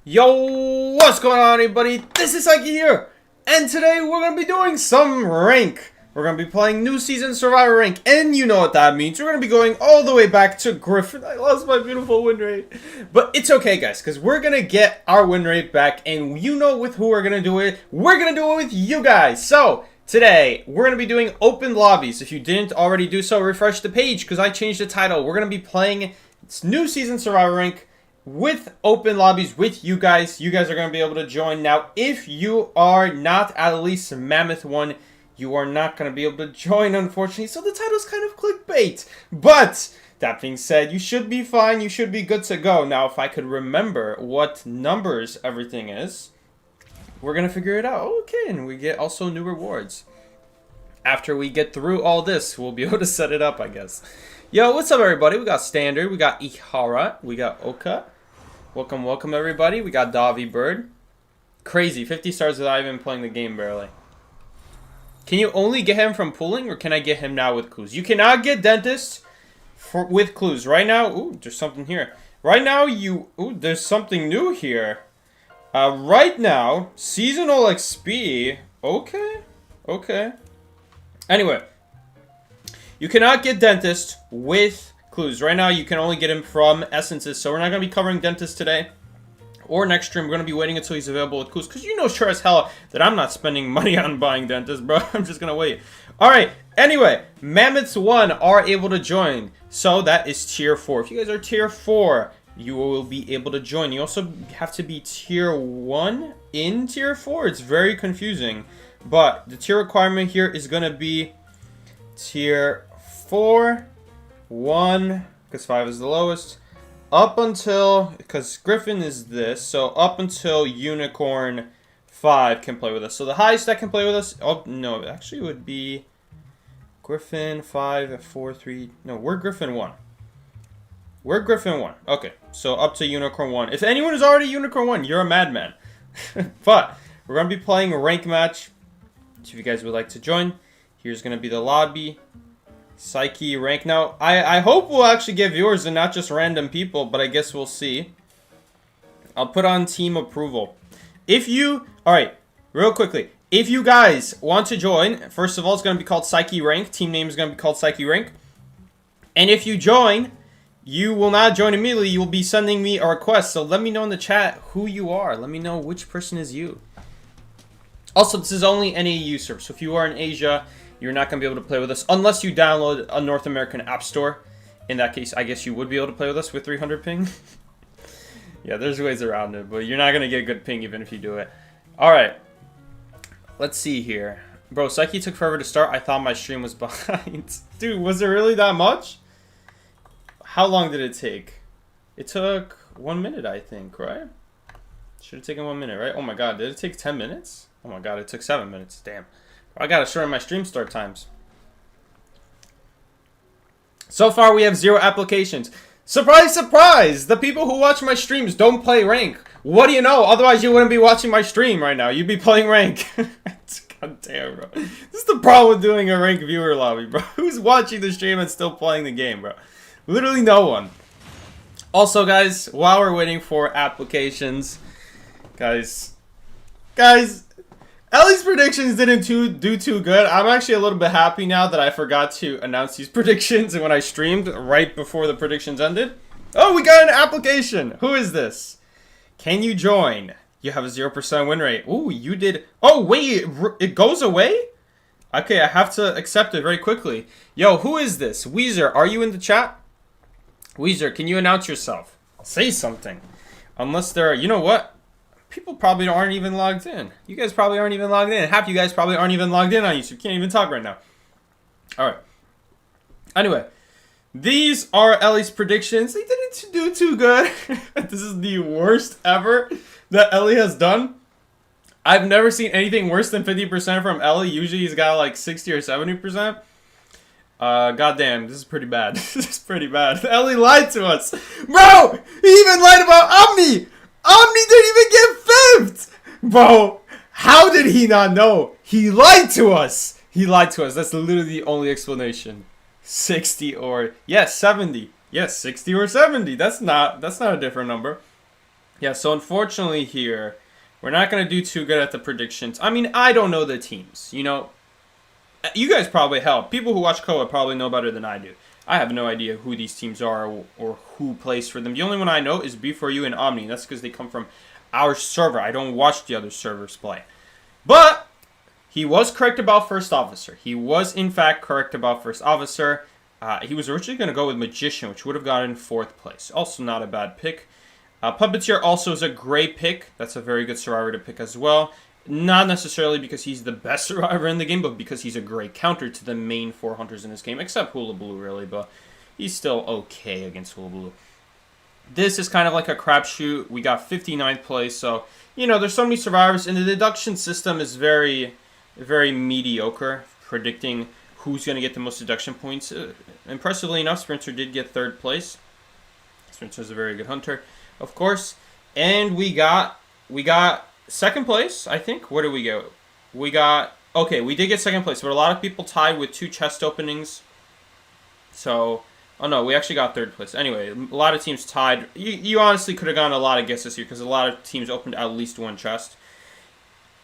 Yo, what's going on, everybody? This is Psyche here, and today we're going to be doing some rank. We're going to be playing New Season Survivor rank, and you know what that means. We're going to be going all the way back to Griffin. I lost my beautiful win rate. But it's okay, guys, because we're going to get our win rate back, and you know with who we're going to do it. We're going to do it with you guys. So, today, we're going to be doing open lobbies. If you didn't already do so, refresh the page, because I changed the title. We're going to be playing New Season Survivor rank with open lobbies with you guys. You guys are going to be able to join. Now, if you are not at least Mammoth 1, you are not going to be able to join, unfortunately. So the title's kind of clickbait. But that being said, you should be fine. You should be good to go. Now, if I could remember what numbers everything is, we're going to figure it out. Okay, and we get also new rewards. After we get through all this, we'll be able to set it up, I guess. Yo, what's up, everybody? We got Standard, we got Ihara, we got Oka. Welcome, welcome, everybody. We got Davi Bird. Crazy, 50 stars without even playing the game, barely. Can you only get him from pooling, or can I get him now with clues? You cannot get Dentist with clues. Right now, ooh, there's something here. Right now, there's something new here. Right now, Seasonal XP. Okay, okay. Anyway. You cannot get Dentist with clues. Right now, you can only get him from Essences. So we're not going to be covering Dentist today or next stream. We're going to be waiting until he's available with clues. Because you know sure as hell that I'm not spending money on buying Dentist, bro. I'm just going to wait. Alright, anyway. Mammoths 1 are able to join. So that is tier 4. If you guys are tier 4, you will be able to join. You also have to be tier 1 in tier 4. It's very confusing. But the tier requirement here is going to be tier 4, 1, because 5 is the lowest, up until, because Griffin is this, so up until Unicorn 5 can play with us. So the highest that can play with us, oh, no, actually it would be Griffin 5, 4, 3, no, we're Griffin 1. We're Griffin 1. Okay, so up to Unicorn 1. If anyone is already Unicorn 1, you're a madman. But we're going to be playing a rank match. So if you guys would like to join, here's going to be the lobby. Psyche rank. Now, I hope we'll actually get viewers and not just random people, but I guess we'll see. I'll put on team approval. If you, alright, real quickly, if you guys want to join, first of all, it's going to be called Psyche rank. Team name is going to be called Psyche rank. And if you join, you will not join immediately. You will be sending me a request. So let me know in the chat who you are. Let me know which person is you. Also, this is only NAU server. So if you are in Asia, you're not going to be able to play with us unless you download a North American App Store. In that case, I guess you would be able to play with us with 300 ping. Yeah, there's ways around it, but you're not going to get good ping even if you do it. Alright. Let's see here. Bro, Psyche took forever to start. I thought my stream was behind. Dude, was it really that much? How long did it take? It took 1 minute, I think, right? Should have taken 1 minute, right? Oh my god, did it take 10 minutes? Oh my god, it took 7 minutes. Damn. I gotta shorten my stream start times. So far, we have 0 applications. Surprise, surprise! The people who watch my streams don't play rank. What do you know? Otherwise, you wouldn't be watching my stream right now. You'd be playing rank. God damn, bro. This is the problem with doing a rank viewer lobby, bro. Who's watching the stream and still playing the game, bro? Literally no one. Also, guys, while we're waiting for applications, guys, Ellie's predictions didn't do too good. I'm actually a little bit happy now that I forgot to announce these predictions when I streamed right before the predictions ended. Oh, we got an application. Who is this? Can you join? You have a 0% win rate. Ooh, you did. Oh, wait, it goes away? Okay, I have to accept it very quickly. Yo, who is this? Weezer, are you in the chat? Weezer, can you announce yourself? Say something. Unless they're, you know what? People probably aren't even logged in. You guys probably aren't even logged in. Half you guys probably aren't even logged in on YouTube. Can't even talk right now. Alright. Anyway. These are Ellie's predictions. They didn't do too good. This is the worst ever that Ellie has done. I've never seen anything worse than 50% from Ellie. Usually he's got like 60 or 70%. Goddamn, this is pretty bad. This is pretty bad. Ellie lied to us. Bro! He even lied about Omni! Omni didn't even get 5th! Bro, how did he not know? He lied to us! He lied to us. That's literally the only explanation. 60 or... Yes, 70. Yes, 60 or 70. That's not a different number. Yeah, so unfortunately here, we're not going to do too good at the predictions. I mean, I don't know the teams. You know, you guys probably help. People who watch Koa probably know better than I do. I have no idea who these teams are or who plays for them. The only one I know is B4U and Omni. That's because they come from our server. I don't watch the other servers play. But he was correct about First Officer. He was, in fact, correct about First Officer. He was originally going to go with Magician, which would have gotten 4th place. Also not a bad pick. Puppeteer also is a great pick. That's a very good survivor to pick as well. Not necessarily because he's the best survivor in the game, but because he's a great counter to the main 4 hunters in this game, except Hula Blue, really, but he's still okay against Hula Blue. This is kind of like a crapshoot. We got 59th place, so, you know, there's so many survivors, and the deduction system is very, very mediocre, predicting who's going to get the most deduction points. Impressively enough, Sprinter did get 3rd place. Sprinter's a very good hunter, of course. And we got 2nd place, I think. Where did we go? Okay, we did get 2nd place, but a lot of people tied with 2 chest openings. So, oh no, we actually got 3rd place. Anyway, a lot of teams tied. You honestly could have gotten a lot of guesses here because a lot of teams opened at least 1 chest.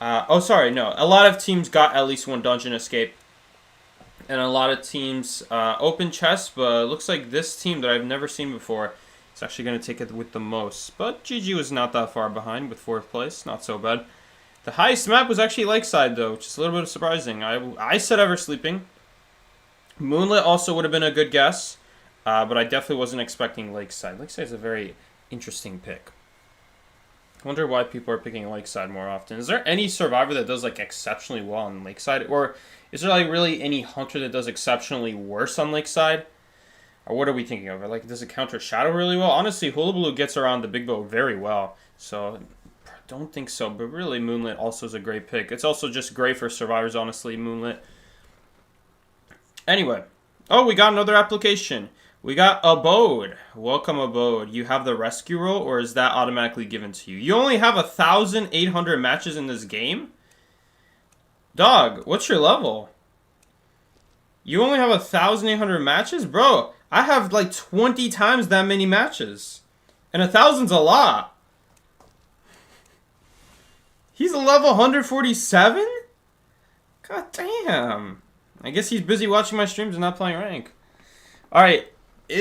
Oh, sorry, no. A lot of teams got at least 1 dungeon escape. And a lot of teams opened chests, but it looks like this team that I've never seen before is actually going to take it with the most. But GG was not that far behind with 4th place. Not so bad. The highest map was actually Lakeside, though, which is a little bit surprising. I said Ever Sleeping. Moonlit also would have been a good guess, but I definitely wasn't expecting Lakeside. Lakeside is a very interesting pick. I wonder why people are picking Lakeside more often. Is there any survivor that does like exceptionally well on Lakeside? Or is there like really any hunter that does exceptionally worse on Lakeside? Or what are we thinking of? Like, does it counter Shadow really well? Honestly, Hula Blue gets around the big bow very well. So, don't think so. But really, Moonlit also is a great pick. It's also just great for survivors, honestly, Moonlit. Anyway. Oh, we got another application. We got Abode. Welcome, Abode. You have the rescue role, or is that automatically given to you? You only have 1,800 matches in this game? Dog, what's your level? You only have 1,800 matches? Bro, I have like 20 times that many matches. And 1,000's a lot. He's a level 147? God damn. I guess he's busy watching my streams and not playing rank. Alright. Who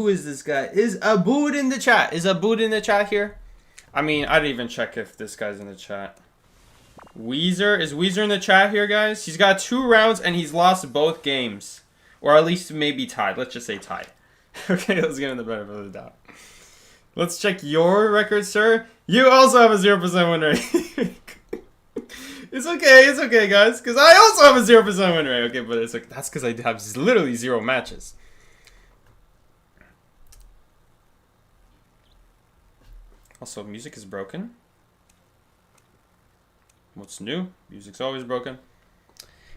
is this guy? Is Abood in the chat? Is Abood in the chat here? I mean, I didn't even check if this guy's in the chat. Weezer? Is Weezer in the chat here, guys? He's got 2 rounds and he's lost both games. Or at least maybe tied. Let's just say tied. Okay, let's get in the benefit of the doubt. Let's check your record, sir. You also have a 0% win rate. It's okay, guys. Because I also have a 0% win rate. Okay, but it's like, that's because I have literally 0 matches. Also, music is broken. What's new? Music's always broken.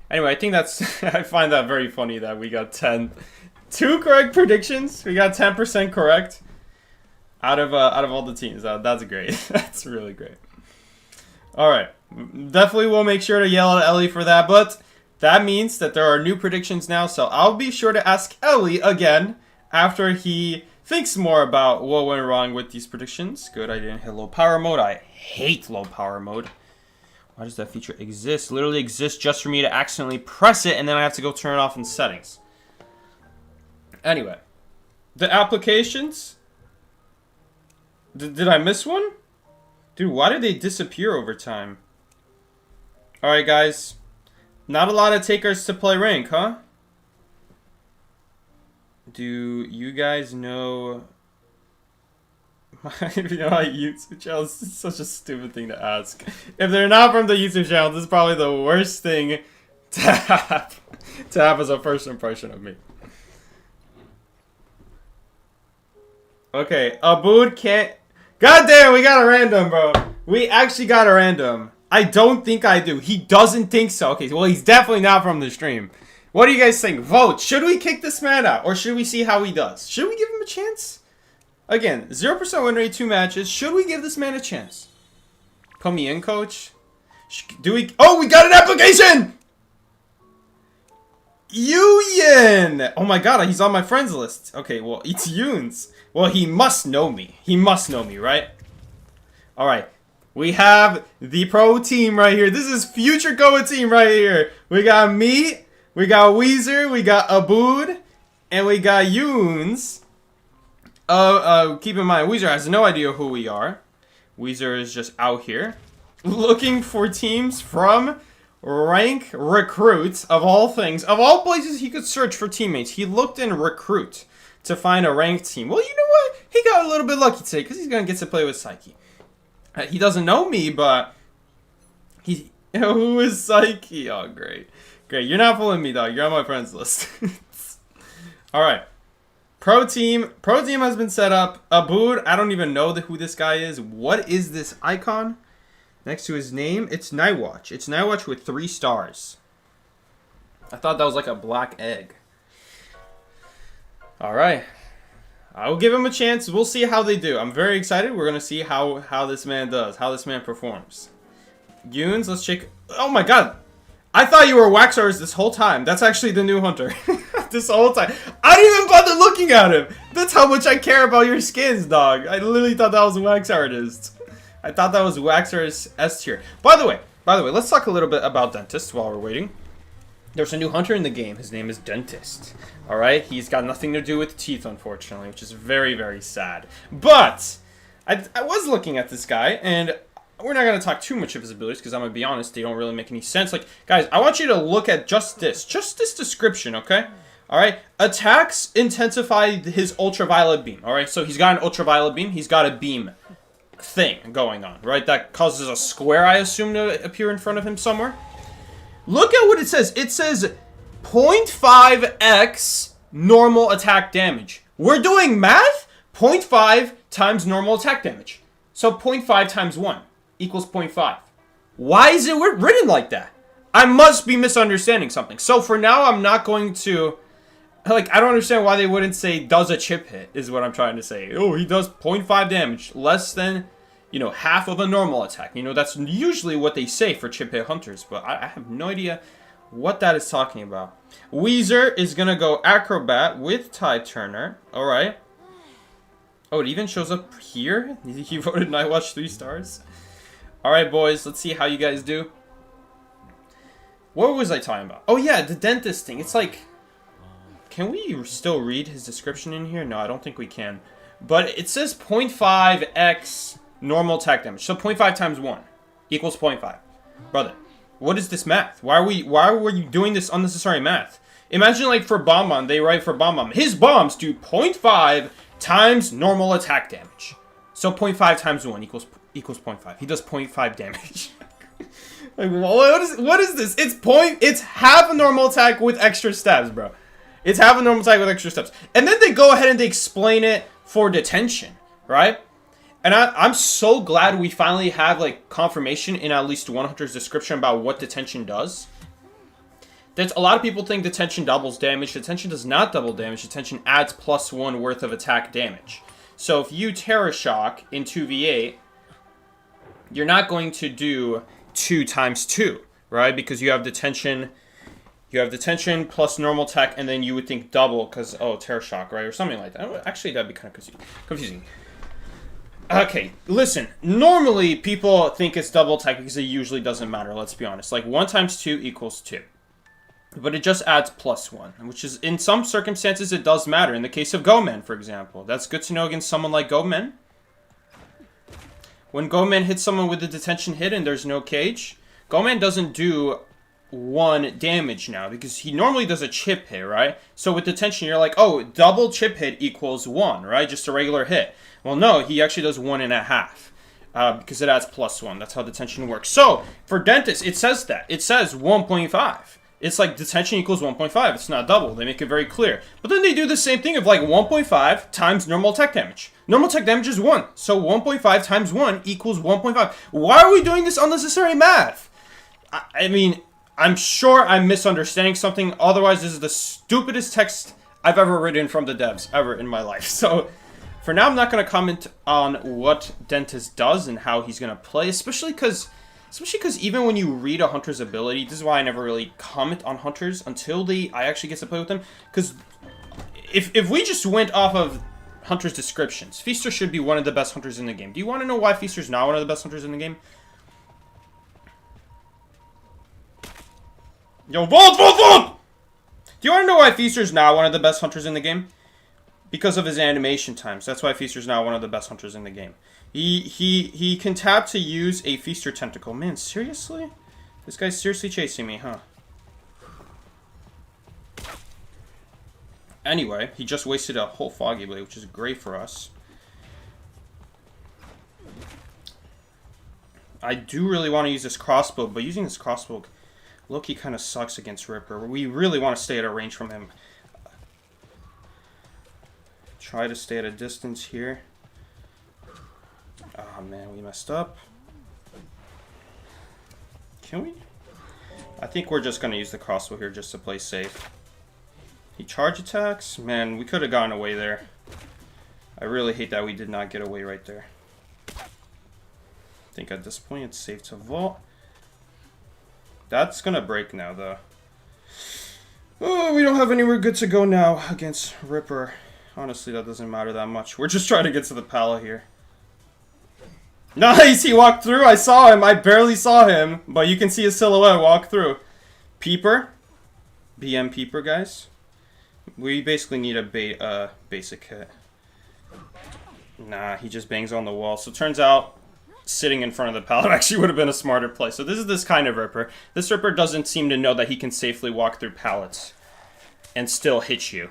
Anyway, I think that's... I find that very funny that we got 2 correct predictions. We got 10% correct out of all the teams. That's great. That's really great. Alright. Definitely will make sure to yell at Ellie for that, but that means that there are new predictions now, so I'll be sure to ask Ellie again after he thinks more about what went wrong with these predictions. Good, I didn't hit low power mode. I hate low power mode. Why does that feature exist? Literally exists just for me to accidentally press it and then I have to go turn it off in settings. Anyway. The applications? Did I miss one? Dude, why did they disappear over time? Alright, guys. Not a lot of takers to play rank, huh? Do you guys know my YouTube channel? This is such a stupid thing to ask. If they're not from the YouTube channel, this is probably the worst thing to have as a first impression of me. Okay, Abood can't... God damn, we got a random, bro. We actually got a random. I don't think I do. He doesn't think so. Okay, well, he's definitely not from the stream. What do you guys think? Vote. Should we kick this man out? Or should we see how he does? Should we give him a chance? Again, 0% win rate, 2 matches. Should we give this man a chance? Put me in, coach. Do we... Oh, we got an application! Yuyin! Oh my god, he's on my friends list. Okay, well, it's Yoons. Well, he must know me. He must know me, right? Alright. We have the pro team right here. This is future Goa team right here. We got me, we got Weezer, we got Abood, and we got Yoons. Keep in mind, Weezer has no idea who we are. Weezer is just out here looking for teams from Rank Recruit, of all things. Of all places he could search for teammates, he looked in Recruit to find a ranked team. Well, you know what? He got a little bit lucky today because he's going to get to play with Psyche. He doesn't know me, but who is Psyche? Oh, great. Great. You're not fooling me, dog. You're on my friends list. Alright. Pro team has been set up. Abood, I don't even know who this guy is. What is this icon next to his name? It's Nightwatch. It's Nightwatch with 3 stars. I thought that was like a black egg. Alright. I will give him a chance. We'll see how they do. I'm very excited. We're going to see how this man does. How this man performs. Yoons, let's check. Oh my god. I thought you were Waxars this whole time. That's actually the new hunter. This whole time. I didn't even bother looking at him. That's how much I care about your skins, dog. I literally thought that was a Wax artist. I thought that was Waxar's S tier. By the way, let's talk a little bit about Dentist while we're waiting. There's a new hunter in the game. His name is Dentist. Alright? He's got nothing to do with teeth, unfortunately, which is very, very sad. But I was looking at this guy, and we're not going to talk too much of his abilities, because I'm going to be honest, they don't really make any sense. Like, guys, I want you to look at just this description, okay? Alright? Attacks intensify his ultraviolet beam. Alright? So he's got an ultraviolet beam. He's got a beam thing going on, right? That causes a square, I assume, to appear in front of him somewhere. Look at what it says. It says 0.5x normal attack damage. We're doing math? 0.5 times normal attack damage. So 0.5 times 1 equals 0.5. Why is it written like that? I must be misunderstanding something. So for now, I'm not going to... Like, I don't understand why they wouldn't say does a chip hit, is what I'm trying to say. Oh, he does 0.5 damage. Less than, you know, half of a normal attack. You know, that's usually what they say for chip hit hunters. But I have no idea what that is talking about. Weezer is going to go Acrobat with Tide Turner. Alright. Oh, it even shows up here? He voted Nightwatch 3 stars. Alright, boys. Let's see how you guys do. What was I talking about? Oh, yeah, the dentist thing. It's like... Can we still read his description in here? No, I don't think we can. But it says 0.5x normal attack damage. So 0.5 times 1 equals 0.5. Brother, what is this math? Why were you doing this unnecessary math? Imagine like for Bomb, they write for Bomb. His bombs do 0.5 times normal attack damage. So 0.5 times 1 equals 0.5. He does 0.5 damage. Like, what is this? It's half a normal attack with extra stabs, bro. It's half a normal attack with extra steps. And then they go ahead and they explain it for detention, right? And I'm so glad we finally have, like, confirmation in at least one hunter's description about what detention does. A lot of people think detention doubles damage. Detention does not double damage. Detention adds +1 worth of attack damage. So if you Terror Shock in 2v8, you're not going to do 2 times 2, right? Because you have detention... You have detention plus normal attack, and then you would think double because, oh, Terror Shock, right? Or something like that. Actually, that'd be kind of confusing. Okay, listen. Normally, people think it's double attack because it usually doesn't matter, let's be honest. Like, 1 times 2 equals 2. But it just adds +1, which is, in some circumstances, it does matter. In the case of Gomen, for example. That's good to know against someone like Gomen. When Gomen hits someone with a detention hit and there's no cage, Gomen doesn't do 1 damage now, because he normally does a chip hit, right? So with detention, you're like, oh, double chip hit equals 1, right? Just a regular hit. Well, no, he actually does 1.5, because it adds +1. That's how detention works. So for Dentist, it says that. It says 1.5. It's like detention equals 1.5. It's not double. They make it very clear. But then they do the same thing of like 1.5 times normal attack damage. Normal attack damage is 1. So 1.5 times 1 equals 1.5. Why are we doing this unnecessary math? I mean... I'm sure I'm misunderstanding something. Otherwise, this is the stupidest text I've ever written from the devs ever in my life. So, for now, I'm not going to comment on what Dentist does and how he's going to play. Especially because even when you read a hunter's ability, this is why I never really comment on hunters until I actually get to play with them. Because if we just went off of Hunter's descriptions. Feaster should be one of the best hunters in the game. Do you want to know why Feaster's not one of the best hunters in the game? Yo, Vault! Do you want to know why Feaster's not one of the best hunters in the game? Because of his animation times. That's why Feaster's not one of the best hunters in the game. He can tap to use a Feaster tentacle. Man, seriously? This guy's seriously chasing me, huh? Anyway, he just wasted a whole Foggy Blade, which is great for us. I do really want to use this crossbow, but using this crossbow, Loki kind of sucks against Ripper. We really want to stay at a range from him. Try to stay at a distance here. Oh man, we messed up. Can we? I think we're just going to use the crossbow here just to play safe. He charge attacks? Man, we could have gotten away there. I really hate that we did not get away right there. I think at this point it's safe to vault. That's going to break now, though. Oh, we don't have anywhere good to go now against Ripper. Honestly, that doesn't matter that much. We're just trying to get to the pallet here. Nice! He walked through. I saw him. I barely saw him. But you can see his silhouette walk through. Peeper. BM Peeper, guys. We basically need a basic hit. Nah, he just bangs on the wall. So it turns out sitting in front of the pallet actually would have been a smarter play. So this is this kind of Ripper. This Ripper doesn't seem to know that he can safely walk through pallets and still hit you.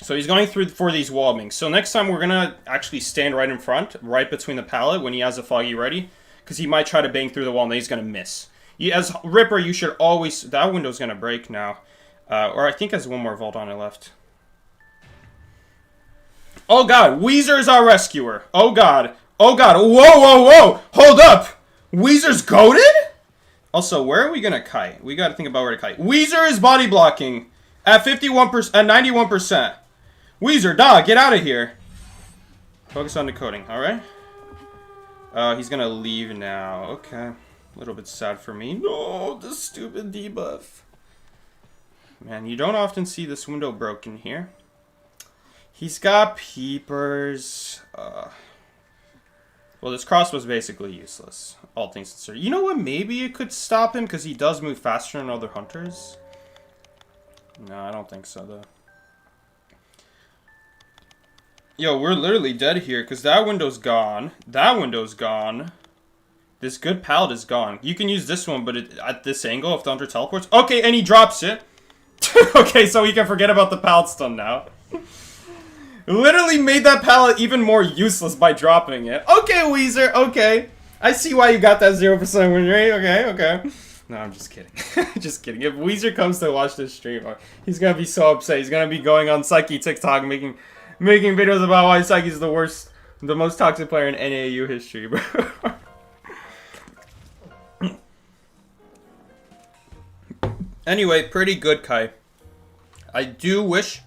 So he's going through for these wall bangs. So next time we're going to actually stand right in front, right between the pallet when he has a Foggy ready. Because he might try to bang through the wall and then he's going to miss. As Ripper, you should always... That window's going to break now. Or I think has one more vault on it left. Oh god, Weezer's our rescuer. Oh god. Oh god. Whoa. Hold up. Weezer's goated? Also, where are we gonna kite? We gotta think about where to kite. Weezer is body blocking at 51%, at 91%. Weezer, dog, get out of here. Focus on decoding, alright? He's gonna leave now. Okay. A little bit sad for me. No, the stupid debuff. Man, you don't often see this window broken here. He's got peepers. Well, this crossbow's basically useless. All things considered. You know what? Maybe it could stop him because he does move faster than other hunters. No, I don't think so, though. Yo, we're literally dead here because that window's gone. That window's gone. This good pallet is gone. You can use this one, but at this angle, if the hunter teleports. Okay, and he drops it. Okay, so we can forget about the pallet stun now. Literally made that pallet even more useless by dropping it. Okay, Weezer, okay. I see why you got that 0% win rate. Okay. No, I'm just kidding. Just kidding. If Weezer comes to watch this stream, he's gonna be so upset. He's gonna be going on Psyche TikTok making videos about why Psyche's the worst, the most toxic player in NAU history, bro. Anyway, pretty good, Kai. I do wish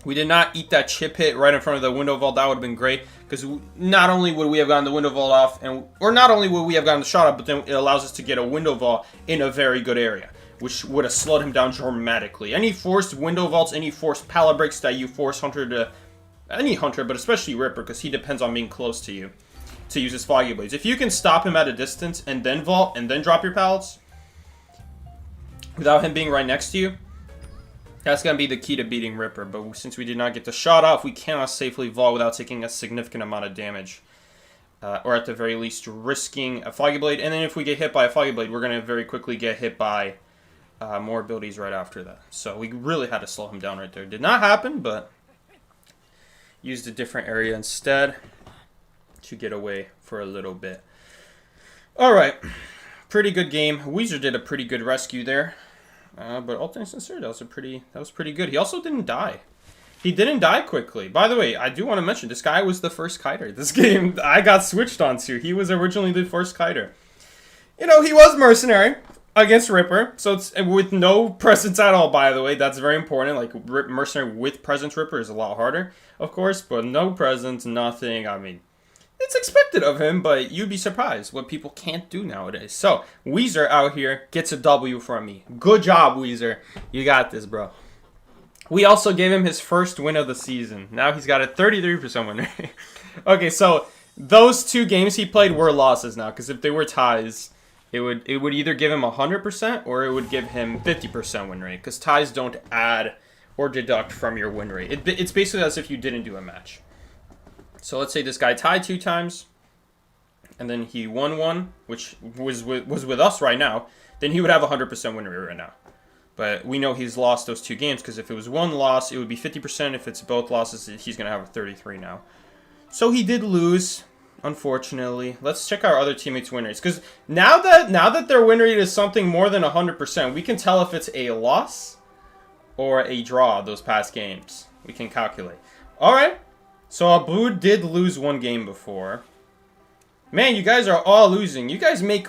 we did not eat that chip hit right in front of the window vault. That would have been great. Because not only would we have gotten the window vault off, or not only would we have gotten the shot up, but then it allows us to get a window vault in a very good area. Which would have slowed him down dramatically. Any forced window vaults, any forced pallet breaks that you force Hunter to... Any Hunter, but especially Ripper, because he depends on being close to you to use his Foggy Blades. If you can stop him at a distance and then vault and then drop your pallets without him being right next to you, that's going to be the key to beating Ripper. But since we did not get the shot off, we cannot safely vault without taking a significant amount of damage. Or at the very least, risking a Foggy Blade. And then if we get hit by a Foggy Blade, we're going to very quickly get hit by more abilities right after that. So we really had to slow him down right there. Did not happen, but used a different area instead to get away for a little bit. Alright. Pretty good game. Weezer did a pretty good rescue there. But all things considered, that was pretty good. He also didn't die. He didn't die quickly. By the way, I do want to mention, this guy was the first kiter. This game I got switched onto. He was originally the first kiter. You know, he was mercenary against Ripper. So it's with no presence at all, by the way. That's very important. Like, mercenary with presence Ripper is a lot harder, of course. But no presence, nothing. I mean, it's expected of him, but you'd be surprised what people can't do nowadays. So, Weezer out here gets a W from me. Good job, Weezer. You got this, bro. We also gave him his first win of the season. Now he's got a 33% win rate. Okay, so those 2 games he played were losses now, because if they were ties, it would either give him 100% or it would give him 50% win rate, because ties don't add or deduct from your win rate. It's basically as if you didn't do a match. So let's say this guy tied 2 times, and then he won 1, which was with us right now. Then he would have 100% win rate right now. But we know he's lost those 2 games, because if it was 1 loss, it would be 50%. If it's both losses, he's going to have a 33 now. So he did lose, unfortunately. Let's check our other teammates' win rates, because now that their win rate is something more than 100%, we can tell if it's a loss or a draw those past games. We can calculate. All right. So Abu did lose 1 game before. Man, you guys are all losing. You guys make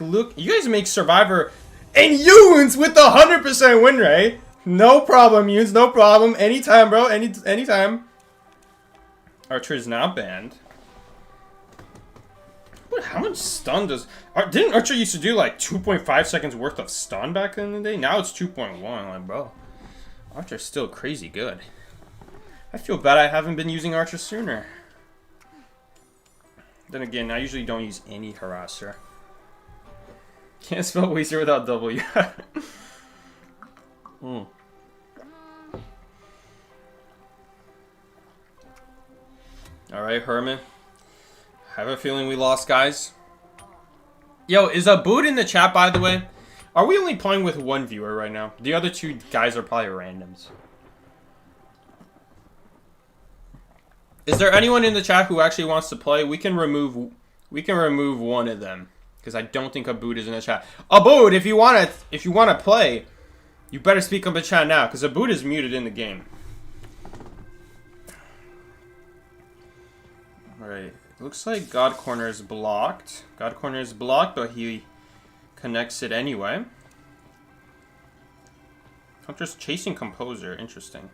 Survivor and Yoons with the 100% win rate. No problem, Yoons. No problem. Anytime, bro. Anytime. Archer is now banned. How much stun does... Didn't Archer used to do like 2.5 seconds worth of stun back in the day? Now it's 2.1. Like, bro. Archer's still crazy good. I feel bad I haven't been using Archer sooner. Then again, I usually don't use any harasser. Can't spell Wazer without W. Alright, Hermit. I have a feeling we lost, guys. Yo, is Abood in the chat, by the way? Are we only playing with 1 viewer right now? The other 2 guys are probably randoms. Is there anyone in the chat who actually wants to play? We can remove one of them, because I don't think Abood is in the chat. Abood, if you wanna play, you better speak up in the chat now, because Abood is muted in the game. Alright, looks like God Corner is blocked. God Corner is blocked, but he connects it anyway. Hunter's chasing Composer, interesting.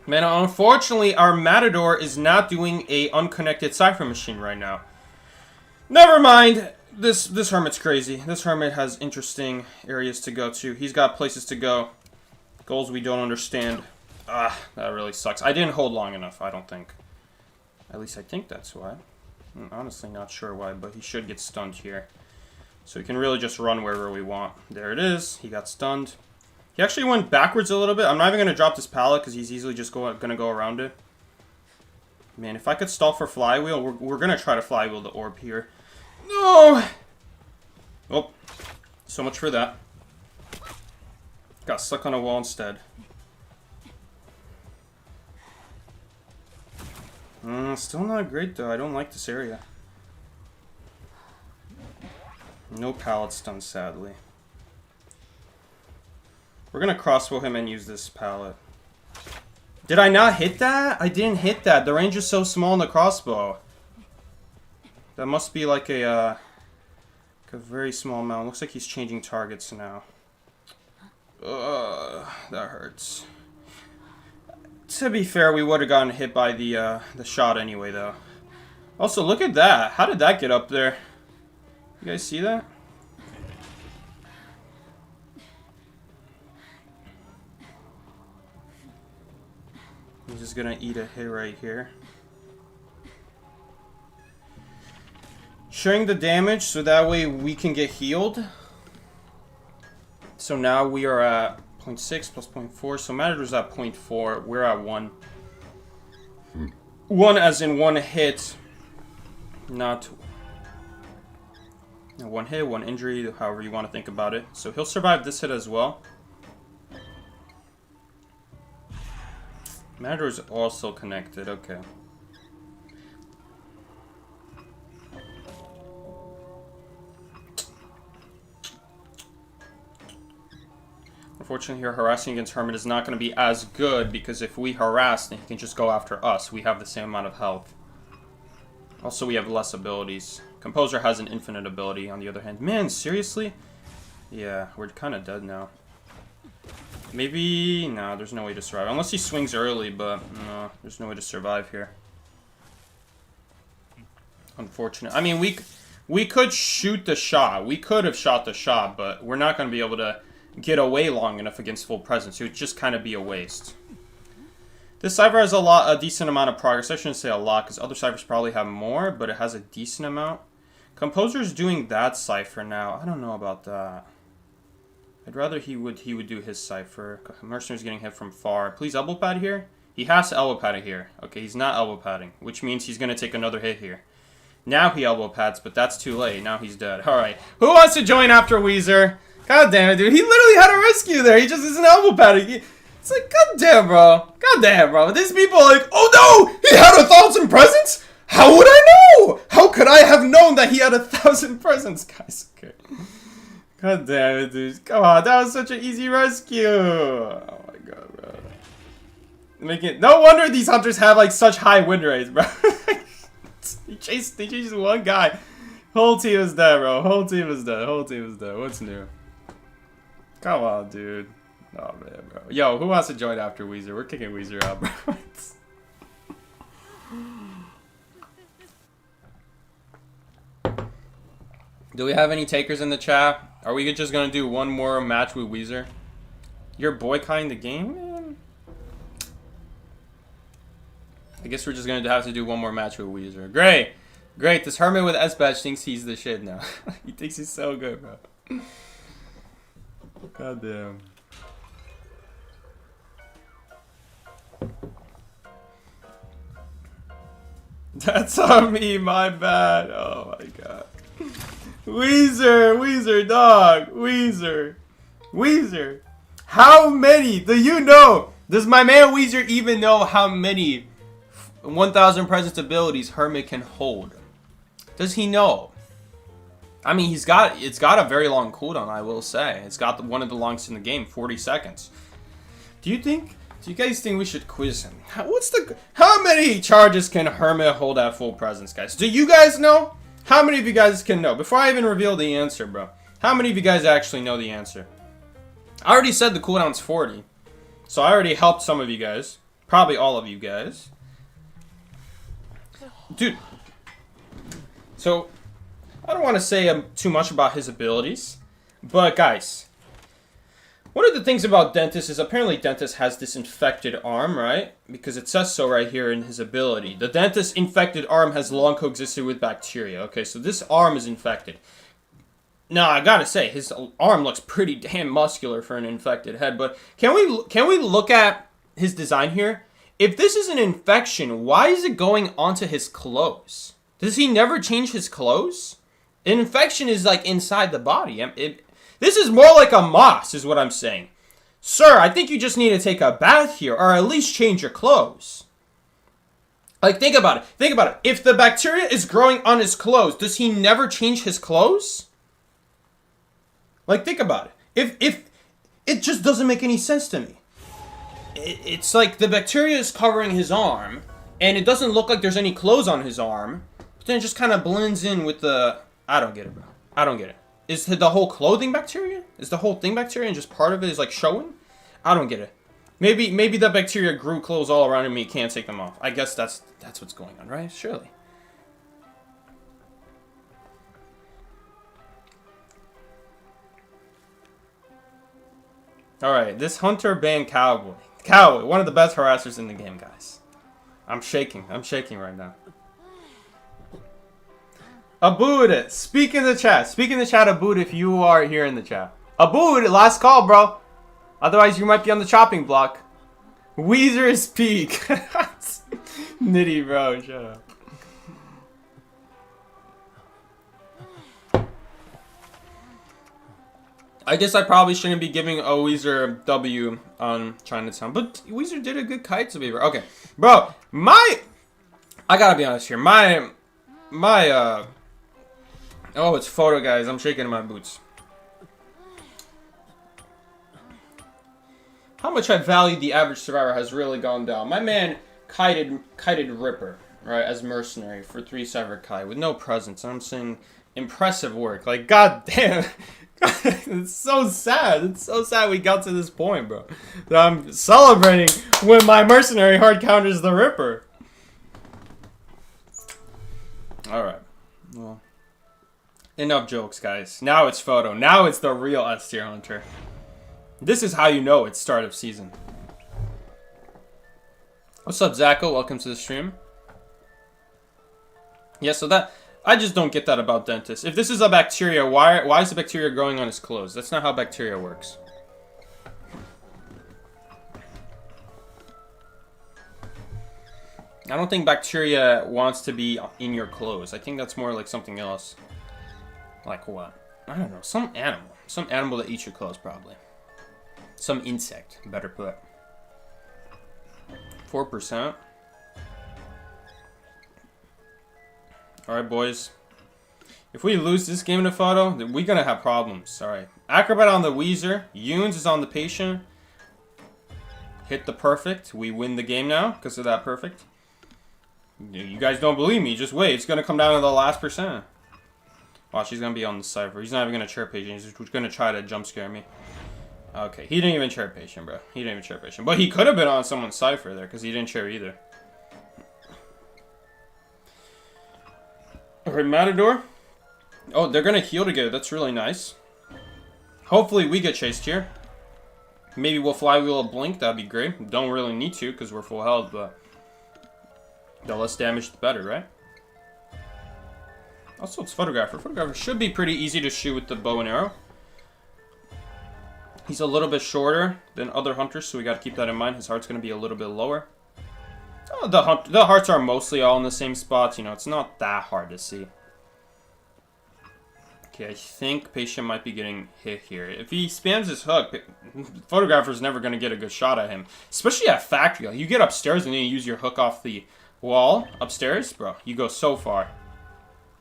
Man, unfortunately, our Matador is not doing a unconnected Cypher machine right now. Never mind. This Hermit's crazy. This Hermit has interesting areas to go to. He's got places to go. Goals we don't understand. Ah, that really sucks. I didn't hold long enough, I don't think. At least I think that's why. I'm honestly not sure why, but he should get stunned here. So we can really just run wherever we want. There it is. He got stunned. He actually went backwards a little bit. I'm not even going to drop this pallet because he's easily just going to go around it. Man, if I could stall for flywheel, we're going to try to flywheel the orb here. No! Oh, so much for that. Got stuck on a wall instead. Still not great though. I don't like this area. No pallet stun, sadly. We're gonna crossbow him and use this pallet. Did I not hit that? I didn't hit that. The range is so small in the crossbow. That must be like a very small amount. Looks like he's changing targets now. That hurts. To be fair, we would have gotten hit by the shot anyway, though. Also, look at that. How did that get up there? You guys see that? He's just gonna eat a hit right here. Sharing the damage so that way we can get healed. So now we are at 0.6 plus 0.4. So Matador's at 0.4. We're at 1. 1 as in 1 hit. Not 1 hit, 1 injury, however you want to think about it. So he'll survive this hit as well. Matador is also connected, okay. Unfortunately here, harassing against Hermit is not going to be as good, because if we harass, then he can just go after us. We have the same amount of health. Also, we have less abilities. Composer has an infinite ability, on the other hand. Man, seriously? Yeah, we're kind of dead now. Maybe... no, there's no way to survive. Unless he swings early, but no, there's no way to survive here. Unfortunate. I mean, we could shoot the shot. We could have shot the shot, but we're not going to be able to get away long enough against full presence. It would just kind of be a waste. This cipher has a decent amount of progress. I shouldn't say a lot, because other ciphers probably have more, but it has a decent amount. Composer's doing that cipher now. I don't know about that. I'd rather he would do his cipher. Mercenary's getting hit from far. Please elbow pad here. He has to elbow pad it here. Okay, he's not elbow padding, which means he's going to take another hit here. Now he elbow pads, but that's too late. Now he's dead. Alright. Who wants to join after Weezer? God damn it, dude. He literally had a rescue there. He just isn't elbow padding. It's like, god damn, bro. God damn, bro. These people are like, oh no! He had 1,000 presents? How would I know? How could I have known that he had 1,000 presents? Guys, okay. God damn it, dude. Come on, that was such an easy rescue. Oh my god, bro. No wonder these hunters have like such high win rates, bro. They chased one guy. Whole team is dead, bro. Whole team is dead. Whole team is dead. What's new? Come on, dude. Oh man, bro. Yo, who wants to join after Weezer? We're kicking Weezer out, bro. Do we have any takers in the chat? Are we just gonna do one more match with Weezer? You're boycotting the game, man? I guess we're just gonna have to do one more match with Weezer. Great! Great, this Hermit with S-Badge thinks he's the shit now. He thinks he's so good, bro. God damn. That's on me, my bad. Oh my god. Weezer, Weezer, dog, Weezer, Weezer. How many do you know? Does my man Weezer even know how many 1,000 presence abilities Hermit can hold? Does he know? I mean, it's got a very long cooldown, I will say. It's got one of the longest in the game, 40 seconds. Do you guys think we should quiz him? How many charges can Hermit hold at full presence, guys? Do you guys know? How many of you guys can know? Before I even reveal the answer, bro. How many of you guys actually know the answer? I already said the cooldown's 40. So I already helped some of you guys. Probably all of you guys. Dude. So, I don't want to say too much about his abilities. But, guys. One of the things about Dentist is apparently Dentist has this infected arm, right? Because it says so right here in his ability. The Dentist infected arm has long coexisted with bacteria. Okay, so this arm is infected. Now, I gotta say, his arm looks pretty damn muscular for an infected head. But can we look at his design here? If this is an infection, why is it going onto his clothes? Does he never change his clothes? An infection is like inside the body. This is more like a moss, is what I'm saying. Sir, I think you just need to take a bath here, or at least change your clothes. Like, think about it. Think about it. If the bacteria is growing on his clothes, does he never change his clothes? Like, think about it. If it just doesn't make any sense to me. It's like the bacteria is covering his arm, and it doesn't look like there's any clothes on his arm, but then it just kind of blends in with the... I don't get it, bro. I don't get it. Is the whole clothing bacteria? Is the whole thing bacteria and just part of it is like showing? I don't get it. Maybe the bacteria grew clothes all around him and he can't take them off. I guess that's what's going on, right? Surely. Alright, this Hunter banned Cowboy. Cowboy, one of the best harassers in the game, guys. I'm shaking right now. Abood, speak in the chat. Speak in the chat, Abood, if you are here in the chat. Abood, last call, bro. Otherwise, you might be on the chopping block. Weezer is peak. Nitty, bro, shut up. I guess I probably shouldn't be giving a Weezer W on Chinatown, but Weezer did a good kite to me, bro. Okay, bro, I gotta be honest here. Oh, it's photo, guys. I'm shaking in my boots. How much I value the average survivor has really gone down. My man kited Ripper, right, as mercenary for 3 severed kite with no presence. I'm saying impressive work. Like, god damn. It's so sad. It's so sad we got to this point, bro. That I'm celebrating when my mercenary hard counters the Ripper. Alright. Well, enough jokes, guys. Now it's photo. Now it's the real S tier hunter. This is how you know it's start of season. What's up, Zacho? Welcome to the stream. Yeah, so that... I just don't get that about dentists. If this is a bacteria, why is the bacteria growing on his clothes? That's not how bacteria works. I don't think bacteria wants to be in your clothes. I think that's more like something else. Like what? I don't know. Some animal. Some animal that eats your clothes, probably. Some insect, better put. 4%. Alright, boys. If we lose this game in the photo, then we're gonna have problems. Alright. Acrobat on the Weezer. Yoons is on the Patient. Hit the perfect. We win the game now because of that perfect. You guys don't believe me. Just wait. It's gonna come down to the last percent. Watch, he's gonna be on the cipher. He's not even gonna chair Patient. He's just gonna try to jump scare me. Okay, he didn't even chair Patient, bro. He didn't even chair Patient. But he could have been on someone's cipher there because he didn't chair either. Alright, Matador. Oh, they're gonna heal together. That's really nice. Hopefully we get chased here. Maybe we'll flywheel a blink. That'd be great. Don't really need to because we're full health, but the less damage, the better, right? Also, it's Photographer. Photographer should be pretty easy to shoot with the bow and arrow. He's a little bit shorter than other hunters, so we got to keep that in mind. His heart's going to be a little bit lower. Oh, the hearts are mostly all in the same spots. You know, it's not that hard to see. Okay, I think Patient might be getting hit here. If he spams his hook, Photographer's never going to get a good shot at him. Especially at Factory. Like, you get upstairs and then you use your hook off the wall upstairs. Bro, you go so far.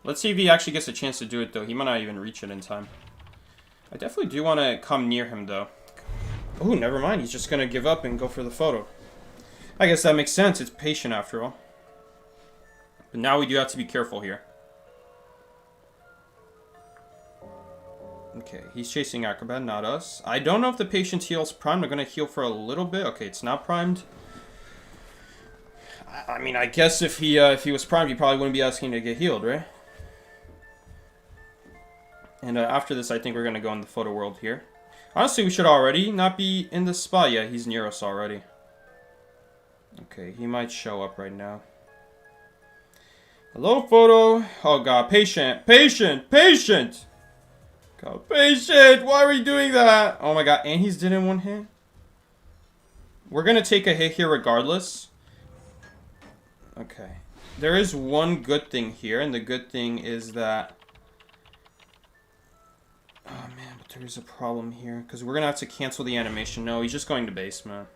Let's see if he actually gets a chance to do it, though. He might not even reach it in time. I definitely do want to come near him, though. Oh, never mind. He's just going to give up and go for the photo. I guess that makes sense. It's Patient, after all. But now we do have to be careful here. Okay, he's chasing Acrobat, not us. I don't know if the Patient's heal's primed. I'm going to heal for a little bit. Okay, it's not primed. I mean, I guess if he was primed, he probably wouldn't be asking to get healed, right? And after this, I think we're going to go in the photo world here. Honestly, we should already not be in this spot. Yeah, he's near us already. Okay, he might show up right now. Hello, photo. Oh, God. Patient. Patient. Patient. God, Patient. Why are we doing that? Oh, my God. And he's dead in one hit. We're going to take a hit here regardless. Okay. There is one good thing here, and the good thing is that... Oh, man, but there is a problem here. Because we're going to have to cancel the animation. No, he's just going to basement.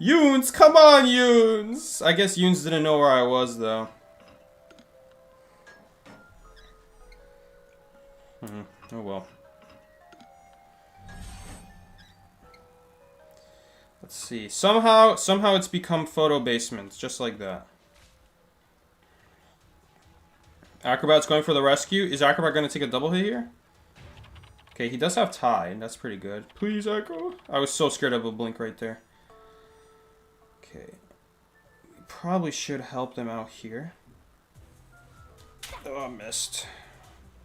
Yoons! Come on, Yoons! I guess Yoons didn't know where I was, though. Oh, well. Let's see. Somehow it's become photo basements, just like that. Acrobat's going for the rescue. Is Acrobat going to take a double hit here? Okay, he does have tie, and that's pretty good. Please, Acro. I was so scared of a blink right there. Okay. We probably should help them out here. Oh, I missed.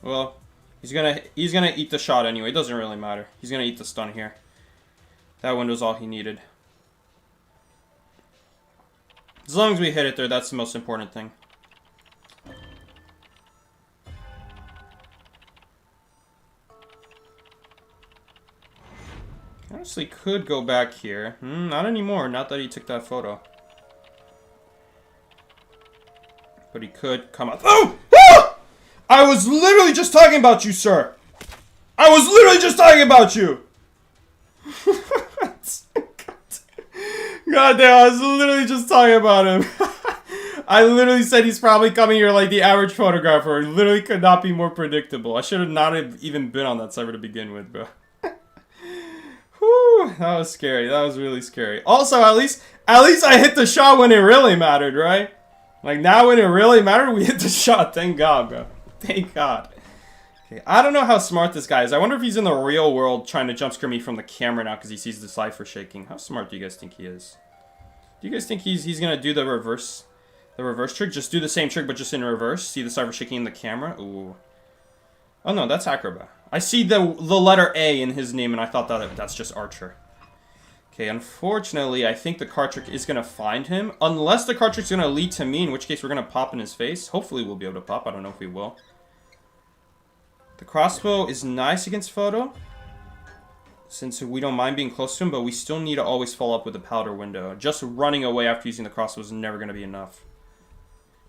Well, he's gonna eat the shot anyway. It doesn't really matter. He's gonna eat the stun here. That window's all he needed. As long as we hit it there, that's the most important thing. Honestly, could go back here. Not anymore. Not that he took that photo. But he could come out. Oh! Ah! I was literally just talking about you, sir. I was literally just talking about you. God damn, I was literally just talking about him. I literally said he's probably coming here like the average photographer. It literally could not be more predictable. I should have not have even been on that server to begin with, bro. Whew, that was scary. That was really scary. Also, at least I hit the shot when it really mattered, right? Like, now when it really mattered, we hit the shot. Thank God, bro. Thank God. Okay, I don't know how smart this guy is. I wonder if he's in the real world trying to jump scare me from the camera now because he sees the cipher shaking. How smart do you guys think he is? Do you guys think he's going to do the reverse trick? Just do the same trick, but just in reverse? See the cipher shaking in the camera? Ooh. Oh, no, that's Acrobat. I see the letter A in his name, and I thought that's just Archer. Okay, unfortunately, I think the card trick is going to find him. Unless the card trick is going to lead to me, in which case we're going to pop in his face. Hopefully we'll be able to pop. I don't know if we will. The crossbow is nice against Photo, since we don't mind being close to him, but we still need to always follow up with the powder window. Just running away after using the crossbow is never going to be enough.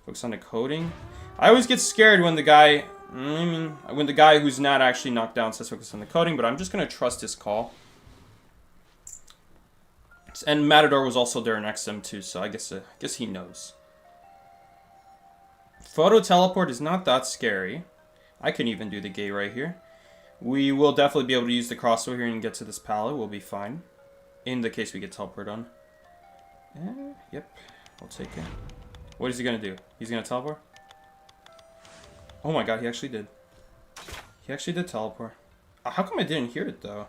Focus on the coding. I always get scared when the guy... when the guy who's not actually knocked down says focus on the coding, but I'm just going to trust his call. And Matador was also there next to him too, so I guess he knows. Photo teleport is not that scary. I can even do the gate right here. We will definitely be able to use the crossbow here and get to this pallet. We'll be fine. In the case we get teleport on. Yep, we'll take it. What is he going to do? He's going to teleport? Oh my god, he actually did. He actually did teleport. How come I didn't hear it though?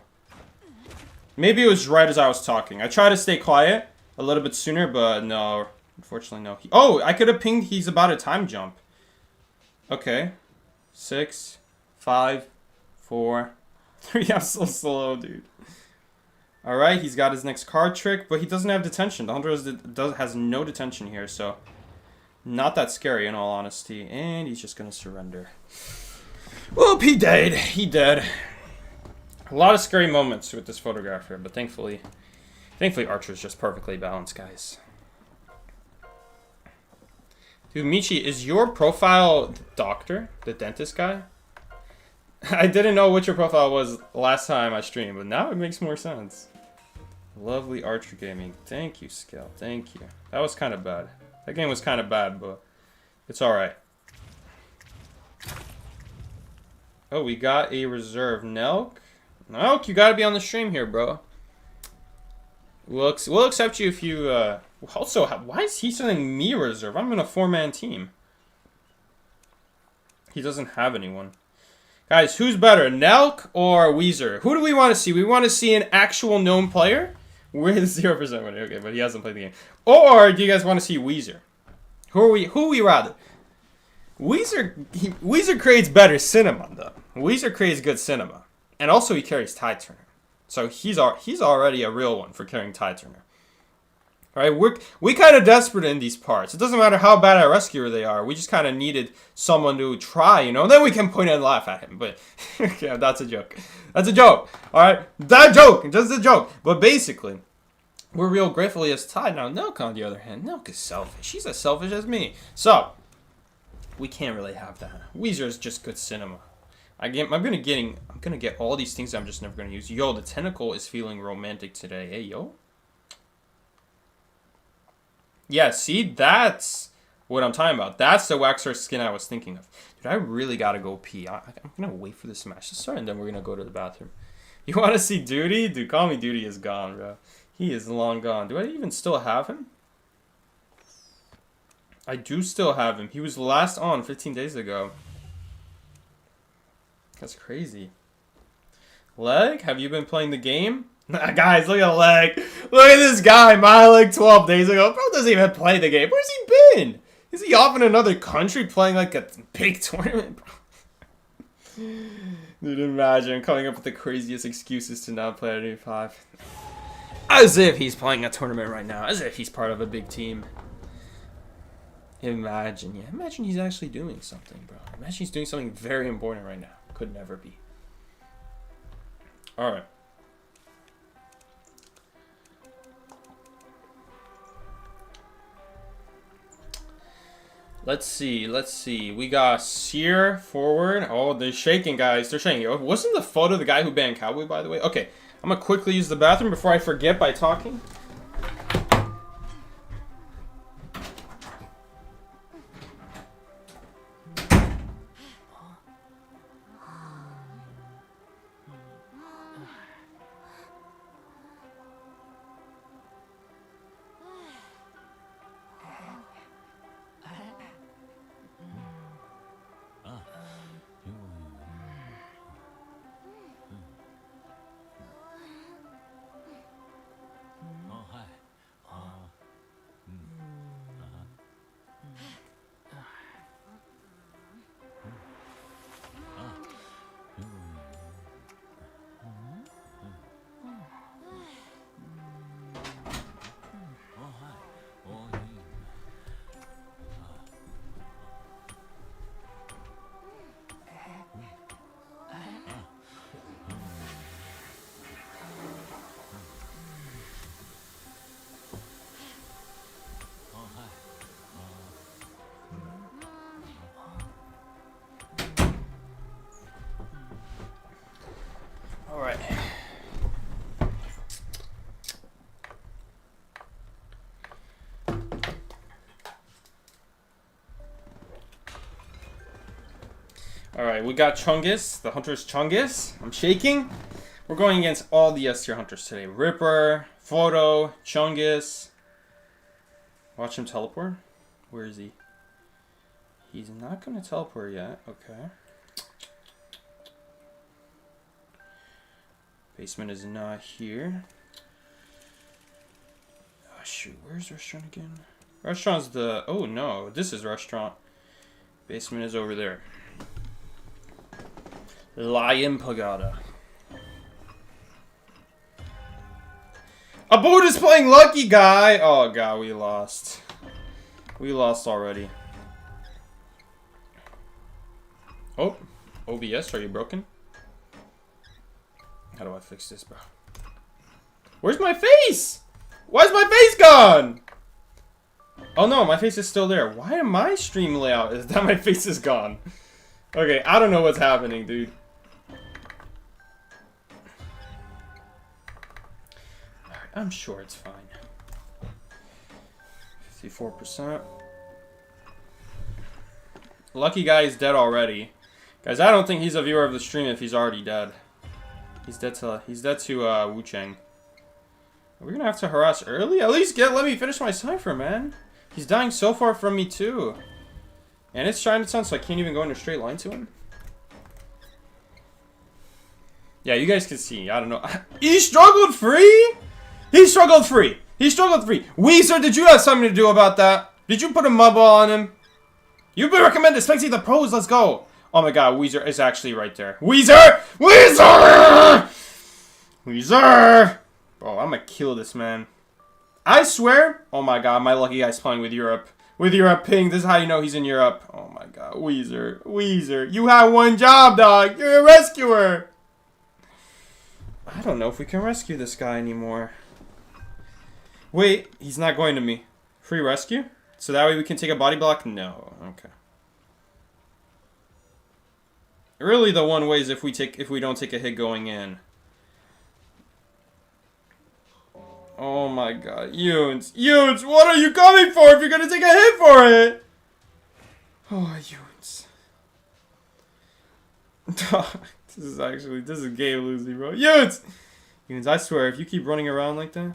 Maybe it was right as I was talking. I tried to stay quiet a little bit sooner, but no. Unfortunately, no. Oh, I could have pinged he's about to time jump. Okay. 6, 5, 4, 3. I'm so slow, dude. Alright, he's got his next card trick, but he doesn't have detention. The hunter has no detention here, so... Not that scary, in all honesty. And he's just gonna surrender. Whoop, he died. He dead. A lot of scary moments with this photograph here, but thankfully Archer's just perfectly balanced, guys. Dude, Michi, is your profile the doctor? The dentist guy? I didn't know what your profile was last time I streamed, but now it makes more sense. Lovely Archer Gaming. Thank you, Skill. Thank you. That was kind of bad. That game was kind of bad, but it's alright. Oh, we got a reserve. Nelk? Nelk, you gotta be on the stream here, bro. We'll accept you if you, Also, why is he sending me a reserve? I'm in a 4-man team. He doesn't have anyone. Guys, who's better, Nelk or Weezer? Who do we want to see? We want to see an actual known player? We're the 0% winner. Okay, but he hasn't played the game. Or do you guys want to see Weezer? Who we rather? Weezer creates better cinema, though. Weezer creates good cinema. And also he carries Tide Turner. So he's already a real one for carrying Tide Turner. Alright, we kind of desperate in these parts. It doesn't matter how bad a rescuer they are. We just kind of needed someone to try, you know? Then we can point and laugh at him. But, yeah, that's a joke. That's a joke. Alright? That joke. Just a joke. But basically, we're real grateful he has Tide. Now, Nelk, on the other hand, Nelk is selfish. She's as selfish as me. So, we can't really have that. Weezer is just good cinema. I'm gonna get all these things I'm just never gonna use. Yo, the tentacle is feeling romantic today. Hey, yo. Yeah, see, that's what I'm talking about. That's the Waxer skin I was thinking of. Dude, I really gotta go pee. I'm gonna wait for this match to start, and then we're gonna go to the bathroom. You wanna see Duty? Dude, Call Me Duty is gone, bro. He is long gone. Do I even still have him? I do still have him. He was last on 15 days ago. That's crazy. Leg, have you been playing the game? Guys, look at Leg. Look at this guy. My Leg 12 days ago. Bro doesn't even play the game. Where's he been? Is he off in another country playing like a big tournament? Dude, imagine coming up with the craziest excuses to not play at 85. As if he's playing a tournament right now. As if he's part of a big team. Imagine, yeah. Imagine he's actually doing something, bro. Imagine he's doing something very important right now. Could never be. Alright. Let's see. We got Sear forward. Oh, they're shaking, guys. They're shaking. Wasn't the photo the guy who banned Cowboy, by the way? Okay, I'm gonna quickly use the bathroom before I forget by talking. Alright, we got Chungus. The hunter's Chungus. I'm shaking. We're going against all the S tier hunters today. Ripper, Photo, Chungus. Watch him teleport. Where is he? He's not going to teleport yet. Okay. Basement is not here. Oh, shoot. Where's restaurant again? Restaurant's the... Oh, no. This is restaurant. Basement is over there. Lion Pagoda. Abood is playing Lucky Guy. Oh, God. We lost. We lost already. Oh. OBS, are you broken? How do I fix this, bro? Where's my face? Why's my face gone? Oh no, my face is still there. Why am my stream layout is that my face is gone? Okay, I don't know what's happening, dude. Alright, I'm sure it's fine. 54%. Lucky Guy is dead already. Guys, I don't think he's a viewer of the stream if he's already dead. He's dead to Wu Chang. Are we gonna have to harass early? At least let me finish my cipher, man. He's dying so far from me too. And it's Chinatown, so I can't even go in a straight line to him. Yeah, you guys can see. I don't know. He struggled free? He struggled free. He struggled free. Weezer, did you have something to do about that? Did you put a mud ball on him? You've been recommended. Spexy the pros. Let's go. Oh my god, Weezer is actually right there. Weezer! Weezer! Weezer! Bro, I'm gonna kill this man. I swear. Oh my god, my Lucky Guy's playing with Europe. With Europe ping. This is how you know he's in Europe. Oh my god, Weezer. Weezer. You have one job, dog. You're a rescuer. I don't know if we can rescue this guy anymore. Wait, he's not going to me. Free rescue? So that way we can take a body block? No. Okay. Really, the one way is if we don't take a hit going in. Oh my god, Yoons, Yoons, what are you coming for if you're gonna take a hit for it? Oh, Yoons. this is game losing, bro. Yoons! Yoons, I swear, if you keep running around like that.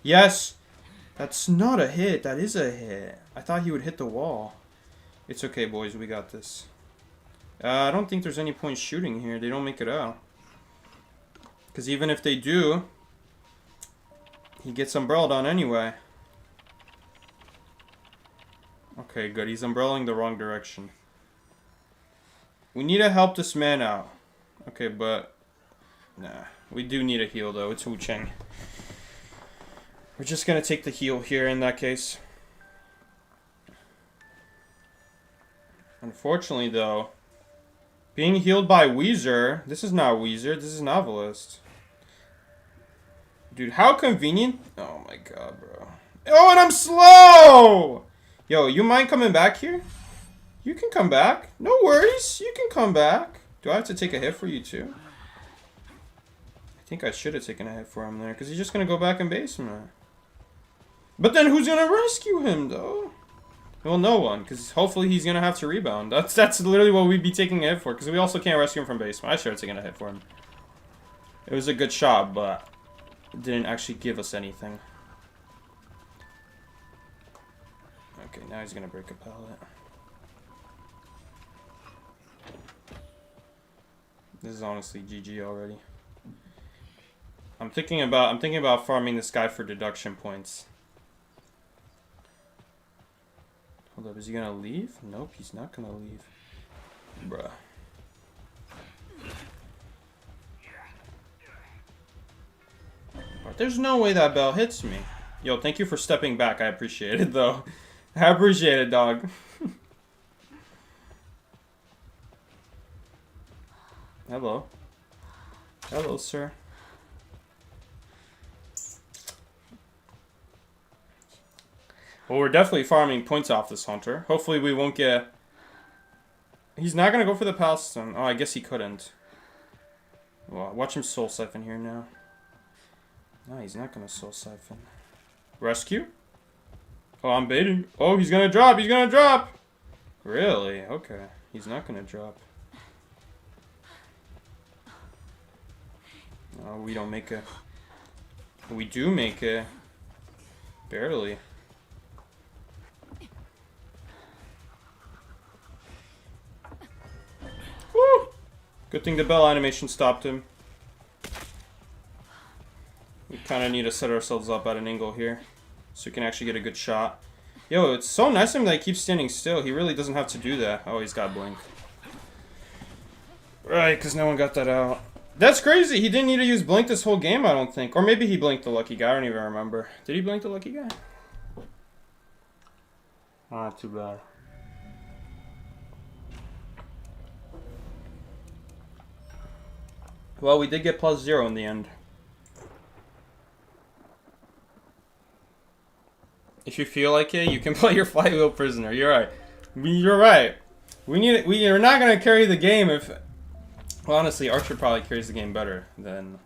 Yes! That's not a hit, that is a hit. I thought he would hit the wall. It's okay, boys, we got this. I don't think there's any point shooting here. They don't make it out. Because even if they do, he gets umbrelled on anyway. Okay, good. He's umbrelling the wrong direction. We need to help this man out. Okay, but... Nah. We do need a heal, though. It's Wu Chang. We're just going to take the heal here in that case. Unfortunately, though... Being healed by Weezer. This is not Weezer. This is Novelist. Dude, how convenient. Oh my god, bro. Oh, and I'm slow! Yo, you mind coming back here? You can come back. No worries. You can come back. Do I have to take a hit for you too? I think I should have taken a hit for him there. Because he's just going to go back in basement. But then who's going to rescue him, though? Well, no one, because hopefully he's going to have to rebound. That's literally what we'd be taking a hit for, because we also can't rescue him from basement. I should have taken a hit for him. It was a good shot, but it didn't actually give us anything. Okay, now he's going to break a pallet. This is honestly GG already. I'm thinking about farming this guy for deduction points. Hold up, is he gonna leave? Nope, he's not gonna leave. Bruh. But there's no way that bell hits me. Yo, thank you for stepping back. I appreciate it, though. I appreciate it, dog. Hello. Hello, sir. Well, we're definitely farming points off this hunter. Hopefully we won't get... He's not going to go for the Palace Stone. Oh, I guess he couldn't. Well, watch him Soul Siphon here now. No, he's not going to Soul Siphon. Rescue? Oh, I'm baiting. Oh, he's going to drop. He's going to drop. Really? Okay. He's not gonna drop. Oh, we don't make a... We do make a... Barely. Woo! Good thing the bell animation stopped him. We kind of need to set ourselves up at an angle here, so we can actually get a good shot. Yo, it's so nice of him that he keeps standing still. He really doesn't have to do that. Oh, he's got blink. Right, because no one got that out. That's crazy. He didn't need to use blink this whole game, I don't think. Or maybe he blinked the lucky guy. I don't even remember. Did he blink the lucky guy? Not too bad. Well, we did get +0 in the end. If you feel like it, you can play your flywheel prisoner. You're right. You're right. We're not gonna carry the game if. Well, honestly, Archer probably carries the game better than.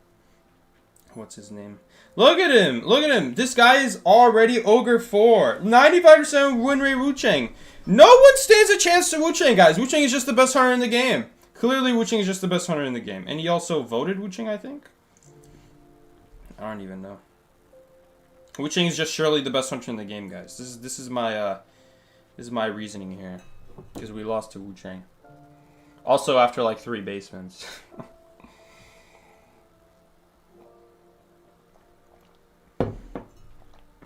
What's his name? Look at him! Look at him! This guy is already Ogre 4. 95% win rate Wu Chang. No one stands a chance to Wu Chang, guys. Wu Chang is just the best hunter in the game. Clearly, Wu Chang is just the best hunter in the game. And he also voted Wu Chang, I think? I don't even know. Wu Chang is just surely the best hunter in the game, guys. This is my reasoning here. Because we lost to Wu Chang. Also after like 3 basements.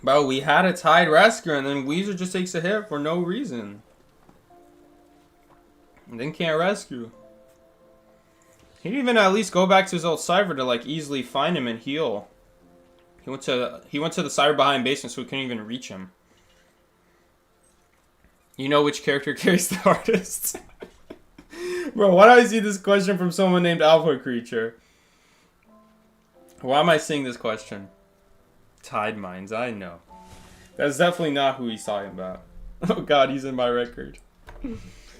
Bro, we had a tied rescue and then Weezer just takes a hit for no reason. And then can't rescue. He didn't even at least go back to his old cypher to like easily find him and heal. He went to the cypher behind basement so we couldn't even reach him. You know which character carries the hardest? Bro, why do I see this question from someone named Alpha Creature? Why am I seeing this question? Tide Mines, I know. That's definitely not who he's talking about. Oh god, he's in my record.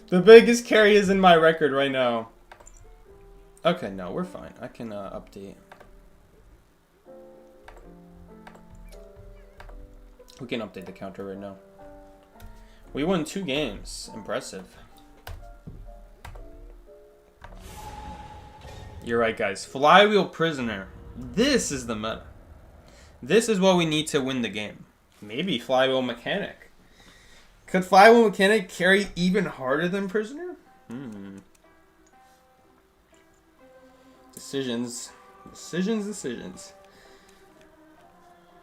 The biggest carry is in my record right now. Okay, no, we're fine. I can update. We can update the counter right now. We won 2 games. Impressive. You're right, guys. Flywheel Prisoner. This is the meta. This is what we need to win the game. Maybe Flywheel Mechanic. Could Flywheel Mechanic carry even harder than Prisoner? Decisions. Decisions.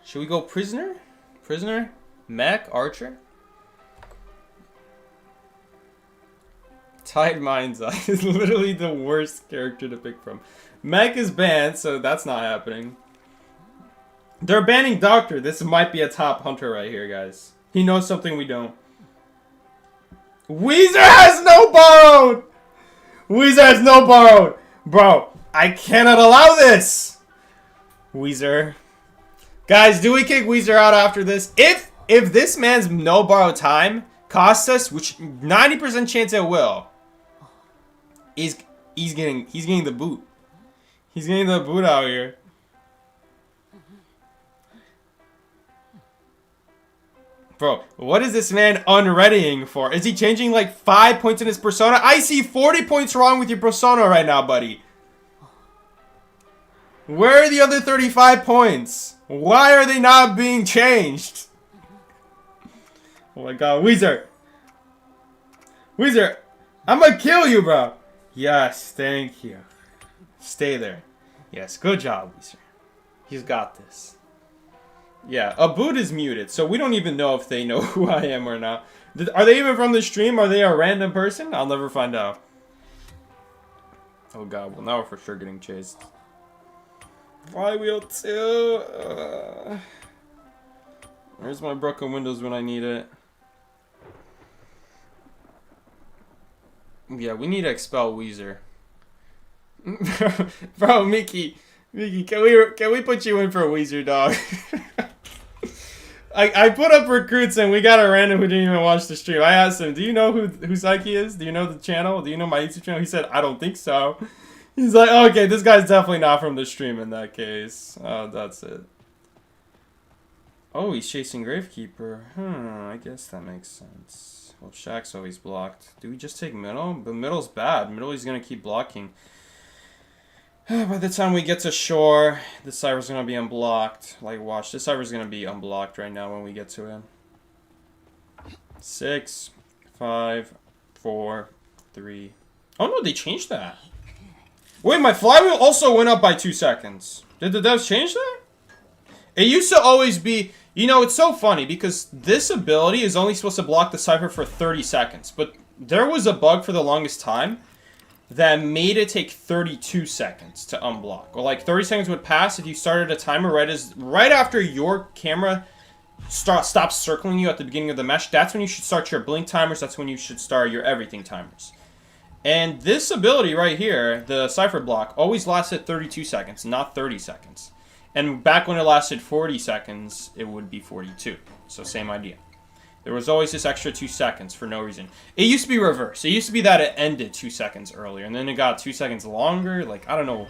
Should we go Prisoner? Prisoner? Mech? Archer? Tide Mind's Eye is literally the worst character to pick from. Mech is banned, so that's not happening. They're banning Doctor. This might be a top hunter right here, guys. He knows something we don't. Weezer has no borrowed! Weezer has no borrowed! Bro, I cannot allow this! Weezer. Guys, do we kick Weezer out after this? If this man's no borrow time costs us, which 90% chance it will, he's getting the boot. He's getting the boot out here. Bro, what is this man unreadying for? Is he changing like 5 points in his persona? I see 40 points wrong with your persona right now, buddy. Where are the other 35 points? Why are they not being changed? Oh my god, Weezer. Weezer, I'm gonna kill you, bro. Yes, thank you. Stay there. Yes, good job, Weezer. He's got this. Yeah, a boot is muted, so we don't even know if they know who I am or not. Are they even from the stream? Are they a random person? I'll never find out. Oh god, well now we're for sure getting chased. Flywheel 2. Where's my broken windows when I need it? Yeah, we need to expel Weezer. Bro, Mickey, can we put you in for a Weezer, dog? I put up recruits and we got a random who didn't even watch the stream. I asked him, do you know who Psyche is? Do you know the channel? Do you know my YouTube channel? He said, I don't think so. He's like, oh, okay, this guy's definitely not from the stream in that case. Oh, that's it. Oh, he's chasing Gravekeeper. I guess that makes sense. Well, Shaq's always blocked. Do we just take middle? But middle's bad. Middle he's going to keep blocking. By the time we get to shore, the Cypher's going to be unblocked. Like, watch. This Cypher's going to be unblocked right now when we get to him. 6, 5, 4, 3. Oh, no, they changed that. Wait, my flywheel also went up by 2 seconds. Did the devs change that? It used to always be... You know, it's so funny because this ability is only supposed to block the Cypher for 30 seconds. But there was a bug for the longest time that made it take 32 seconds to unblock. Or like 30 seconds would pass if you started a timer right after your camera stops circling you at the beginning of the mesh. That's when you should start your blink timers. That's when you should start your everything timers. And this ability right here, the Cypher block, always lasted 32 seconds, not 30 seconds. And back when it lasted 40 seconds, it would be 42. So same idea. There was always this extra 2 seconds for no reason. It used to be reversed. It used to be that it ended 2 seconds earlier, and then it got 2 seconds longer. Like, I don't know.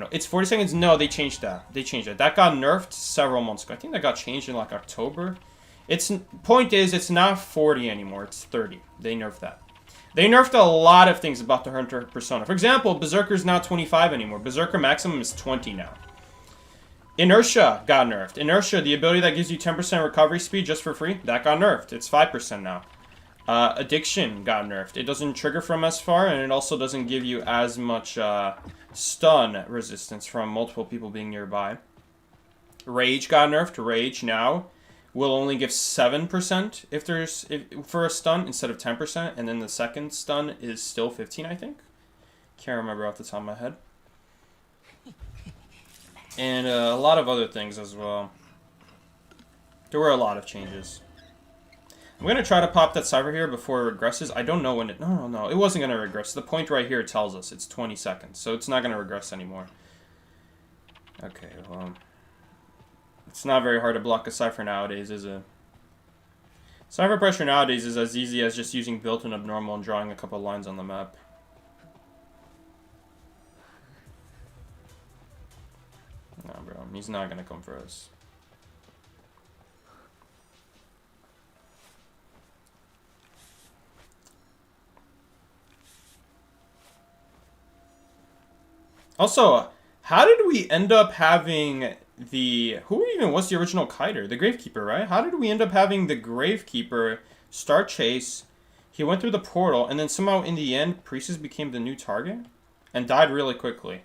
It's 40 seconds? No, they changed that. That got nerfed several months ago. I think that got changed in, like, October. Point is, it's not 40 anymore. It's 30. They nerfed that. They nerfed a lot of things about the Hunter persona. For example, Berserker's not 25 anymore. Berserker maximum is 20 now. Inertia got nerfed. Inertia, the ability that gives you 10% recovery speed just for free, that got nerfed. It's 5% now. Addiction got nerfed. It doesn't trigger from as far, and it also doesn't give you as much stun resistance from multiple people being nearby. Rage got nerfed. Rage now will only give 7% for a stun instead of 10%, and then the second stun is still 15, I think. Can't remember off the top of my head. And a lot of other things as well. There were a lot of changes. I'm going to try to pop that Cypher here before it regresses. I don't know when it... No. It wasn't going to regress. The point right here tells us it's 20 seconds. So it's not going to regress anymore. Okay, well... It's not very hard to block a Cypher nowadays, is it? Cypher pressure nowadays is as easy as just using built-in abnormal and drawing a couple lines on the map. Nah, bro. He's not gonna come for us. Also, how did we end up having the... Who even was the original kiter? The Gravekeeper, right? How did we end up having the Gravekeeper start chase? He went through the portal, and then somehow in the end, Priestess became the new target? And died really quickly.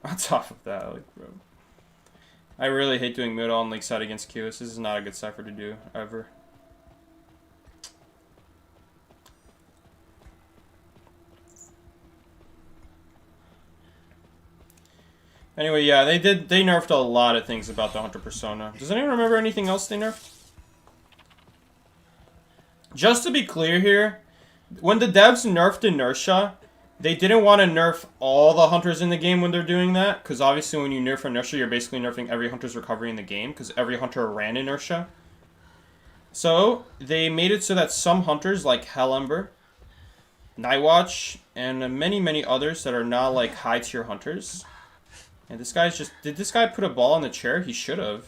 On top of that, like, bro. I really hate doing mid on Lakeside against QS. This is not a good Cypher to do, ever. Anyway, yeah, they nerfed a lot of things about the Hunter persona. Does anyone remember anything else they nerfed? Just to be clear here, when the devs nerfed Inertia, they didn't want to nerf all the Hunters in the game when they're doing that, because obviously when you nerf Inertia, you're basically nerfing every Hunter's recovery in the game, because every Hunter ran Inertia. So, they made it so that some Hunters, like Hellember, Nightwatch, and many, many others that are not, like, high-tier Hunters. And this guy's just... Did this guy put a ball on the chair? He should have.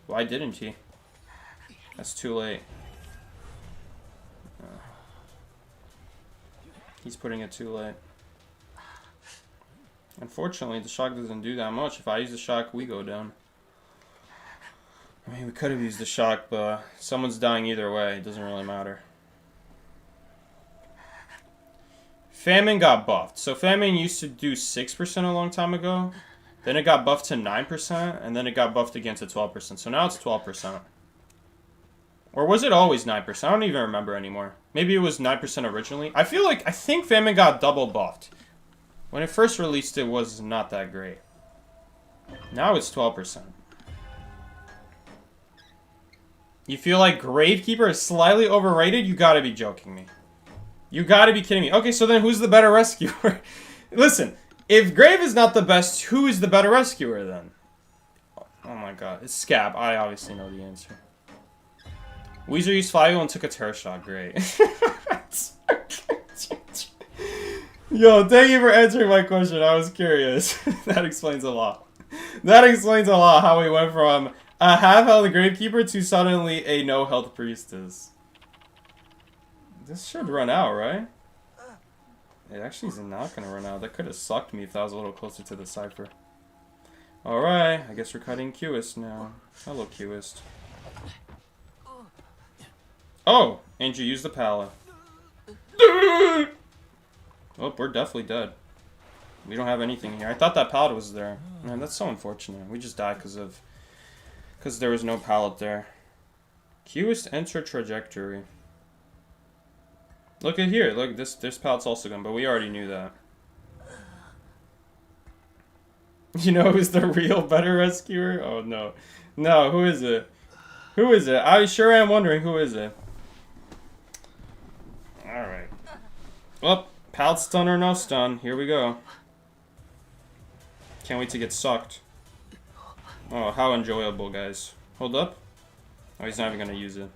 Why didn't he? That's too late. He's putting it too late. Unfortunately, the shock doesn't do that much. If I use the shock, we go down. I mean, we could have used the shock, but someone's dying either way. It doesn't really matter. Famine got buffed. So Famine used to do 6% a long time ago. Then it got buffed to 9%, and then it got buffed again to 12%. So now it's 12%. Or was it always 9%? I don't even remember anymore. Maybe it was 9% originally. I think Famine got double buffed. When it first released, it was not that great. Now it's 12%. You feel like Gravekeeper is slightly overrated? You gotta be joking me. You gotta be kidding me. Okay, so then who's the better rescuer? Listen, if Grave is not the best, who is the better rescuer then? Oh my god, it's Scab. I obviously know the answer. Weezer used Flywheel and took a terror shot. Great. Yo, thank you for answering my question. I was curious. That explains a lot. That explains a lot how we went from a half-health Gravekeeper to suddenly a no-health Priestess. This should run out, right? It actually is not going to run out. That could have sucked me if I was a little closer to the cipher. Alright, I guess we're cutting Qist now. Hello, Qist. Oh! And you use the pallet. Oh, we're definitely dead. We don't have anything here. I thought that pallet was there. Man, that's so unfortunate. We just died because there was no pallet there. Qist enter trajectory. Look at here. Look, this pallet's also gone, but we already knew that. You know who's the real better rescuer? Oh no. No, who is it? Who is it? I sure am wondering who is it. Alright. Well, pallet stun or no stun. Here we go. Can't wait to get sucked. Oh, how enjoyable, guys. Hold up. Oh, he's not even gonna use it.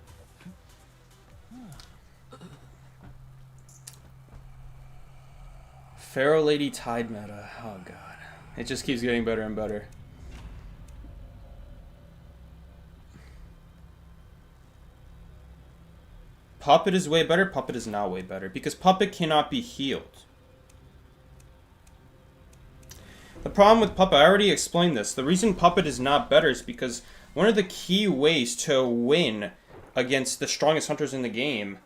Pharaoh Lady Tide meta. Oh god. It just keeps getting better and better. Puppet is way better. Puppet is not way better. Because Puppet cannot be healed. The problem with Puppet, I already explained this. The reason Puppet is not better is because one of the key ways to win against the strongest hunters in the game,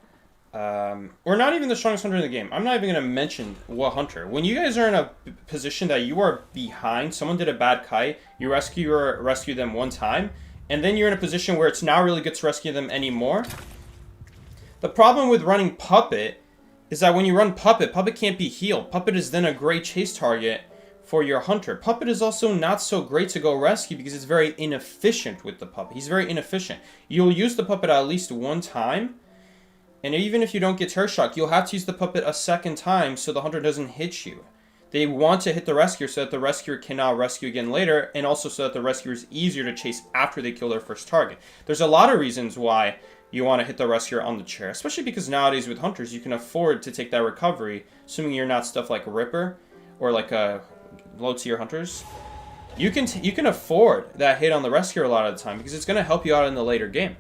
or not even the strongest hunter in the game. I'm not even going to mention what hunter. When you guys are in a position that you are behind, someone did a bad kite, you rescue them one time, and then you're in a position where it's not really good to rescue them anymore. The problem with running Puppet is that when you run Puppet, Puppet can't be healed. Puppet is then a great chase target for your hunter. Puppet is also not so great to go rescue because it's very inefficient with the Puppet. He's very inefficient. You'll use the Puppet at least one time, and even if you don't get Terror Shock, you'll have to use the Puppet a second time so the hunter doesn't hit you. They want to hit the rescuer so that the rescuer cannot rescue again later, and also so that the rescuer is easier to chase after they kill their first target. There's a lot of reasons why you want to hit the rescuer on the chair, especially because nowadays with hunters, you can afford to take that recovery, assuming you're not stuff like Ripper or like low-tier hunters. You can afford that hit on the rescuer a lot of the time because it's going to help you out in the later game.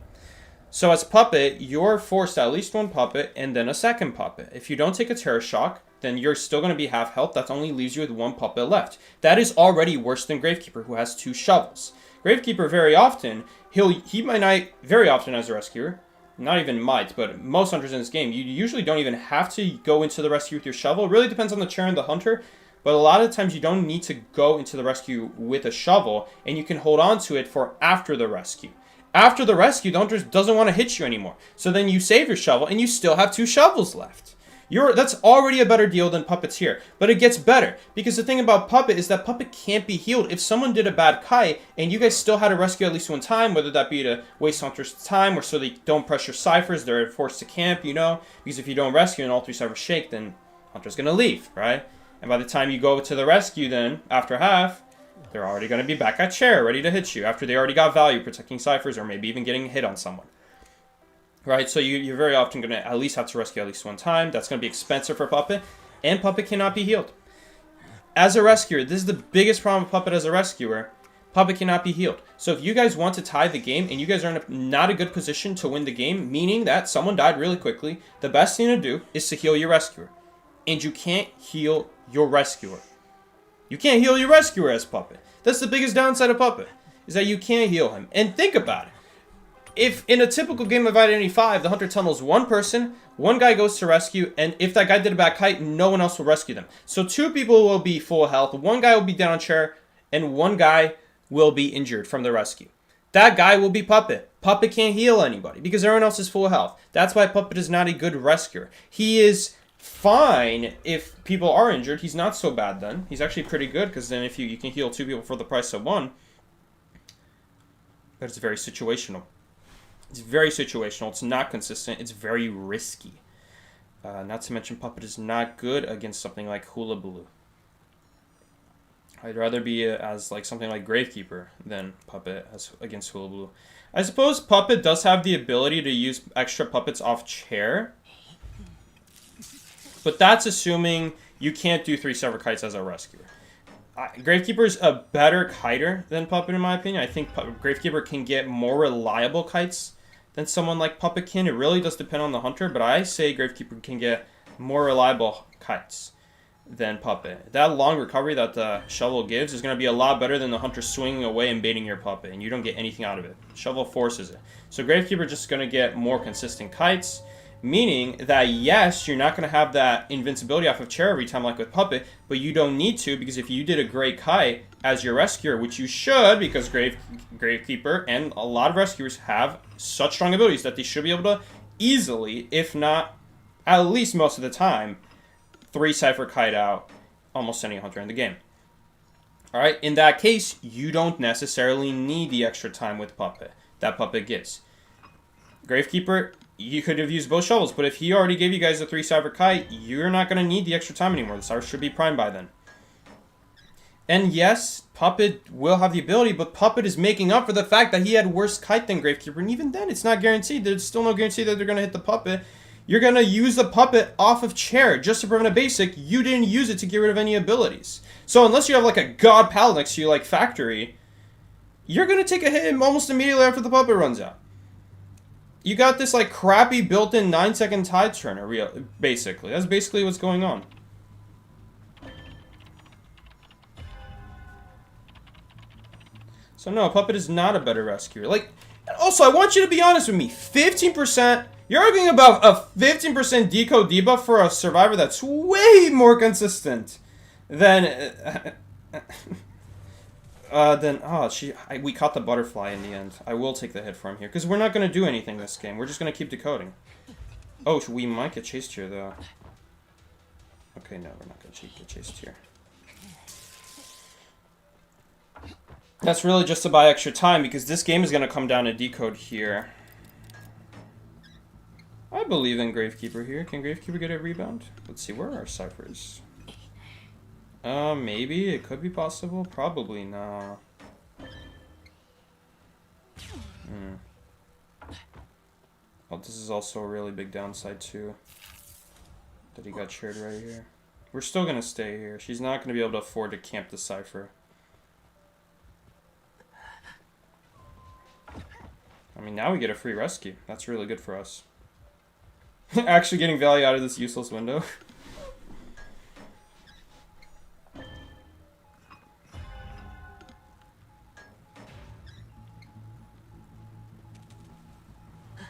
So as Puppet, you're forced at least one Puppet and then a second Puppet. If you don't take a Terror Shock, then you're still going to be half health. That only leaves you with one Puppet left. That is already worse than Gravekeeper, who has 2 shovels. Gravekeeper, very often, he might not, very often as a rescuer, not even might, but most hunters in this game, you usually don't even have to go into the rescue with your shovel. It really depends on the chair and the hunter, but a lot of times you don't need to go into the rescue with a shovel, and you can hold on to it for after the rescue. After the rescue, the hunter doesn't want to hit you anymore. So then you save your shovel, and you still have 2 shovels left. That's already a better deal than Puppet's here. But it gets better, because the thing about Puppet is that Puppet can't be healed. If someone did a bad kite, and you guys still had to rescue at least one time, whether that be to waste hunters' time, or so they don't pressure ciphers, they're forced to camp, you know? Because if you don't rescue and all 3 ciphers shake, then hunter's going to leave, right? And by the time you go to the rescue then, after half, they're already going to be back at chair, ready to hit you, after they already got value protecting ciphers, or maybe even getting hit on someone. Right, so you're very often going to at least have to rescue at least one time. That's going to be expensive for Puppet, and Puppet cannot be healed. As a rescuer, this is the biggest problem with Puppet as a rescuer. Puppet cannot be healed. So if you guys want to tie the game, and you guys are in not a good position to win the game, meaning that someone died really quickly, the best thing to do is to heal your rescuer. And you can't heal your rescuer. You can't heal your rescuer as Puppet. That's the biggest downside of Puppet, is that you can't heal him. And think about it. If in a typical game of Identity 5, the hunter tunnels one person, one guy goes to rescue, and if that guy did a bad kite, no one else will rescue them. So 2 people will be full health, one guy will be down on chair, and one guy will be injured from the rescue. That guy will be Puppet. Puppet can't heal anybody because everyone else is full health. That's why Puppet is not a good rescuer. He is fine if people are injured. He's not so bad then. He's actually pretty good because then if you can heal 2 people for the price of 1. But it's very situational. It's very situational. It's not consistent. It's very risky. Not to mention Puppet is not good against something like Hula Baloo. I'd rather be as like something like Gravekeeper than Puppet as against Hula Baloo. I suppose Puppet does have the ability to use extra puppets off chair. But that's assuming you can't do 3 separate kites as a rescuer. Gravekeeper is a better kiter than Puppet in my opinion. I think Gravekeeper can get more reliable kites than someone like Puppet can. It really does depend on the hunter, but I say Gravekeeper can get more reliable kites than Puppet. That long recovery that the Shovel gives is going to be a lot better than the hunter swinging away and baiting your Puppet, and you don't get anything out of it. Shovel forces it. So Gravekeeper just going to get more consistent kites, meaning that yes, you're not going to have that invincibility off of chair every time like with Puppet, but you don't need to, because if you did a great kite as your rescuer, which you should, because Gravekeeper and a lot of rescuers have such strong abilities that they should be able to easily, if not at least most of the time, 3 Cypher kite out almost any hunter in the game. Alright, in that case, you don't necessarily need the extra time with Puppet that Puppet gives. Gravekeeper, you could have used both shovels, but if he already gave you guys a 3 Cypher kite, you're not going to need the extra time anymore. The Cypher should be primed by then. And yes, Puppet will have the ability, but Puppet is making up for the fact that he had worse kite than Gravekeeper, and even then, it's not guaranteed. There's still no guarantee that they're going to hit the Puppet. You're going to use the Puppet off of chair just to prevent a basic. You didn't use it to get rid of any abilities. So unless you have like a god pal next to you like Factory, you're going to take a hit almost immediately after the Puppet runs out. You got this like crappy built-in 9-second tide turner, basically. That's basically what's going on. So no, Puppet is not a better rescuer. Like, also, I want you to be honest with me. 15%... You're arguing about a 15% decode debuff for a survivor that's way more consistent than... we caught the butterfly in the end. I will take the hit from here, because we're not going to do anything this game. We're just going to keep decoding. Oh, we might get chased here, though. Okay, no, we're not going to get chased here. That's really just to buy extra time, because this game is going to come down to decode here. I believe in Gravekeeper here. Can Gravekeeper get a rebound? Let's see, where are our ciphers? Maybe. It could be possible. Probably not. Oh, this is also a really big downside, too. That he got shared right here. We're still going to stay here. She's not going to be able to afford to camp the cipher. I mean, now we get a free rescue. That's really good for us. Actually getting value out of this useless window.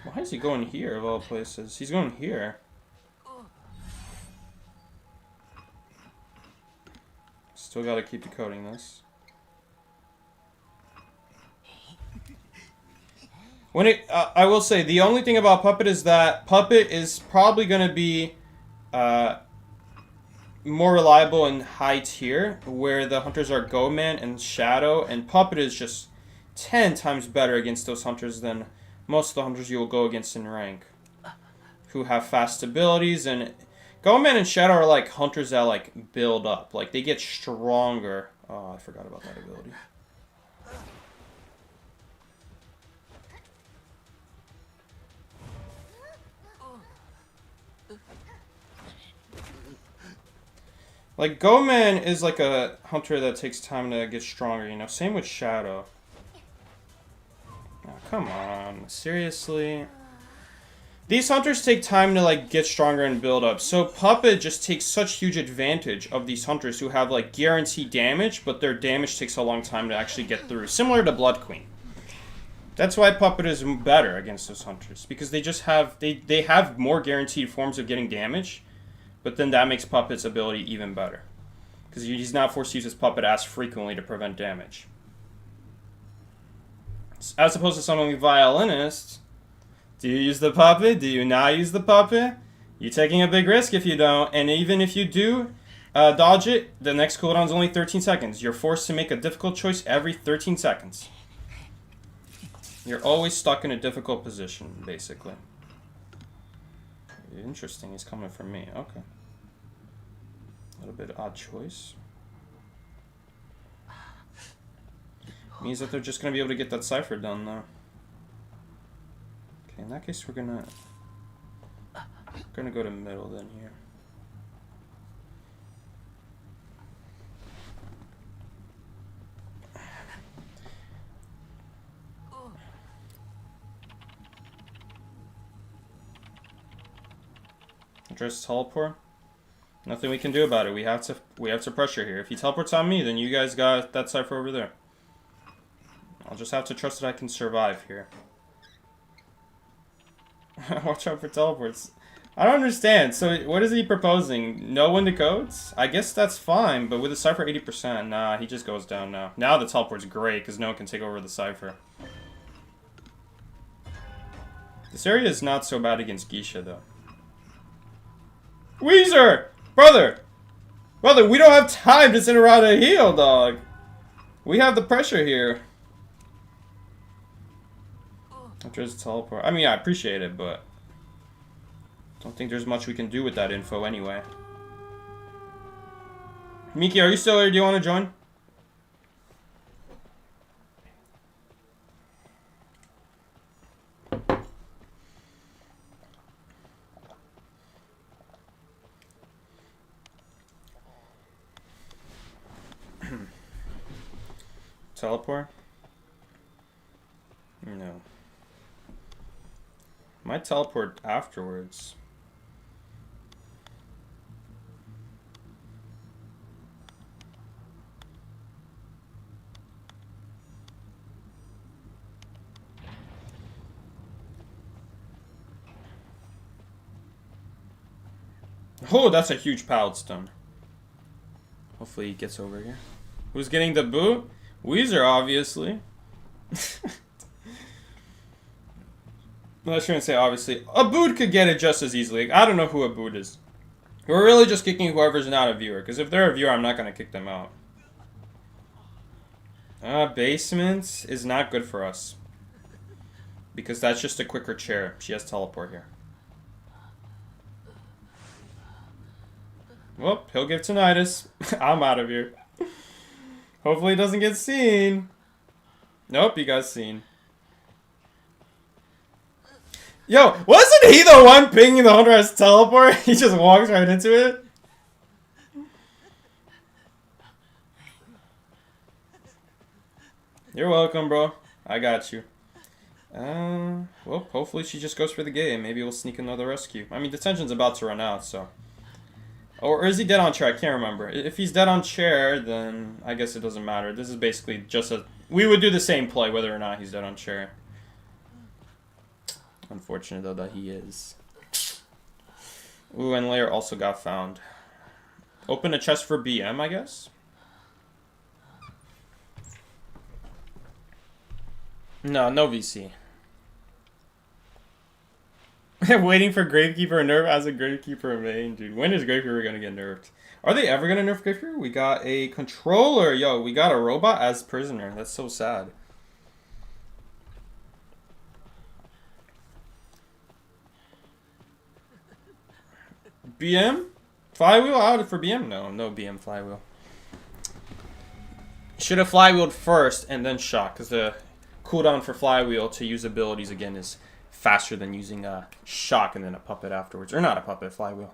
Why is he going here, of all places? He's going here. Still gotta keep decoding this. When I will say, the only thing about Puppet is that Puppet is probably going to be more reliable in high tier, where the hunters are Go Man and Shadow, and Puppet is just 10 times better against those hunters than most of the hunters you will go against in rank, who have fast abilities. And Go Man and Shadow are like hunters that like build up, like they get stronger. Oh, I forgot about that ability. Like, Go Man is like a hunter that takes time to get stronger, you know? Same with Shadow. Oh, come on. Seriously? These hunters take time to, like, get stronger and build up. So Puppet just takes such huge advantage of these hunters who have, like, guaranteed damage, but their damage takes a long time to actually get through. Similar to Blood Queen. That's why Puppet is better against those hunters. Because they just have... They have more guaranteed forms of getting damage. But then that makes Puppet's ability even better. Because he's not forced to use his Puppet as frequently to prevent damage. As opposed to someone like Violinist. Do you use the Puppet? Do you not use the Puppet? You're taking a big risk if you don't. And even if you do dodge it, the next cooldown is only 13 seconds. You're forced to make a difficult choice every 13 seconds. You're always stuck in a difficult position, basically. Interesting, he's coming from me. Okay. A little bit odd choice. Means that they're just going to be able to get that cipher done, though. Okay, in that case, we're gonna go to middle then here. Just teleport. Nothing we can do about it. We have to pressure here. If he teleports on me, then you guys got that cipher over there. I'll just have to trust that I can survive here. Watch out for teleports. I don't understand. So what is he proposing? No one to codes? I guess that's fine, but with the cipher 80%, nah, he just goes down now. Now the teleport's great, because no one can take over the cipher. This area is not so bad against Geisha, though. Weezer! Brother! Brother, we don't have time to sit around and heal, dog. We have the pressure here. I'll just teleport. I mean, I appreciate it, but don't think there's much we can do with that info anyway. Miki, are you still here? Do you want to join? Teleport? No. Might teleport afterwards. Oh, that's a huge pallet stone. Hopefully he gets over here. Who's getting the boot? Weezer, obviously. I'm not sure to say obviously. A boot could get it just as easily. I don't know who a boot is. We're really just kicking whoever's not a viewer. Because if they're a viewer, I'm not going to kick them out. Basement is not good for us. Because that's just a quicker chair. She has teleport here. Well, he'll give tinnitus. I'm out of here. Hopefully he doesn't get seen. Nope, he got seen. Yo, wasn't he the one pinging the Hunter as teleport? He just walks right into it? You're welcome, bro. I got you. Well, hopefully she just goes for the game. Maybe we'll sneak another rescue. I mean, detention's about to run out, so. Or is he dead on chair? I can't remember. If he's dead on chair, then I guess it doesn't matter. This is basically just a... We would do the same play whether or not he's dead on chair. Unfortunate, though, that he is. Ooh, and Lair also got found. Open a chest for BM, I guess? No, no VC. Waiting for Gravekeeper nerf as a Gravekeeper main, dude. When is Gravekeeper gonna get nerfed? Are they ever gonna nerf Gravekeeper? We got a controller. Yo, we got a robot as prisoner. That's so sad. BM? Flywheel out for BM? No, no BM flywheel. Should have flywheeled first and then shock, because the cooldown for flywheel to use abilities again is faster than using a shock and then a puppet afterwards. Or not a puppet, flywheel.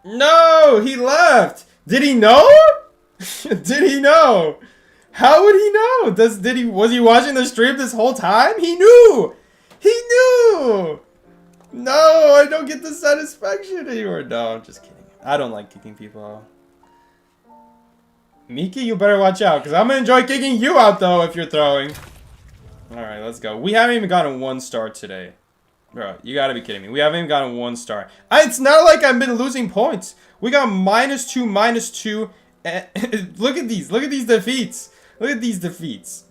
No, he left. Did he know? Did he know? How would he know? Was he watching the stream this whole time? He knew. He knew. No, I don't get the satisfaction anymore. No, I'm just kidding. I don't like kicking people out. Miki, you better watch out, because I'm going to enjoy kicking you out, though, if you're throwing. Alright, let's go. We haven't even gotten 1 star today. Bro, you got to be kidding me. We haven't even gotten 1 star. It's not like I've been losing points. We got -2, -2. Look at these. Look at these defeats. Look at these defeats.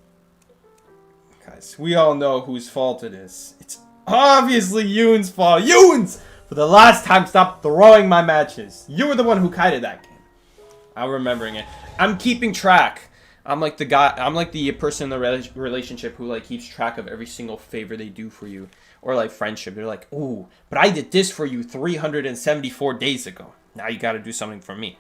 Guys, we all know whose fault it is. It's obviously Yoon's fault. Yoon's! For the last time, stop throwing my matches. You were the one who kited that game. I'm remembering it. I'm keeping track. I'm like the guy. I'm like the person in the relationship who like keeps track of every single favor they do for you, or like friendship. They're like, "Ooh, but I did this for you 374 days ago. Now you got to do something for me."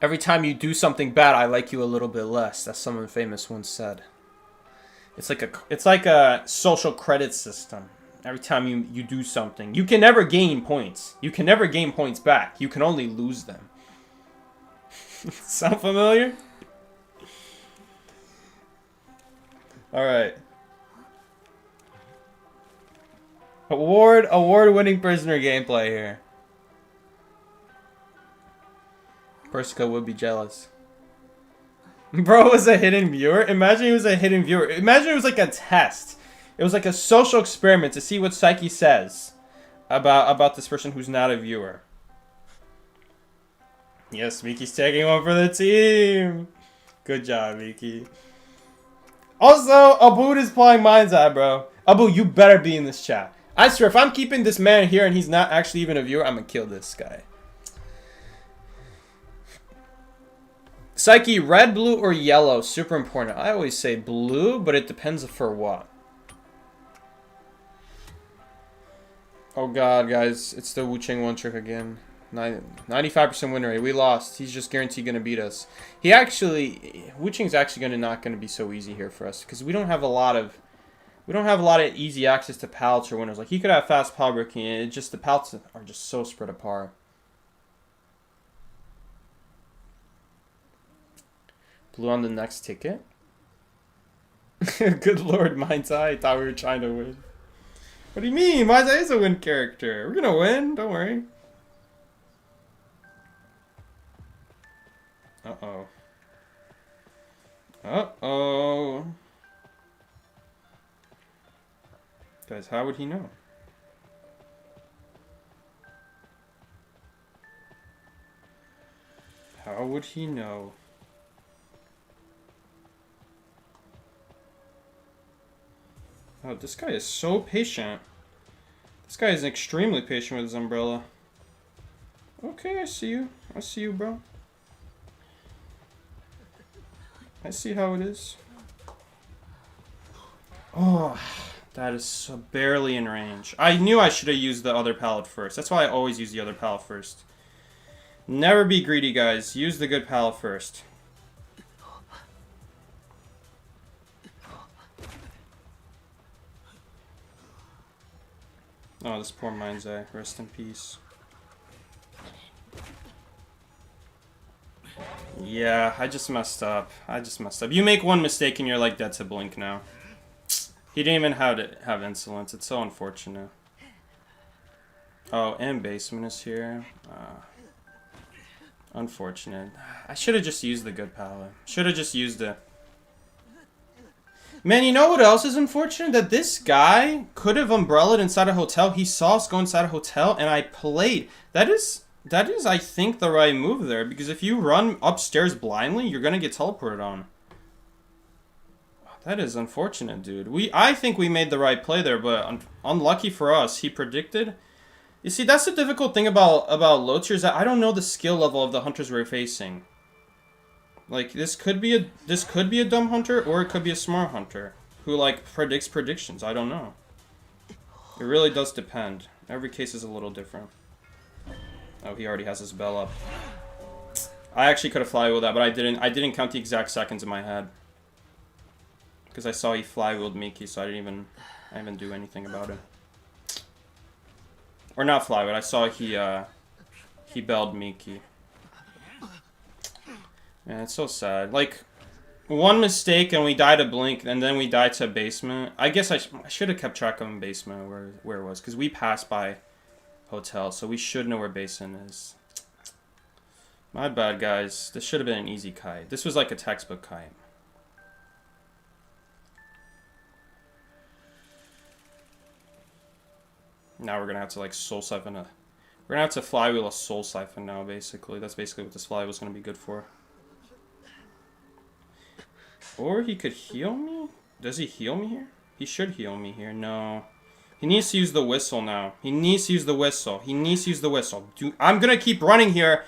Every time you do something bad, I like you a little bit less. That's someone famous once said. It's like a social credit system. Every time you do something, you can never gain points. You can never gain points back. You can only lose them. Sound familiar? Alright. Award-winning prisoner gameplay here. Persica would be jealous. Bro was a hidden viewer? Imagine he was a hidden viewer. Imagine it was like a test. It was like a social experiment to see what Psyche says about this person who's not a viewer. Yes, Miki's taking one for the team. Good job, Miki. Also, Abu is playing Mind's Eye, bro. Abu, you better be in this chat. I swear, if I'm keeping this man here and he's not actually even a viewer, I'm gonna kill this guy. Psyche, red, blue, or yellow? Super important. I always say blue, but it depends for what. Oh god, guys. It's the Wu Chang one trick again. 95% win rate. We lost. He's just guaranteed going to beat us. Wu Chang's actually not going to be so easy here for us because we don't have a lot of easy access to pallets or winners. Like he could have fast pal breaking, and the pallets are just so spread apart. Blue on the next ticket. Good lord, Mind's Eye. I thought we were trying to win. What do you mean? Mind's Eye is a win character. We're gonna win. Don't worry. Uh-oh. Uh-oh. Guys, how would he know? How would he know? Oh, this guy is so patient. This guy is extremely patient with his umbrella. Okay, I see you. I see you, bro. I see how it is. Oh, that is so barely in range. I knew I should have used the other pallet first. That's why I always use the other pallet first. Never be greedy, guys. Use the good pallet first. Oh, this poor Mind's Eye. Rest in peace. Yeah, I just messed up. You make one mistake and you're like dead to blink now. He didn't even have insolence. It's so unfortunate. Oh, and basement is here. Unfortunate. I should have just used the good pallet. Should have just used it. Man, you know what else is unfortunate? That this guy could have umbrellaed inside a hotel. He saw us go inside a hotel, and I played. That is, I think, the right move there. Because if you run upstairs blindly, you're going to get teleported on. That is unfortunate, dude. I think we made the right play there, but unlucky for us. He predicted. You see, that's the difficult thing about low tier is that I don't know the skill level of the hunters we're facing. Like, this could be a dumb hunter, or it could be a smart hunter who, like, predicts predictions. I don't know. It really does depend. Every case is a little different. Oh, he already has his bell up. I actually could have flywheeled that, but I didn't count the exact seconds in my head. Because I saw he flywheeled Miki, so I didn't even do anything about it. Or not flywheeled, I saw he belled Miki. Man, it's so sad. Like, one mistake and we died to blink, and then we died to basement. I guess I should have kept track of basement where it was, because we passed by hotel, so we should know where basement is. My bad, guys. This should have been an easy kite. This was like a textbook kite. Now we're gonna have to like soul siphon we're gonna have to flywheel a soul siphon now, basically. That's basically what this flywheel is gonna be good for. Or he could heal me? Does he heal me here? He should heal me here. No. He needs to use the whistle now. He needs to use the whistle. He needs to use the whistle. I'm gonna keep running here.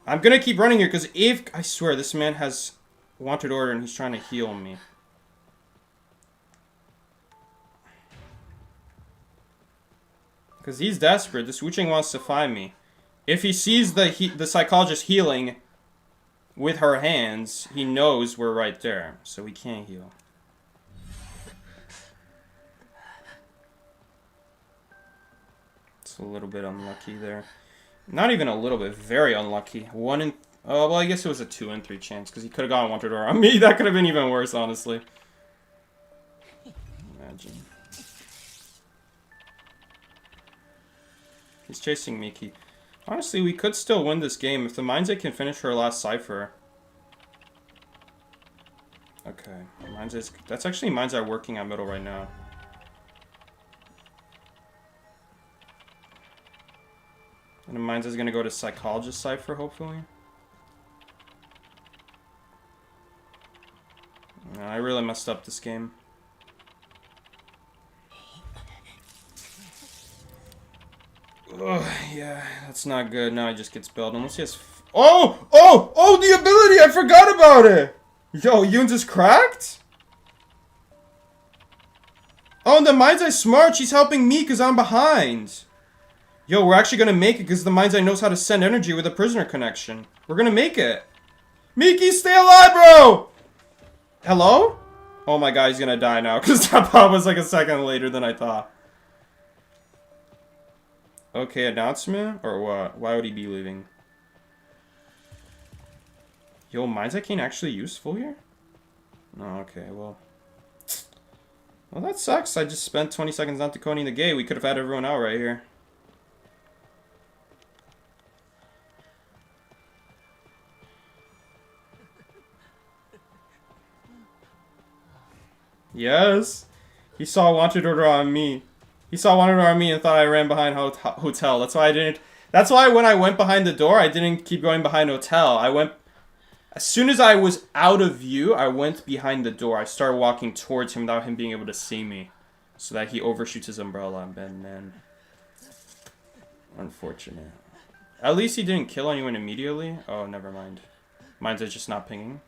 I'm gonna keep running here because if I swear this man has wanted order and he's trying to heal me. Because he's desperate. This Wu Chang wants to find me. If he sees the psychologist healing with her hands, he knows we're right there. So we can't heal. It's a little bit unlucky there. Not even a little bit. Very unlucky. Oh, well, I guess it was a 2 in 3 chance. Because he could have gone wanted order on me. That could have been even worse, honestly. imagine. He's chasing Miki. Honestly, we could still win this game if the Mind's Eye can finish her last cipher. Okay, Mind's Eye's, that's actually Mind's Eye working at middle right now. And the Mind's Eye's gonna go to Psychologist cipher, hopefully. I really messed up this game. Ugh, yeah, that's not good. Now he just gets built. Unless he has... Oh, the ability! I forgot about it! Yo, Yoon's is cracked? Oh, and the Mind's Eye smart. She's helping me because I'm behind. Yo, we're actually going to make it because the Mind's Eye knows how to send energy with a prisoner connection. We're going to make it. Miki, stay alive, bro! Hello? Oh my god, he's going to die now because that pop was like a second later than I thought. Okay, announcement? Or what? Why would he be leaving? Yo, Mind's Eye ain't actually useful here? Oh, okay, well. Well, that sucks. I just spent 20 seconds not decoding the gate. We could have had everyone out right here. Yes. He saw a wanted order on me. He saw wanted order on me and thought I ran behind hotel. That's why I didn't. That's why when I went behind the door, I didn't keep going behind hotel. I went. As soon as I was out of view, I went behind the door. I started walking towards him without him being able to see me. So that he overshoots his umbrella. And then... Unfortunate. At least he didn't kill anyone immediately. Oh, never mind. Mine's just not pinging.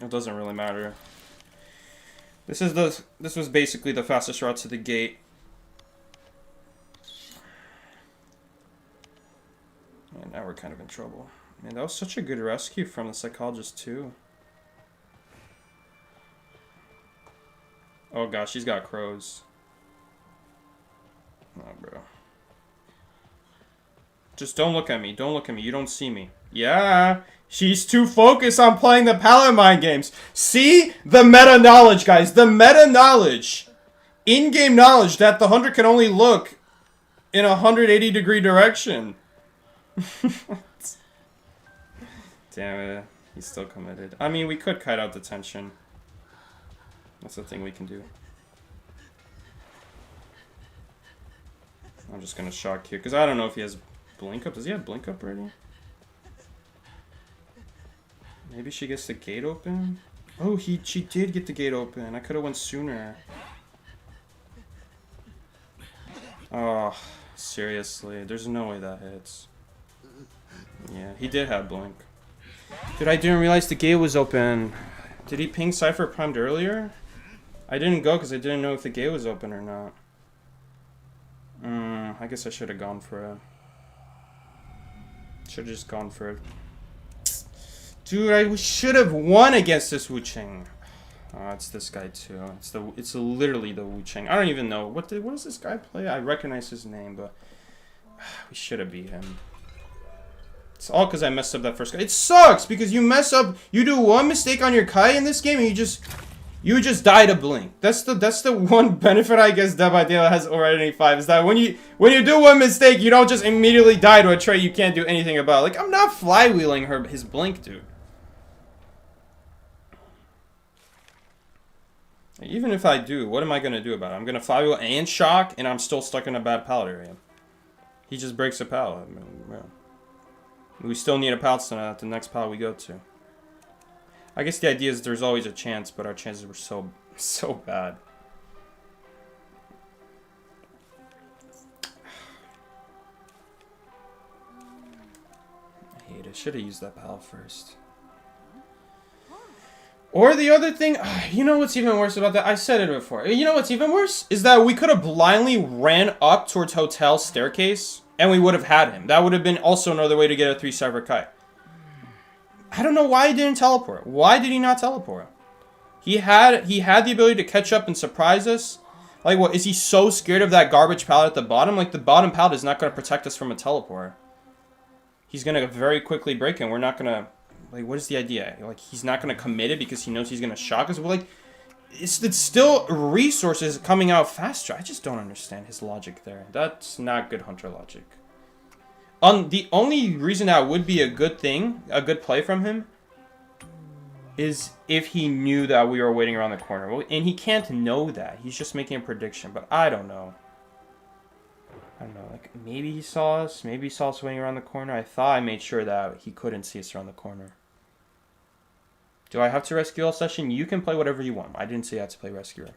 It doesn't really matter. This was basically the fastest route to the gate. And now we're kind of in trouble. Man, that was such a good rescue from the psychologist too. Oh gosh, she's got crows. Oh, bro. Just don't look at me. Don't look at me. You don't see me. Yeah. She's too focused on playing the palette mind games. See? The meta knowledge, guys. The meta knowledge. In-game knowledge that the hunter can only look in a 180-degree direction. Damn it. He's still committed. I mean, we could kite out the tension. That's the thing we can do. I'm just gonna shock here, because I don't know if he has blink up. Does he have blink up already? Maybe she gets the gate open? Oh, she did get the gate open. I could have went sooner. Oh, seriously. There's no way that hits. Yeah, he did have blink. Dude, I didn't realize the gate was open. Did he ping Cypher primed earlier? I didn't go because I didn't know if the gate was open or not. I guess I should have gone for it. Should have just gone for it. Dude, I should have won against this Wu Chang. Oh, it's this guy too. It's literally the Wu Chang. I don't even know what does this guy play? I recognize his name, but we should have beat him. It's all because I messed up that first guy. It sucks because you mess up. You do one mistake on your Kai in this game, and you just die to blink. That's the one benefit I guess Dead by Daylight has over Identity 5 is that when you do one mistake, you don't just immediately die to a trait you can't do anything about. Like, I'm not flywheeling his blink, dude. Even if I do, what am I gonna do about it? I'm gonna flywheel and shock, and I'm still stuck in a bad pallet area. He just breaks a pallet. I mean, yeah. We still need a pallet stun at the next pallet we go to. I guess the idea is there's always a chance, but our chances were so bad. I hate it. Should have used that pallet first. Or the other thing, you know what's even worse about that? I said it before. You know what's even worse? Is that we could have blindly ran up towards hotel staircase, and we would have had him. That would have been also another way to get a 3-cypher kite. I don't know why he didn't teleport. Why did he not teleport? He had the ability to catch up and surprise us. Like, what, is he so scared of that garbage pallet at the bottom? Like, the bottom pallet is not going to protect us from a teleport. He's going to very quickly break in. We're not going to Like, what is the idea? Like, he's not going to commit it because he knows he's going to shock us? Well, like, it's still resources coming out faster. I just don't understand his logic there. That's not good hunter logic. The only reason that would be a good thing, a good play from him, is if he knew that we were waiting around the corner. Well, and he can't know that. He's just making a prediction, but I don't know. I don't know, like, maybe he saw us. Maybe he saw us waiting around the corner. I thought I made sure that he couldn't see us around the corner. Do I have to rescue all session? You can play whatever you want. I didn't say I had to play rescuer.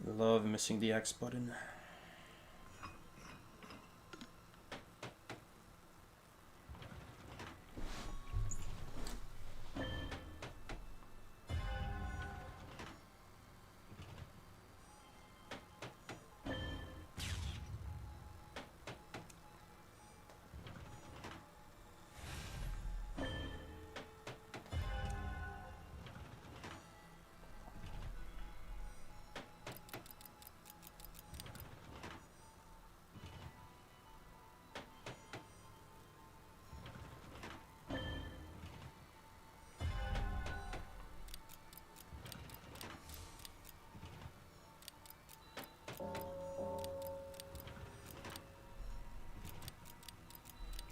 Love missing the X button.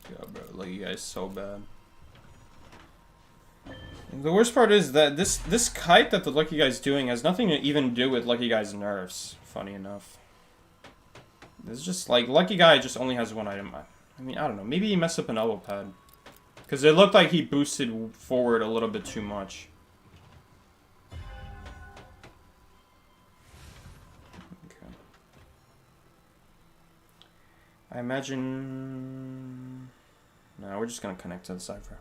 Yeah, bro, Lucky Guy's so bad. And the worst part is that this kite that the Lucky Guy's doing has nothing to even do with Lucky Guy's nerfs, funny enough. It's just like, Lucky Guy just only has one item. I mean, I don't know, maybe he messed up an elbow pad. Because it looked like he boosted forward a little bit too much. Okay. I imagine... No, we're just going to connect to the cipher.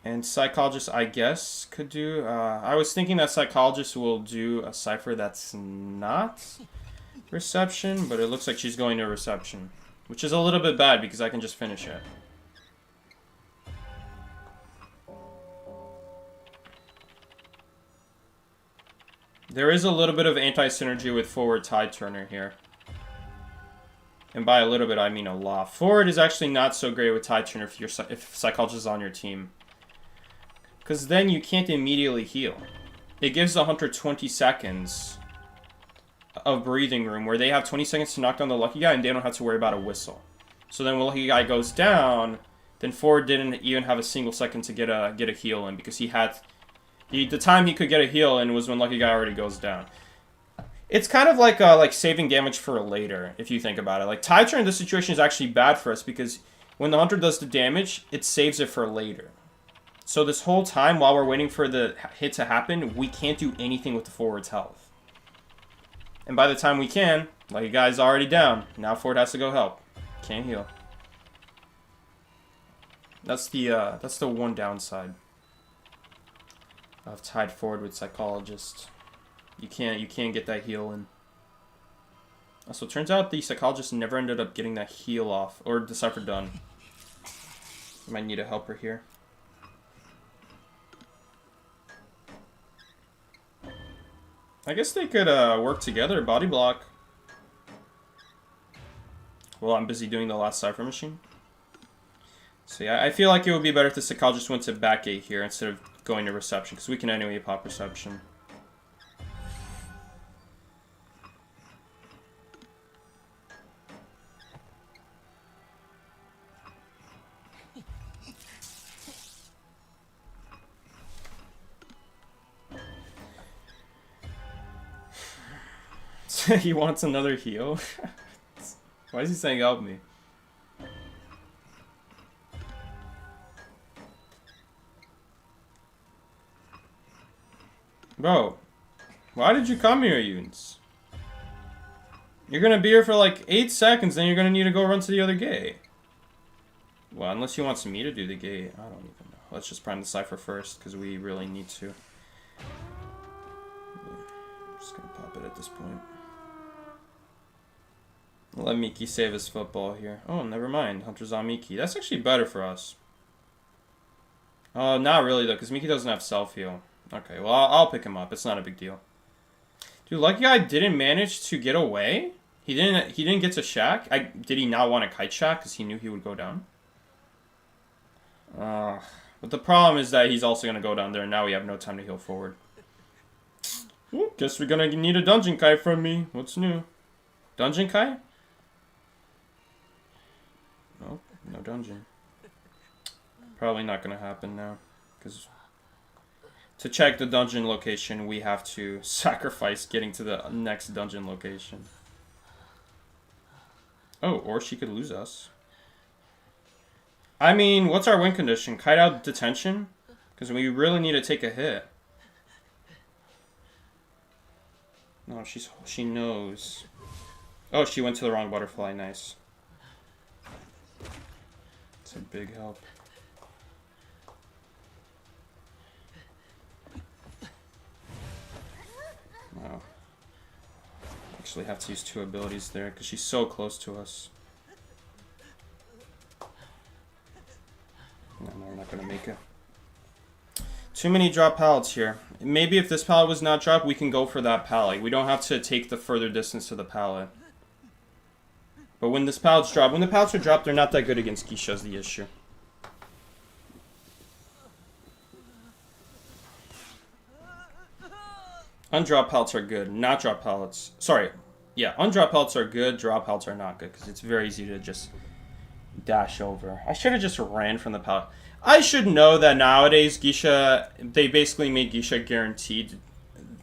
And Psychologist, I guess, could do... I was thinking that Psychologist will do a cipher that's not Reception, but it looks like she's going to Reception. Which is a little bit bad, because I can just finish it. There is a little bit of anti-synergy with forward Tide Turner here. And by a little bit, I mean a lot. Forward is actually not so great with Tide Turner if Psychologist is on your team. Because then you can't immediately heal. It gives the Hunter 20 seconds of breathing room, where they have 20 seconds to knock down the Lucky Guy, and they don't have to worry about a whistle. So then when Lucky Guy goes down, then Forward didn't even have a single second to get a heal in, because he had... the time he could get a heal in was when Lucky Guy already goes down. It's kind of like saving damage for later, if you think about it. Like, Tide Turn in this situation is actually bad for us, because when the Hunter does the damage, it saves it for later. So this whole time, while we're waiting for the hit to happen, we can't do anything with the Forward's health. And by the time we can, Lucky Guy's already down. Now Forward has to go help. Can't heal. That's the one downside of Tide Forward with Psychologist. You can't get that heal in. Also, it turns out the Psychologist never ended up getting that heal off, or the cipher done. Might need a helper here. I guess they could work together, body block. Well, I'm busy doing the last cipher machine. So yeah, I feel like it would be better if the Psychologist went to back gate here instead of going to Reception, because we can anyway pop Reception. He wants another heal? Why is he saying help me? Bro, why did you come here, Yuns? You're gonna be here for like 8 seconds, then you're gonna need to go run to the other gate. Well, unless he wants me to do the gate. I don't even know. Let's just prime the cipher first, because we really need to. I'm just gonna pop it at this point. Let Miki save his football here. Oh, never mind. Hunter's on Miki. That's actually better for us. Not really though, because Miki doesn't have self-heal. Okay, well, I'll pick him up. It's not a big deal. Dude, Lucky Guy didn't manage to get away? He didn't get to Shack? Did he not want to kite Shack because he knew he would go down? But the problem is that he's also going to go down there, and now we have no time to heal forward. Ooh, guess we're going to need a Dungeon Kai from me. What's new? Dungeon Kai? Nope, no dungeon. Probably not going to happen now, because to check the dungeon location, we have to sacrifice getting to the next dungeon location. Oh, or she could lose us. I mean, what's our win condition? Kite out detention? Because we really need to take a hit. No, she knows. Oh, she went to the wrong butterfly. Nice. It's a big help. Wow. Actually have to use 2 abilities there because she's so close to us. No, we're not gonna make it. Too many drop pallets here. Maybe if this pallet was not dropped, we can go for that pallet. We don't have to take the further distance to the pallet. But when this pallet's dropped, when the pallets are dropped, they're not that good against Geisha is the issue. Undrop pallets are good, not drop pallets. Sorry, yeah, undrop pallets are good, drop pallets are not good, because it's very easy to just dash over. I should have just ran from the pallet. I should know that nowadays, Geisha, they basically made Geisha guaranteed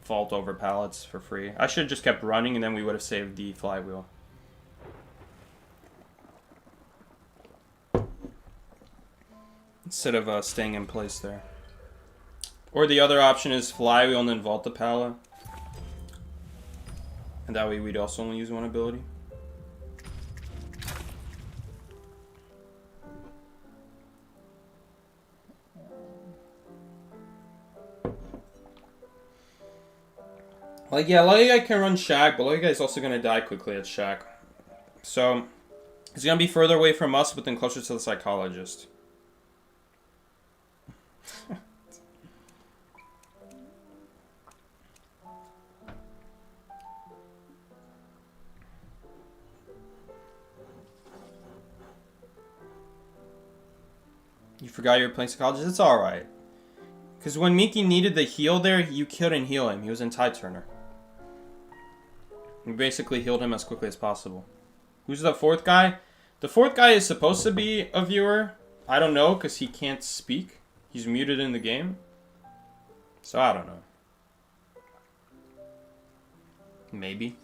vault over pallets for free. I should have just kept running, and then we would have saved the flywheel. Instead of staying in place there. Or the other option is flywheel and then vault the pallet. And that way we'd also only use 1 ability. Like, yeah, Lucky Guy can run Shack, but Lucky Guy's also going to die quickly at Shack. So, he's going to be further away from us, but then closer to the psychologist. You forgot you were playing psychologist? It's alright. Because when Miki needed the heal there, you couldn't heal him. He was in Tide Turner. You basically healed him as quickly as possible. Who's the 4th guy? The 4th guy is supposed to be a viewer. I don't know, because he can't speak. He's muted in the game. So I don't know. Maybe.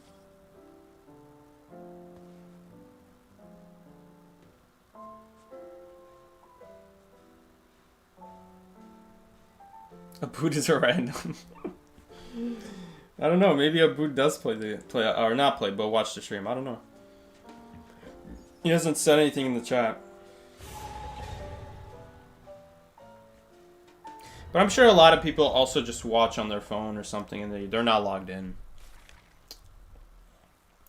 A boot is a random. I don't know. Maybe a boot does play or not play, but watch the stream. I don't know. He hasn't said anything in the chat. But I'm sure a lot of people also just watch on their phone or something, and they're not logged in,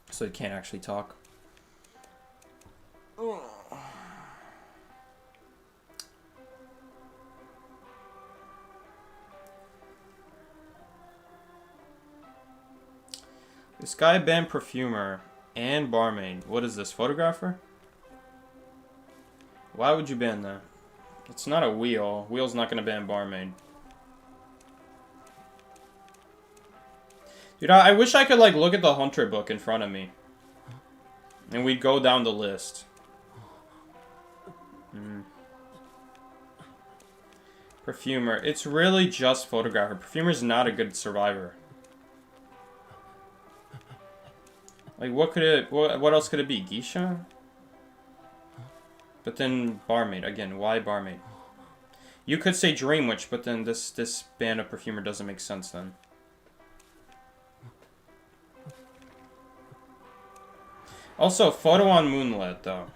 so they can't actually talk. This guy banned Perfumer and Barmaid. What is this, photographer? Why would you ban that? It's not a wheel. Wheel's not going to ban Barmaid. Dude, I wish I could, like, look at the Hunter book in front of me. And we'd go down the list. Perfumer. It's really just photographer. Perfumer's not a good survivor. Like, what could it... What else could it be? Geisha? But then Barmaid. Again, why Barmaid? You could say Dream Witch, but then this band of Perfumer doesn't make sense then. Also, photo on Moonlit, though.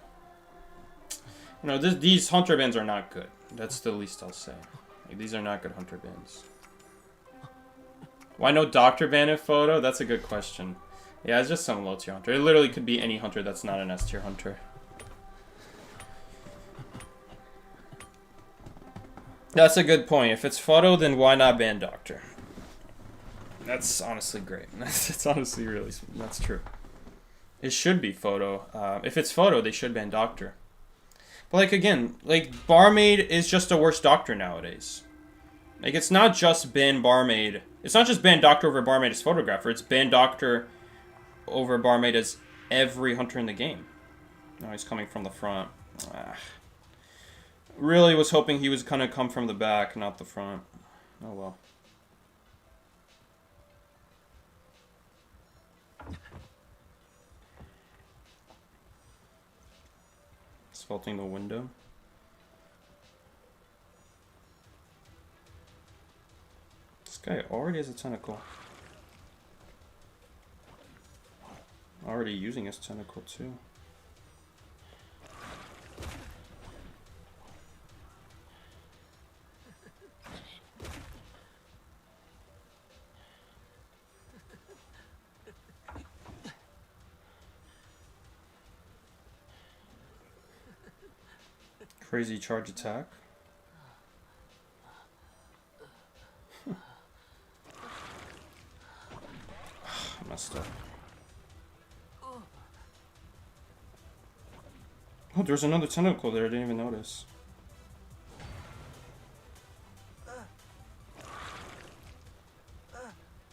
You know, these Hunter bands are not good. That's the least I'll say. Like, these are not good Hunter bands. Why no Doctor ban in photo? That's a good question. Yeah, it's just some low-tier Hunter. It literally could be any Hunter that's not an S-tier Hunter. That's a good point. If it's photo, then why not ban doctor? That's honestly great. That's honestly really, that's true. It should be photo. If it's photo, they should ban doctor. But like again, like barmaid is just a worse doctor nowadays. Like it's not just ban barmaid. It's not just ban doctor over barmaid as photographer. It's ban doctor over barmaid as every hunter in the game. Now he's coming from the front. Really was hoping he was gonna come from the back, not the front. Oh well. Asphalting the window. This guy already has a tentacle. Already using his tentacle too. Crazy charge attack. Messed up. Oh, there's another tentacle there. I didn't even notice.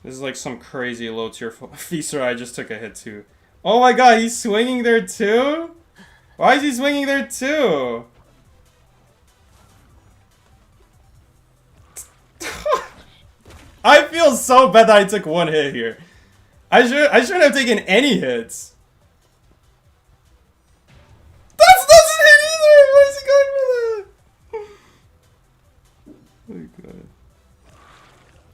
This is like some crazy low tier feaster I just took a hit to. Oh my god, he's swinging there too? Why is he swinging there too? I feel so bad that I took one hit here. I shouldn't have taken any hits. That doesn't hit either! Why is he going for that? Oh my god.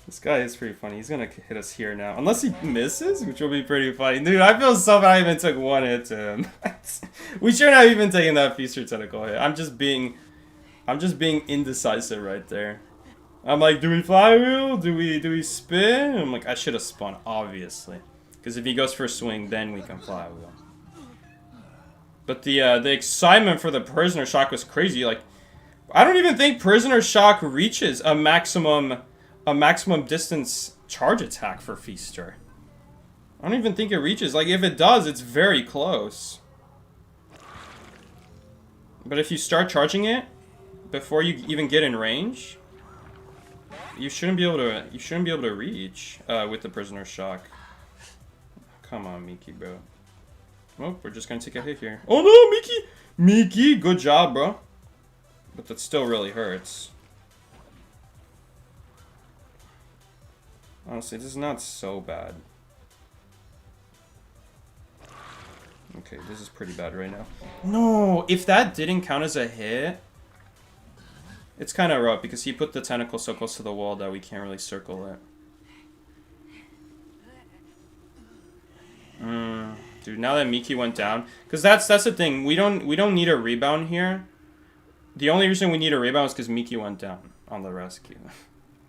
This guy is pretty funny. He's gonna hit us here now. Unless he misses, which will be pretty funny. Dude, I feel so bad I even took one hit to him. We shouldn't have even taken that feaster tentacle hit. I'm just being indecisive right there. I'm like, do we flywheel? Do we spin? I'm like, I should have spun, obviously. Because if he goes for a swing, then we can flywheel. But the excitement for the prisoner shock was crazy. Like, I don't even think prisoner shock reaches a maximum distance charge attack for feaster. I don't even think it reaches. Like, if it does, it's very close. But if you start charging it before you even get in range, you shouldn't be able to reach with the prisoner shock. Come on, Miki, bro. Oh, we're just gonna take a hit here. Oh no, Miki! Miki, good job, bro. But that still really hurts. Honestly, this is not so bad. Okay, this is pretty bad right now. No, if that didn't count as a hit, it's kind of rough because he put the tentacle so close to the wall that we can't really circle it. Dude, now that Miki went down, because that's the thing. We don't need a rebound here. The only reason we need a rebound is because Miki went down on the rescue.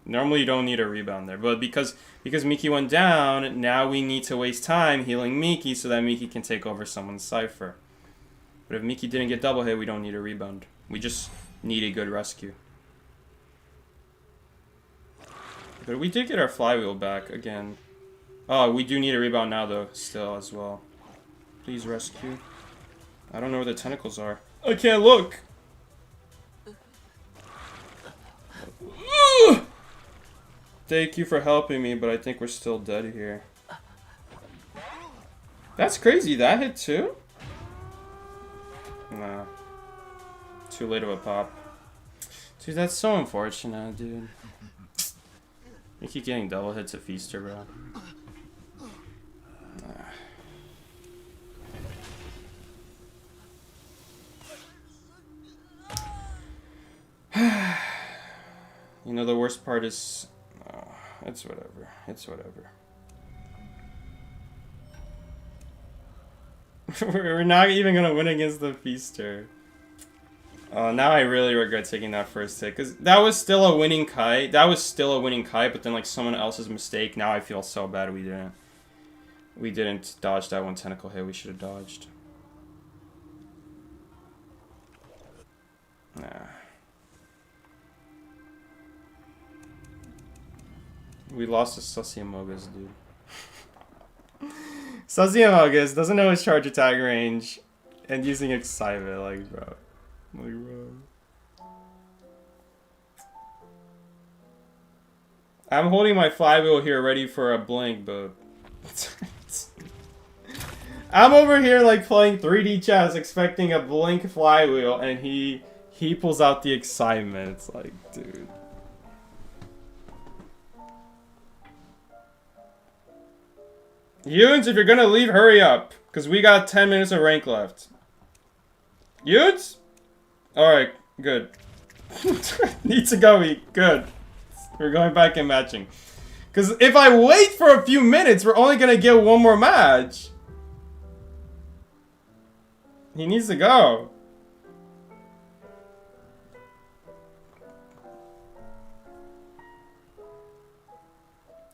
Normally you don't need a rebound there, but because Miki went down, now we need to waste time healing Miki so that Miki can take over someone's cipher. But if Miki didn't get double hit, we don't need a rebound. We just need a good rescue. But we did get our flywheel back again. Oh, we do need a rebound now though, still as well. Please rescue. I don't know where the tentacles are. I can't look! Thank you for helping me, but I think we're still dead here. That's crazy, that hit too? Nah. Too late of a pop. Dude, that's so unfortunate, dude. You keep getting double hits at Feaster, bro. You know, the worst part is... it's whatever. It's whatever. We're not even gonna win against the Feaster. Now I really regret taking that first hit, because that was still a winning kite. That was still a winning kite, but then like someone else's mistake. Now I feel so bad we didn't dodge that one tentacle hit we should have dodged. Nah. We lost to Sussy-Amogus, dude. Sussy-Amogus doesn't know his charge attack range and using excitement, like, bro. Like, bro. I'm holding my flywheel here ready for a blink, but I'm over here like playing 3D chess expecting a blink flywheel and he pulls out the excitement. It's like, dude. Yoons, if you're gonna leave, hurry up. Because we got 10 minutes of rank left. Yoons? Alright, good. Need to go eat. Good. We're going back and matching. Because if I wait for a few minutes, we're only gonna get one more match. He needs to go.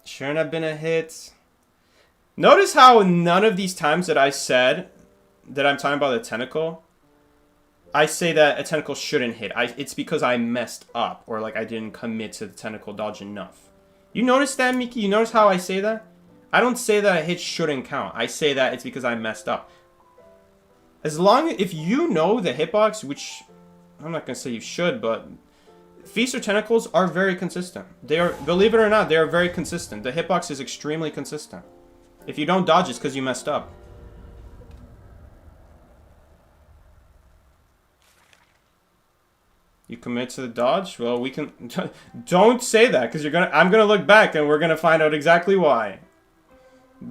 Shouldn't have been a hit. Notice how none of these times that I said that I'm talking about a tentacle, I say that a tentacle shouldn't hit. It's because I messed up or like I didn't commit to the tentacle dodge enough. You notice that, Miki? You notice how I say that? I don't say that a hit shouldn't count. I say that it's because I messed up. As long as, if you know the hitbox, which I'm not going to say you should, but Feaster tentacles are very consistent. They are, believe it or not, they are very consistent. The hitbox is extremely consistent. If you don't dodge, it's because you messed up. You commit to the dodge? Well, we can... Don't say that, because you're gonna... I'm gonna look back, and we're gonna find out exactly why.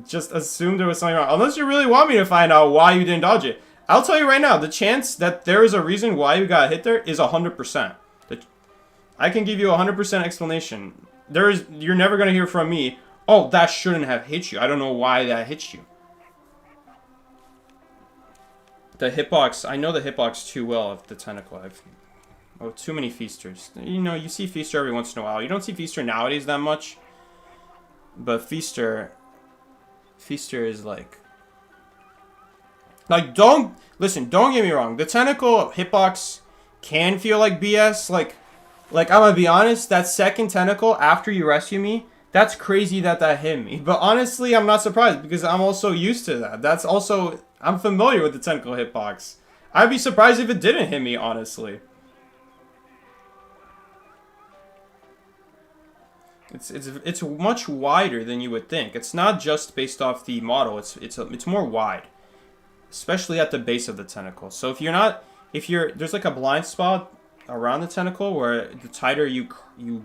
Just assume there was something wrong. Unless you really want me to find out why you didn't dodge it. I'll tell you right now, the chance that there is a reason why you got hit there is 100%. I can give you a 100% explanation. You're never gonna hear from me, oh, that shouldn't have hit you. I don't know why that hit you. The hitbox, I know the hitbox too well of the tentacle. Oh, too many Feasters. You know, you see Feaster every once in a while. You don't see Feaster nowadays that much. But Feaster is like... Like, don't... Listen, don't get me wrong. The tentacle hitbox can feel like BS. Like, I'm gonna be honest, that second tentacle after you rescue me, that's crazy that hit me. But honestly, I'm not surprised because I'm also used to that. That's also... I'm familiar with the tentacle hitbox. I'd be surprised if it didn't hit me, honestly. It's much wider than you would think. It's not just based off the model. It's more wide, especially at the base of the tentacle. So there's like a blind spot around the tentacle where the tighter you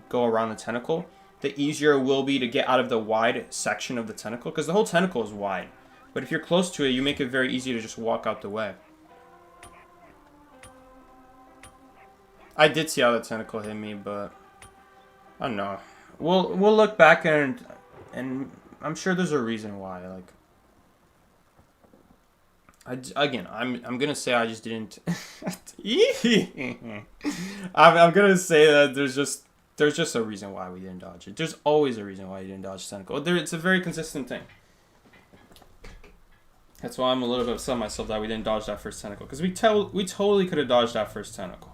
go around the tentacle, the easier it will be to get out of the wide section of the tentacle because the whole tentacle is wide. But if you're close to it, you make it very easy to just walk out the way. I did see how the tentacle hit me, but I don't know. We'll look back and I'm sure there's a reason why. Like, I'm gonna say I just didn't. I'm gonna say that there's just a reason why we didn't dodge it. There's always a reason why you didn't dodge tentacle. It's a very consistent thing. That's why I'm a little bit upset myself that we didn't dodge that first tentacle because we totally could have dodged that first tentacle.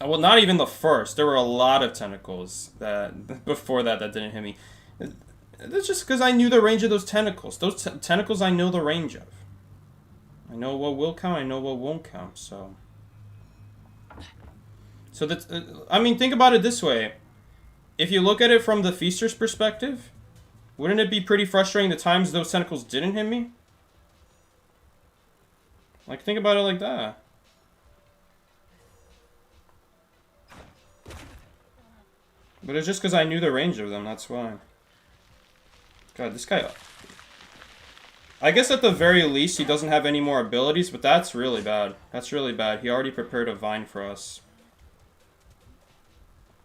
Well, not even the first. There were a lot of tentacles that before that didn't hit me. That's just because I knew the range of those tentacles. Those tentacles I know the range of. I know what will count. I know what won't count. So that's. I mean, think about it this way. If you look at it from the Feaster's perspective, wouldn't it be pretty frustrating the times those tentacles didn't hit me? Like, think about it like that. But it's just because I knew the range of them, that's why. God, this guy... I guess at the very least he doesn't have any more abilities, but that's really bad. That's really bad. He already prepared a vine for us.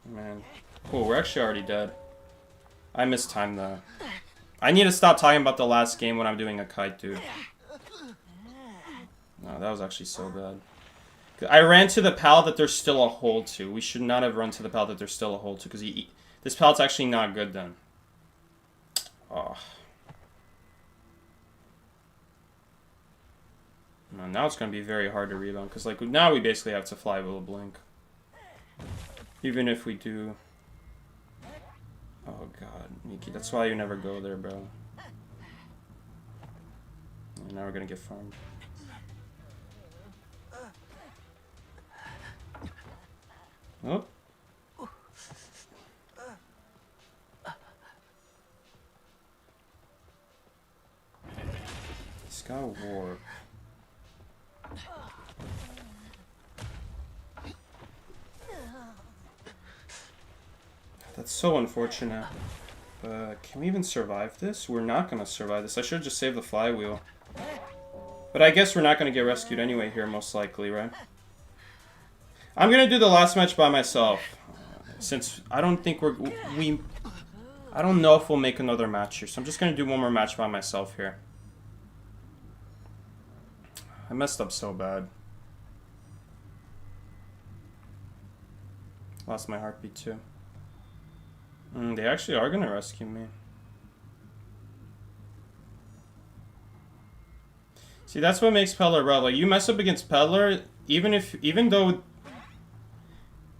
Man. Cool, we're actually already dead. I mistimed that. I need to stop talking about the last game when I'm doing a kite, dude. No, that was actually so bad. I ran to the pallet that there's still a hole to. We should not have run to the pallet that there's still a hole to, because this pallet's actually not good then. Oh. No, now it's going to be very hard to rebound, because like now we basically have to fly with a blink. Even if we do... Oh god, Miki, that's why you never go there, bro. You're never gonna get farmed. Oh. He's got a warp. That's so unfortunate. Can we even survive this? We're not gonna survive this. I should just save the flywheel. But I guess we're not gonna get rescued anyway here, most likely, right? I'm gonna do the last match by myself. Since I don't think I don't know if we'll make another match here. So I'm just gonna do one more match by myself here. I messed up so bad. Lost my heartbeat too. They actually are gonna rescue me. See, that's what makes Peddler rough. Like, you mess up against Peddler, even though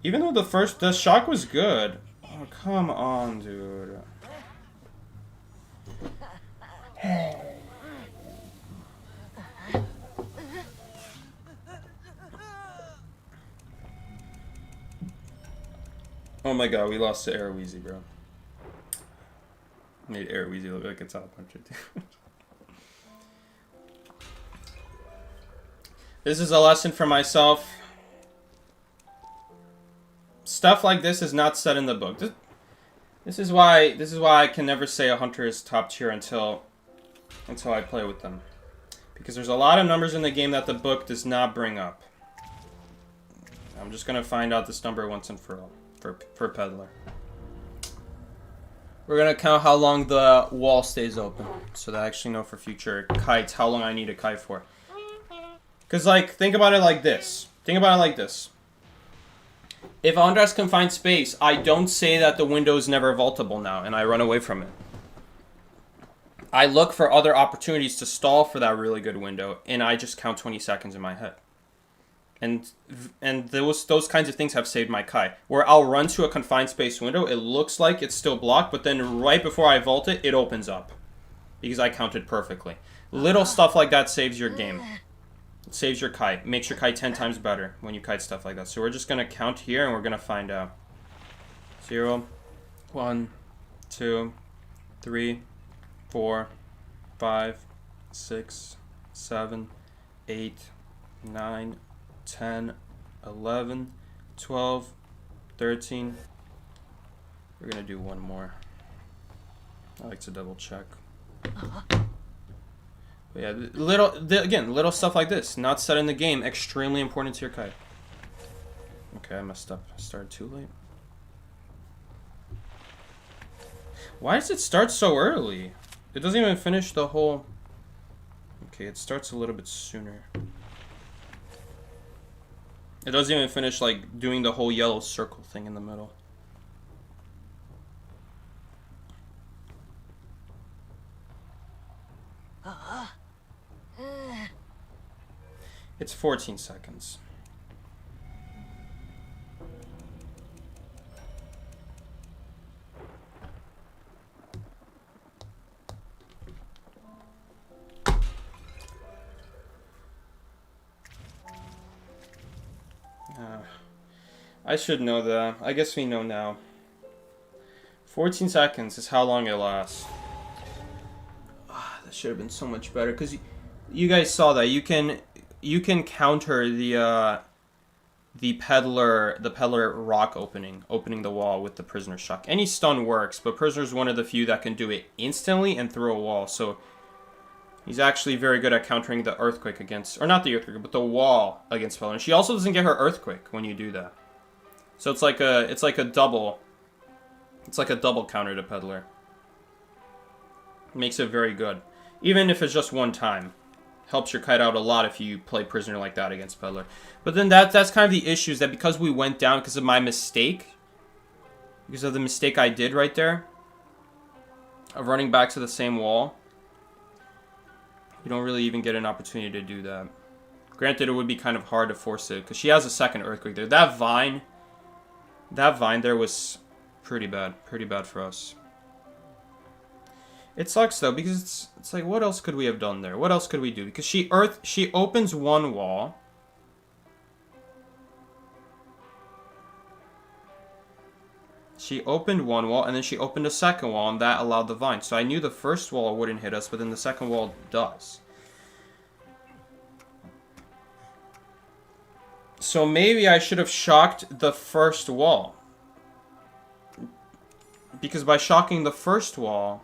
the shock was good. Oh, come on, dude. Oh my god, we lost to Airweezy, bro. Made Airweezy look like a top puncher, too. This is a lesson for myself. Stuff like this is not said in the book. This is why I can never say a hunter is top tier until I play with them. Because there's a lot of numbers in the game that the book does not bring up. I'm just gonna find out this number once and for all. For Peddler. We're gonna count how long the wall stays open, so that I actually know for future kites how long I need a kite for. Cause like, think about it like this. If Andras can find space, I don't say that the window is never vaultable now, and I run away from it. I look for other opportunities to stall for that really good window, and I just count 20 seconds in my head. And those kinds of things have saved my Kai. Where I'll run to a confined space window, it looks like it's still blocked, but then right before I vault it, it opens up. Because I counted perfectly. Little stuff like that saves your game. It saves your kite. Makes your kite 10 times better when you kite stuff like that. So we're just going to count here and we're going to find out. 0, 1, 2, 3, 4, 5, 6, 7, 8, 9, 10, 11, 12, 13. We're going to do one more. I like to double check. But yeah, little stuff like this, not set in the game, extremely important to your kite. Okay, I messed up. I started too late. Why does it start so early? It doesn't even finish the whole... Okay, it starts a little bit sooner. It doesn't even finish, like, doing the whole yellow circle thing in the middle. It's 14 seconds. I should know that. I guess we know now. 14 seconds is how long it lasts. That should have been so much better, because you guys saw that. You can counter the peddler rock opening the wall with the prisoner shock. Any stun works, but prisoner's one of the few that can do it instantly and through a wall. So he's actually very good at countering the earthquake against, or not the earthquake, but the wall against peddler. And she also doesn't get her earthquake when you do that. So it's like a double counter to peddler. Makes it very good, even if it's just one time. Helps your kite out a lot if you play prisoner like that against peddler. But then that's kind of the issue, is that because we went down because of my mistake, because of the mistake I did right there of running back to the same wall, you don't really even get an opportunity to do that. Granted, it would be kind of hard to force it because she has a second earthquake there. That vine there was pretty bad for us. It sucks though, because it's like, what else could we have done there? What else could we do? Because she opens one wall. She opened one wall, and then she opened a second wall, and that allowed the vine. So I knew the first wall wouldn't hit us, but then the second wall does. So maybe I should have shocked the first wall. Because by shocking the first wall,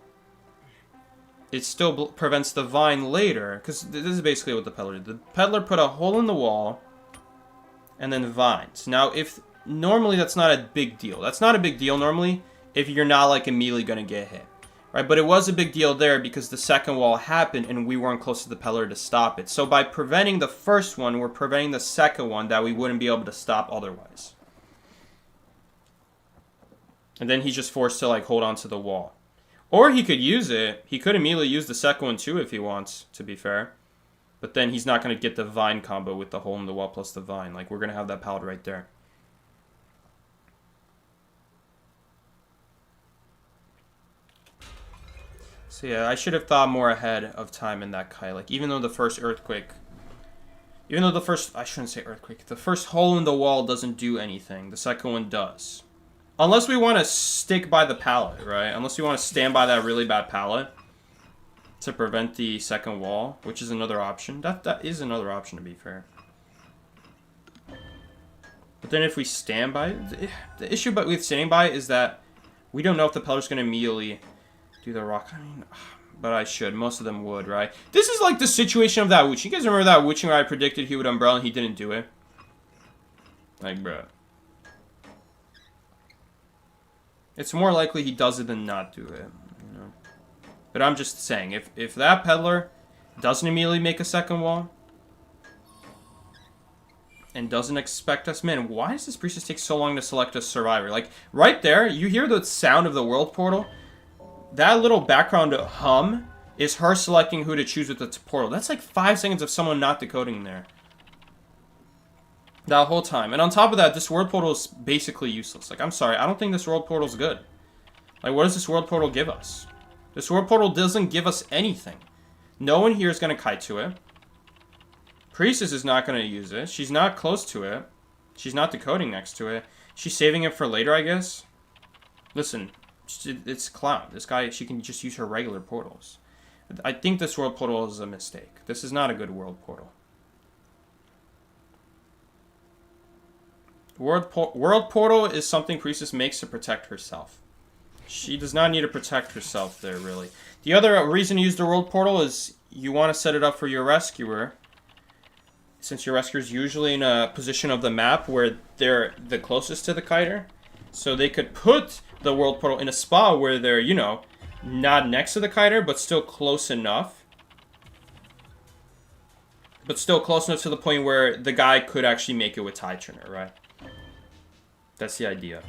it still prevents the vine later. Because this is basically what the peddler did. The peddler put a hole in the wall, and then vines. Now, if normally that's not a big deal. That's not a big deal normally if you're not like immediately going to get hit. Right? But it was a big deal there because the second wall happened and we weren't close to the peddler to stop it. So by preventing the first one, we're preventing the second one that we wouldn't be able to stop otherwise. And then he's just forced to like hold on to the wall. Or he could use it. He could immediately use the second one too if he wants, to be fair. But then he's not going to get the vine combo with the hole in the wall plus the vine. Like, we're going to have that pallet right there. So yeah, I should have thought more ahead of time in that kite. Like, even though the first earthquake... Even though the first... I shouldn't say earthquake. The first hole in the wall doesn't do anything. The second one does. Unless we want to stick by the pallet, right? Unless we want to stand by that really bad pallet to prevent the second wall, which is another option. That is another option, to be fair. But then if we stand by... The issue with standing by is that we don't know if the pellet's going to immediately do the rock. I mean, but I should. Most of them would, right? This is like the situation of that Wu Chang. You guys remember that Wu Chang where I predicted he would umbrella and he didn't do it? Like, bruh. It's more likely he does it than not do it, you know? But I'm just saying, if that peddler doesn't immediately make a second wall and doesn't expect us, man, why does this priestess take so long to select a survivor? Like, right there, you hear the sound of the world portal? That little background hum is her selecting who to choose with the portal. That's like 5 seconds of someone not decoding there. That whole time. And on top of that, this world portal is basically useless. Like, I'm sorry, I don't think this world portal is good. Like, what does this world portal give us? This world portal doesn't give us anything. No one here is going to kite to it. Priestess is not going to use it. She's not close to it. She's not decoding next to it. She's saving it for later, I guess. Listen, it's Clown. This guy, she can just use her regular portals. I think this world portal is a mistake. This is not a good world portal. World portal is something Priestess makes to protect herself. She does not need to protect herself there, really. The other reason to use the world portal is you want to set it up for your rescuer. Since your rescuer is usually in a position of the map where they're the closest to the kiter. So they could put the world portal in a spot where they're, you know, not next to the kiter, but still close enough. But still close enough to the point where the guy could actually make it with tie turner, right? That's the idea.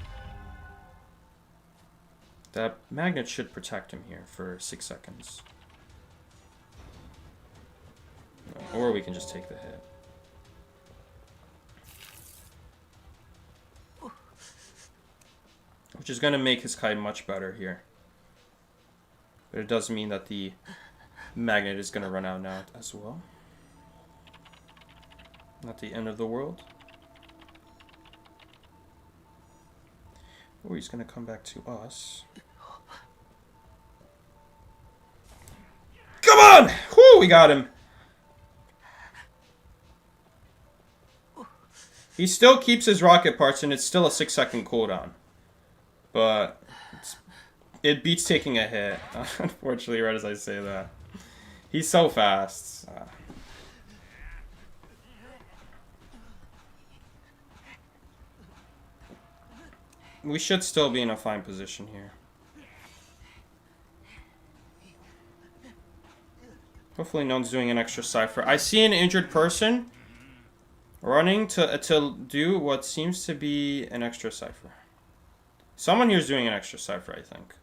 That magnet should protect him here for 6 seconds. Or we can just take the hit. Which is going to make his kite much better here. But it does mean that the magnet is going to run out now as well. Not the end of the world. Oh, he's going to come back to us. Come on! Whoo, we got him. He still keeps his rocket parts, and it's still a 6-second cooldown. But it beats taking a hit, unfortunately, right as I say that. He's so fast. We should still be in a fine position here. Hopefully no one's doing an extra cipher. I see an injured person running to do what seems to be an extra cipher. Someone here is doing an extra cipher, I think.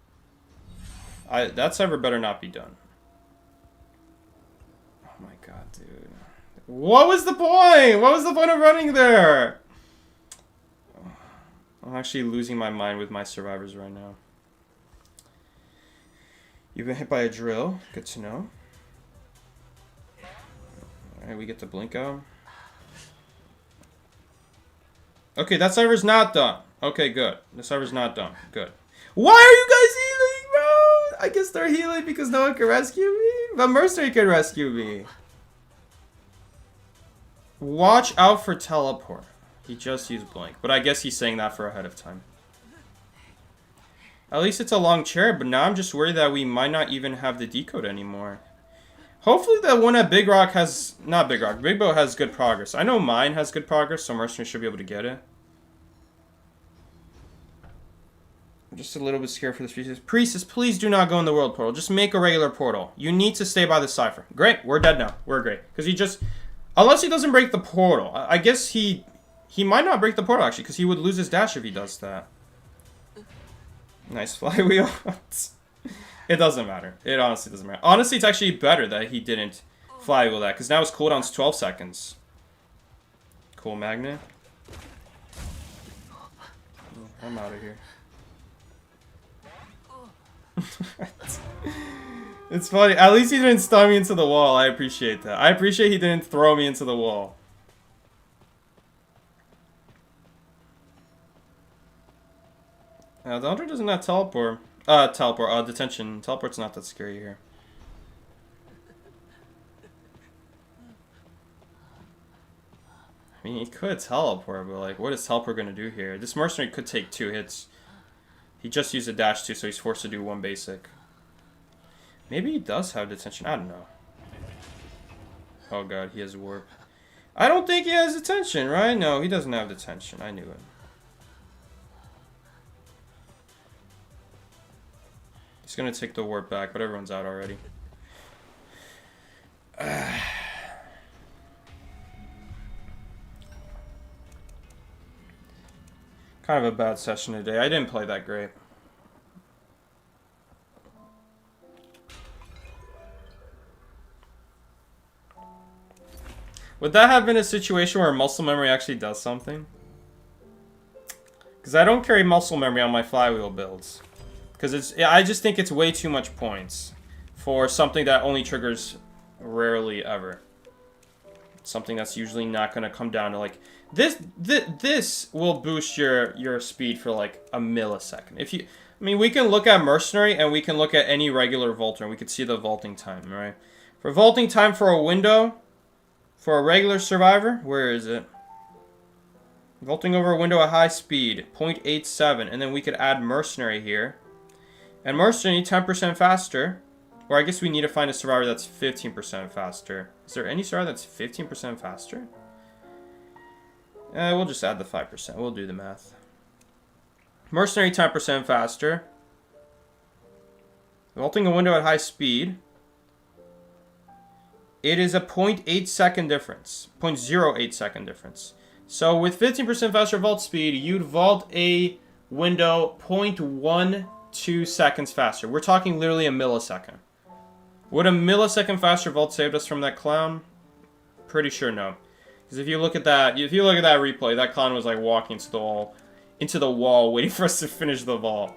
That cipher better not be done. Oh my god, dude. What was the point? What was the point of running there? I'm actually losing my mind with my survivors right now. You've been hit by a drill. Good to know. Alright, we get to blink out. Okay, that server's not done. Okay, good. The server's not done. Good. Why are you guys healing, bro? I guess they're healing because no one can rescue me. But Mercenary can rescue me. Watch out for teleport. He just used blink. But I guess he's saying that for ahead of time. At least it's a long chair, but now I'm just worried that we might not even have the decode anymore. Hopefully the one at Big Rock has... Not Big Rock. Big Boat has good progress. I know mine has good progress, so Mercenary should be able to get it. I'm just a little bit scared for this Priestess. Priestess, please do not go in the world portal. Just make a regular portal. You need to stay by the cipher. Great. We're dead now. We're great. Because he just... Unless he doesn't break the portal. I guess he might not break the portal, actually, because he would lose his dash if he does that. Nice flywheel. It doesn't matter. It honestly doesn't matter. Honestly, it's actually better that he didn't flywheel that, because now his cooldown's 12 seconds. Cool magnet. I'm out of here. It's funny. At least he didn't stun me into the wall. I appreciate that. I appreciate he didn't throw me into the wall. The Hunter doesn't have teleport. Detention. Teleport's not that scary here. I mean, he could teleport, but like, what is teleport gonna do here? This Mercenary could take 2 hits. He just used a dash too, so he's forced to do 1 basic. Maybe he does have detention. I don't know. Oh god, he has warp. I don't think he has detention, right? No, he doesn't have detention. I knew it. He's gonna take the warp back, but everyone's out already. Kind of a bad session today. I didn't play that great. Would that have been a situation where muscle memory actually does something? Because I don't carry muscle memory on my flywheel builds. Because I just think it's way too much points for something that only triggers rarely ever. Something that's usually not going to come down to like... This will boost your speed for like a millisecond. I mean, we can look at Mercenary and we can look at any regular vaulter and we can see the vaulting time, right? For vaulting time for a window... For a regular survivor, where is it? Vaulting over a window at high speed, 0.87, and then we could add Mercenary here. And Mercenary, 10% faster. Or I guess we need to find a survivor that's 15% faster. Is there any survivor that's 15% faster? We'll just add the 5%. We'll do the math. Mercenary, 10% faster. Vaulting a window at high speed. It is a 0.8 second difference. 0.08 second difference. So with 15% faster vault speed, you'd vault a window 0.12 seconds faster. We're talking literally a millisecond. Would a millisecond faster vault saved us from that clown? Pretty sure no. Because if you look at that replay, that clown was like walking into the wall, waiting for us to finish the vault.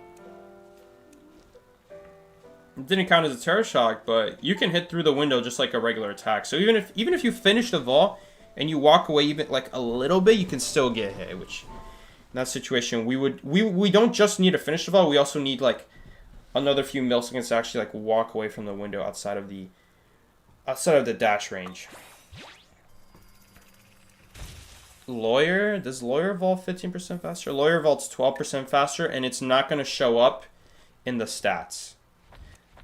It didn't count as a terror shock, but you can hit through the window just like a regular attack. So even if you finish the vault and you walk away even like a little bit, you can still get hit. Which in that situation, we don't just need to finish the vault. We also need like another few milliseconds to actually like walk away from the window outside of the dash range. Lawyer, does Lawyer vault 15% faster? Lawyer vaults 12% faster, and it's not going to show up in the stats.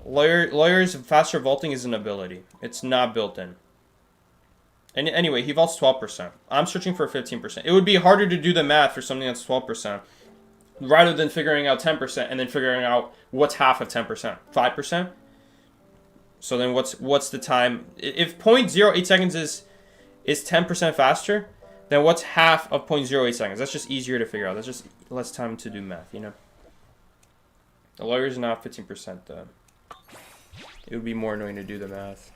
Lawyer's faster vaulting is an ability. It's not built in. And anyway, he vaults 12%. I'm searching for 15%. It would be harder to do the math for something that's 12%, rather than figuring out 10% and then figuring out what's half of 10%. 5%? So then what's the time? If 0.08 seconds is 10% faster, then what's half of 0.08 seconds? That's just easier to figure out. That's just less time to do math, you know? The lawyer's not 15% though. It would be more annoying to do the math.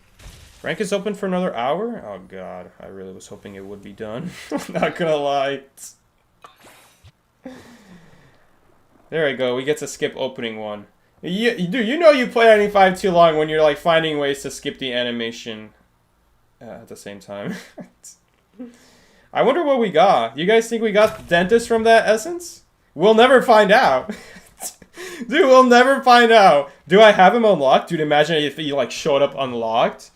Rank is open for another hour? Oh god, I really was hoping it would be done. Not gonna lie. There we go, we get to skip opening one. Dude, you know you play 95 too long when you're like finding ways to skip the animation at the same time. I wonder what we got. You guys think we got dentist from that essence? We'll never find out. Dude, we'll never find out. Do I have him unlocked? Dude, imagine if he like showed up unlocked.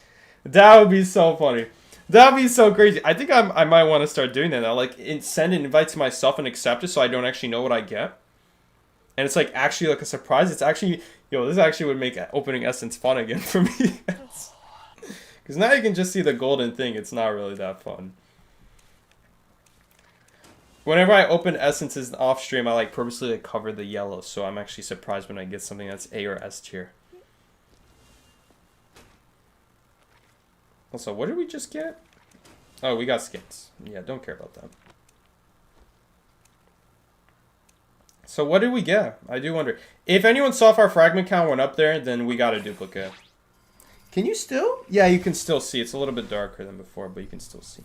That would be so funny. That would be so crazy. I think I might want to start doing that now. Like, send an invite to myself and accept it so I don't actually know what I get. And it's like actually like a surprise. It's actually, yo, this actually would make opening Essence fun again for me. Because now you can just see the golden thing. It's not really that fun. Whenever I open Essences off stream, I like purposely like cover the yellow. So I'm actually surprised when I get something that's A or S tier. Also, what did we just get? Oh, we got skins. Yeah, don't care about that. So what did we get? I do wonder. If anyone saw if our fragment count went up there, then we got a duplicate. Can you still? Yeah, you can still see. It's a little bit darker than before, but you can still see.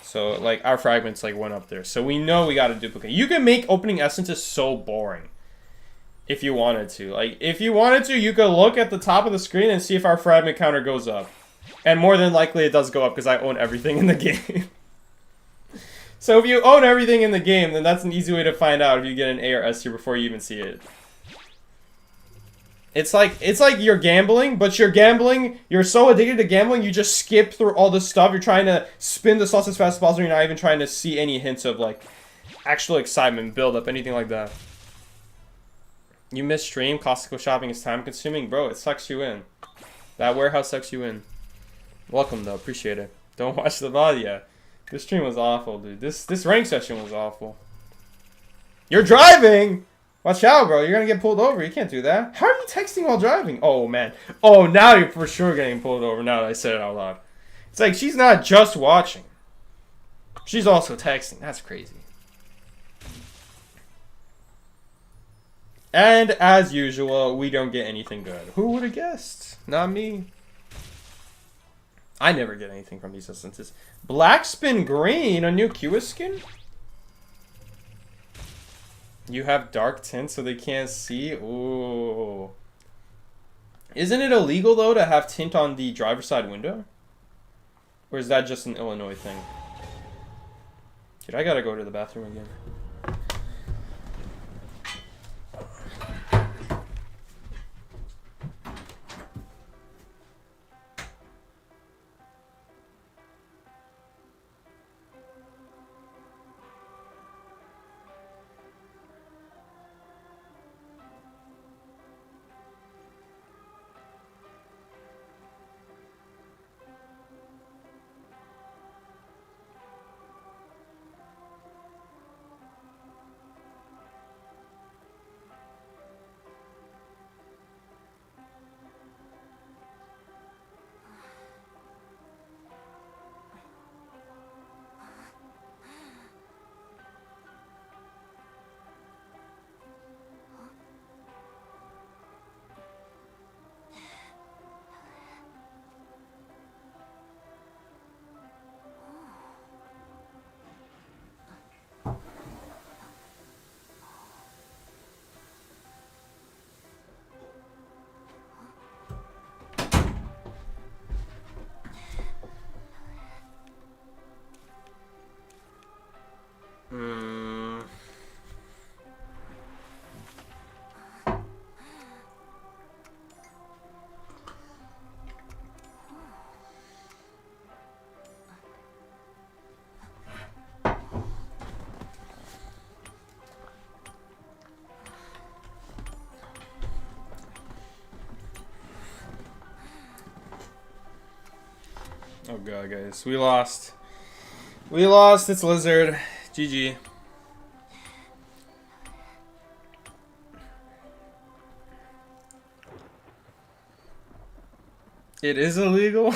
So, like, our fragments, like, went up there. So we know we got a duplicate. You can make opening Essences so boring. If you wanted to. Like, if you wanted to, you could look at the top of the screen and see if our fragment counter goes up. And more than likely it does go up because I own everything in the game. So if you own everything in the game, then that's an easy way to find out if you get an A or S tier before you even see it. It's like you're gambling, but you're so addicted to gambling, you just skip through all the stuff. You're trying to spin the sauce as fast as possible. You're not even trying to see any hints of like actual excitement, build up, anything like that. You miss stream. Costco shopping is time consuming. Bro, it sucks you in. That warehouse sucks you in. Welcome though, appreciate it. Don't watch the VOD yet. This stream was awful, dude. This rank session was awful. You're driving! Watch out, bro. You're gonna get pulled over. You can't do that. How are you texting while driving? Oh, man. Oh, now you're for sure getting pulled over now that I said it out loud. It's like she's not just watching. She's also texting. That's crazy. And as usual, we don't get anything good. Who would have guessed? Not me. I never get anything from these essences. Black Spin Green, a new QS skin? You have dark tint so they can't see? Ooh. Isn't it illegal, though, to have tint on the driver's side window? Or is that just an Illinois thing? Dude, I gotta go to the bathroom again. Oh god, guys. We lost. We lost. It's Lizard. GG. It is illegal?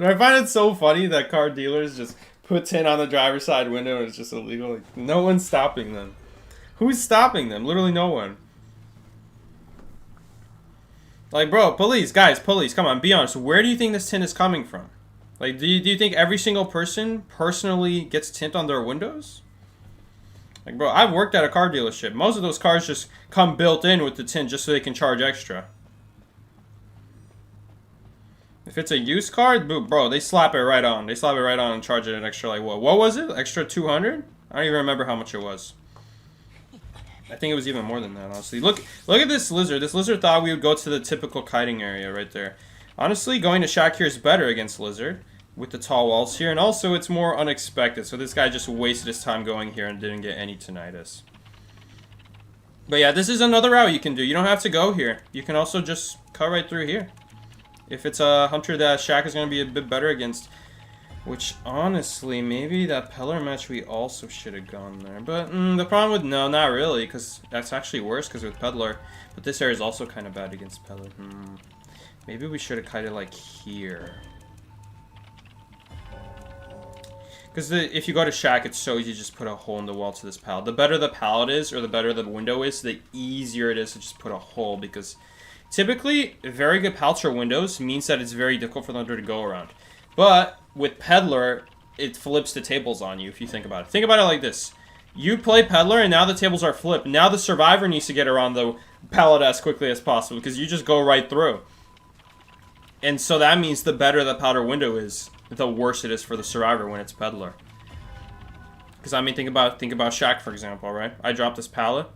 I find it so funny that car dealers just put tint on the driver's side window and it's just illegal. Like, no one's stopping them. Who's stopping them? Literally no one. Like, bro, police, guys, police, come on, be honest. Where do you think this tint is coming from? Like, do you think every single person personally gets tint on their windows? Like, bro, I've worked at a car dealership. Most of those cars just come built in with the tint just so they can charge extra. If it's a used car, bro, they slap it right on. They slap it right on and charge it an extra, like, what? What was it? Extra 200? I don't even remember how much it was. I think it was even more than that, honestly. Look at this lizard. This lizard thought we would go to the typical kiting area right there. Honestly, going to shack here is better against lizard with the tall walls here. And also, it's more unexpected. So this guy just wasted his time going here and didn't get any tinnitus. But yeah, this is another route you can do. You don't have to go here. You can also just cut right through here. If it's a hunter that shack is going to be a bit better against. Which, honestly, maybe that Peddler match we also should have gone there. But the problem with, no, not really. Because that's actually worse because with Peddler. But this area is also kind of bad against Peddler. Maybe we should have kited like here. Because if you go to shack, it's so easy to just put a hole in the wall to this pallet. The better the pallet is, or the better the window is, the easier it is to just put a hole. Because typically, very good pallets or windows means that it's very difficult for the hunter to go around. But with Peddler, it flips the tables on you if you think about it. Think about it like this. You play Peddler, and now the tables are flipped. Now the survivor needs to get around the pallet as quickly as possible, because you just go right through. And so that means the better the powder window is, the worse it is for the survivor when it's Peddler. Because I mean, think about shack, for example, right? I drop this pallet.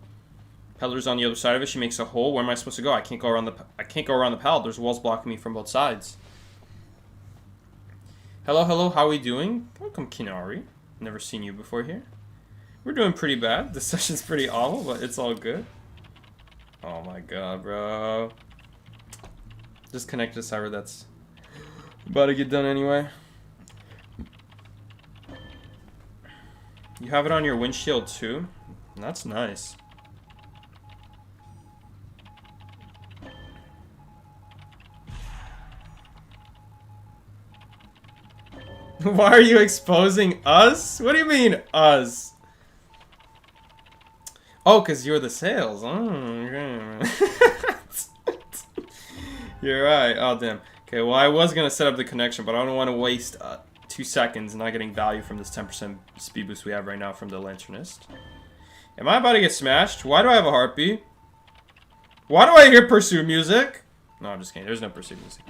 Peddler's on the other side of it. She makes a hole. Where am I supposed to go? I can't go around the pallet. There's walls blocking me from both sides. Hello, hello, how are we doing? Welcome, Kinari. Never seen you before here. We're doing pretty bad. This session's pretty awful, but it's all good. Oh my god, bro. Just connect to the server that's about to get done anyway. You have it on your windshield too? That's nice. Why are you exposing us? What do you mean, us? Oh, because you're the sales. Oh, okay. You're right. Oh, damn. Okay, well, I was going to set up the connection, but I don't want to waste 2 seconds not getting value from this 10% speed boost we have right now from the Lanternist. Am I about to get smashed? Why do I have a heartbeat? Why do I hear pursuit music? No, I'm just kidding. There's no pursuit music.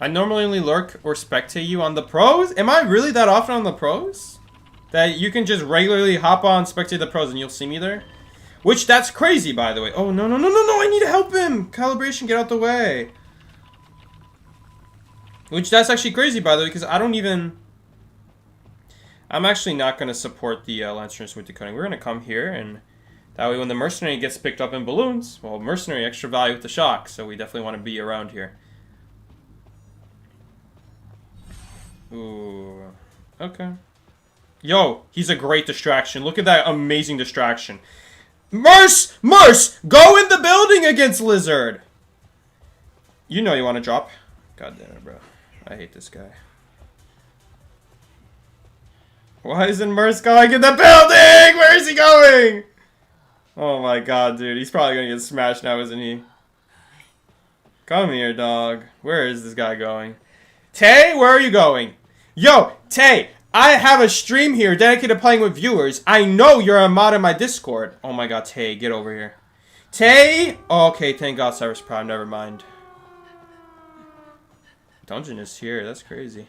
I normally only lurk or spectate you on the pros? Am I really that often on the pros? That you can just regularly hop on, spectate the pros, and you'll see me there? Which, that's crazy, by the way. Oh, no, no, no, no, no, I need to help him! Calibration, get out the way. Which, that's actually crazy, by the way, because I don't even... I'm actually not going to support the Lancers with decoding. We're going to come here, and that way when the Mercenary gets picked up in balloons, well, Mercenary, extra value with the shock, so we definitely want to be around here. Ooh. Okay. Yo, he's a great distraction. Look at that amazing distraction. Merce! Merce! Go in the building against Lizard! You know you want to drop. God damn it, bro. I hate this guy. Why isn't Merce going in the building? Where is he going? Oh my god, dude. He's probably gonna get smashed now, isn't he? Come here, dog. Where is this guy going? Tay, where are you going? Yo, Tay, I have a stream here dedicated to playing with viewers. I know you're a mod in my Discord. Oh my god, Tay, get over here. Tay! Oh, okay, thank god, Cyrus Prime, never mind. Dungeon is here, that's crazy.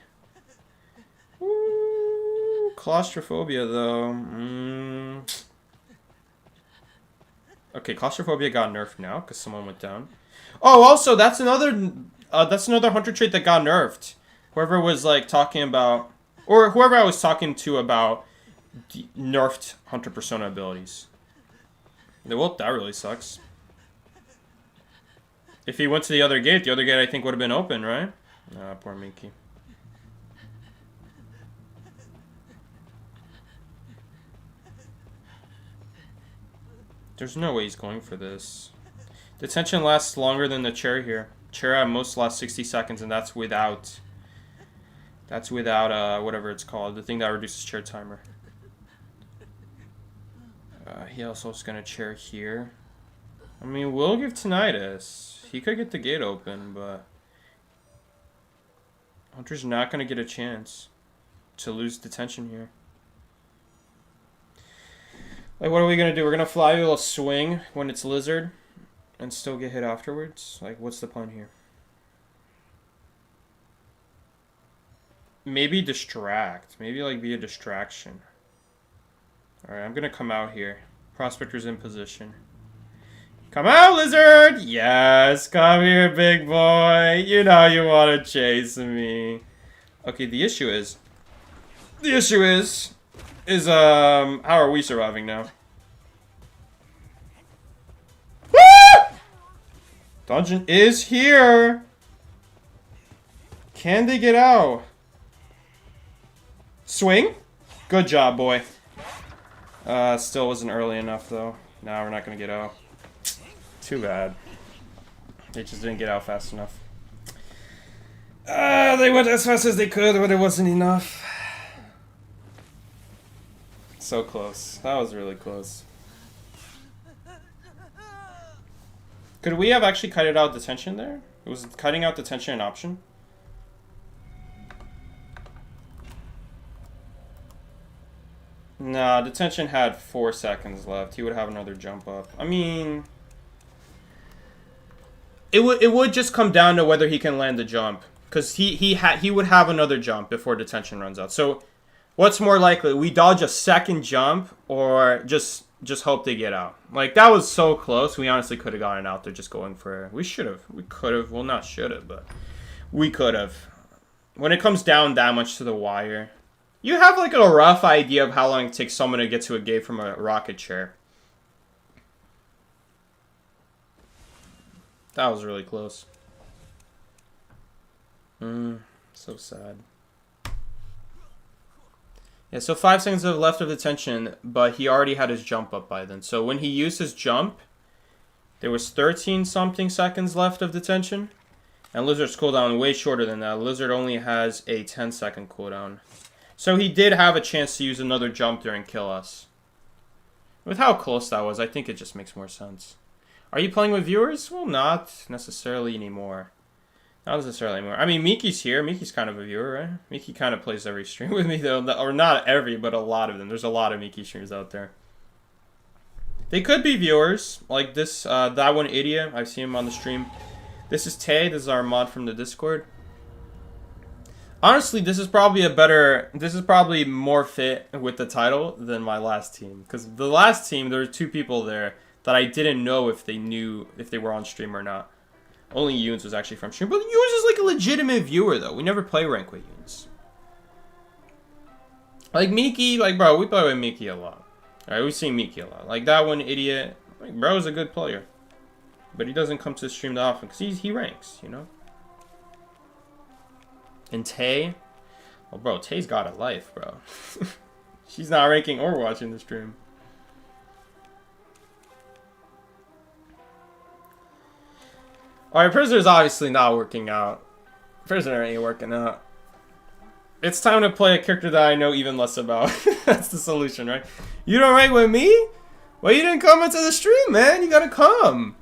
Ooh, claustrophobia, though. Okay, claustrophobia got nerfed now, because someone went down. Oh, also, that's another hunter trait that got nerfed. Whoever was, like, talking about... Or whoever I was talking to about nerfed hunter persona abilities. Well, that really sucks. If he went to the other gate I think would have been open, right? Ah, poor Minky. There's no way he's going for this. Detention lasts longer than the chair here. Chair at most lasts 60 seconds, and that's without... That's without, whatever it's called. The thing that reduces chair timer. He also is going to chair here. I mean, we'll give tinnitus. He could get the gate open, but... Hunter's not going to get a chance to lose detention here. Like, what are we going to do? We're going to fly a little swing when it's Lizard and still get hit afterwards? Like, what's the plan here? Maybe distract. Maybe, like, be a distraction. Alright, I'm going to come out here. Prospector's in position. Come out, Lizard! Yes, come here, big boy. You know you want to chase me. Okay, the issue is, how are we surviving now? Woo! Dungeon is here. Can they get out? Swing? Good job, boy. Still wasn't early enough, though. Now we're not gonna get out. Too bad. They just didn't get out fast enough. They went as fast as they could, but it wasn't enough. So close. That was really close. Could we have actually cut it out detention there? Was cutting out detention an option? Nah, detention had 4 seconds left. He would have another jump up. I mean, it would just come down to whether he can land the jump, because he would have another jump before detention runs out. So, what's more likely? We dodge a second jump, or just hope they get out. Like, that was so close. We honestly could have gotten out there just going for it. We should have. We could have. Well, not should have, but we could have. When it comes down that much to the wire, you have like a rough idea of how long it takes someone to get to a gate from a rocket chair. That was really close. So sad. Yeah, so 5 seconds left of detention, but he already had his jump up by then. So when he used his jump, there was 13-something seconds left of detention. And Lizard's cooldown way shorter than that. Lizard only has a 10-second cooldown. So he did have a chance to use another jump there and kill us. With how close that was, I think it just makes more sense. Are you playing with viewers? Well, not necessarily anymore. Not necessarily anymore. I mean, Miki's here. Miki's kind of a viewer, right? Miki kind of plays every stream with me, though. Or not every, but a lot of them. There's a lot of Miki streams out there. They could be viewers. Like this, that one idiot. I've seen him on the stream. This is Tay. This is our mod from the Discord. Honestly, this is probably more fit with the title than my last team. Because the last team, there were 2 people there that I didn't know if they were on stream or not. Only Yoons was actually from stream. But Yoons is like a legitimate viewer, though. We never play rank with Yoons. Like Miki, like, bro, we play with Miki a lot. Alright, we see Miki a lot. Like, that one idiot, like, bro is a good player. But he doesn't come to the stream that often, because he ranks, you know? And Tay, well, bro, Tay's got a life, bro. She's not ranking or watching the stream. Alright, Prisoner's obviously not working out. Prisoner ain't working out. It's time to play a character that I know even less about. That's the solution, right? You don't rank with me? Well, you didn't come into the stream, man. You gotta come.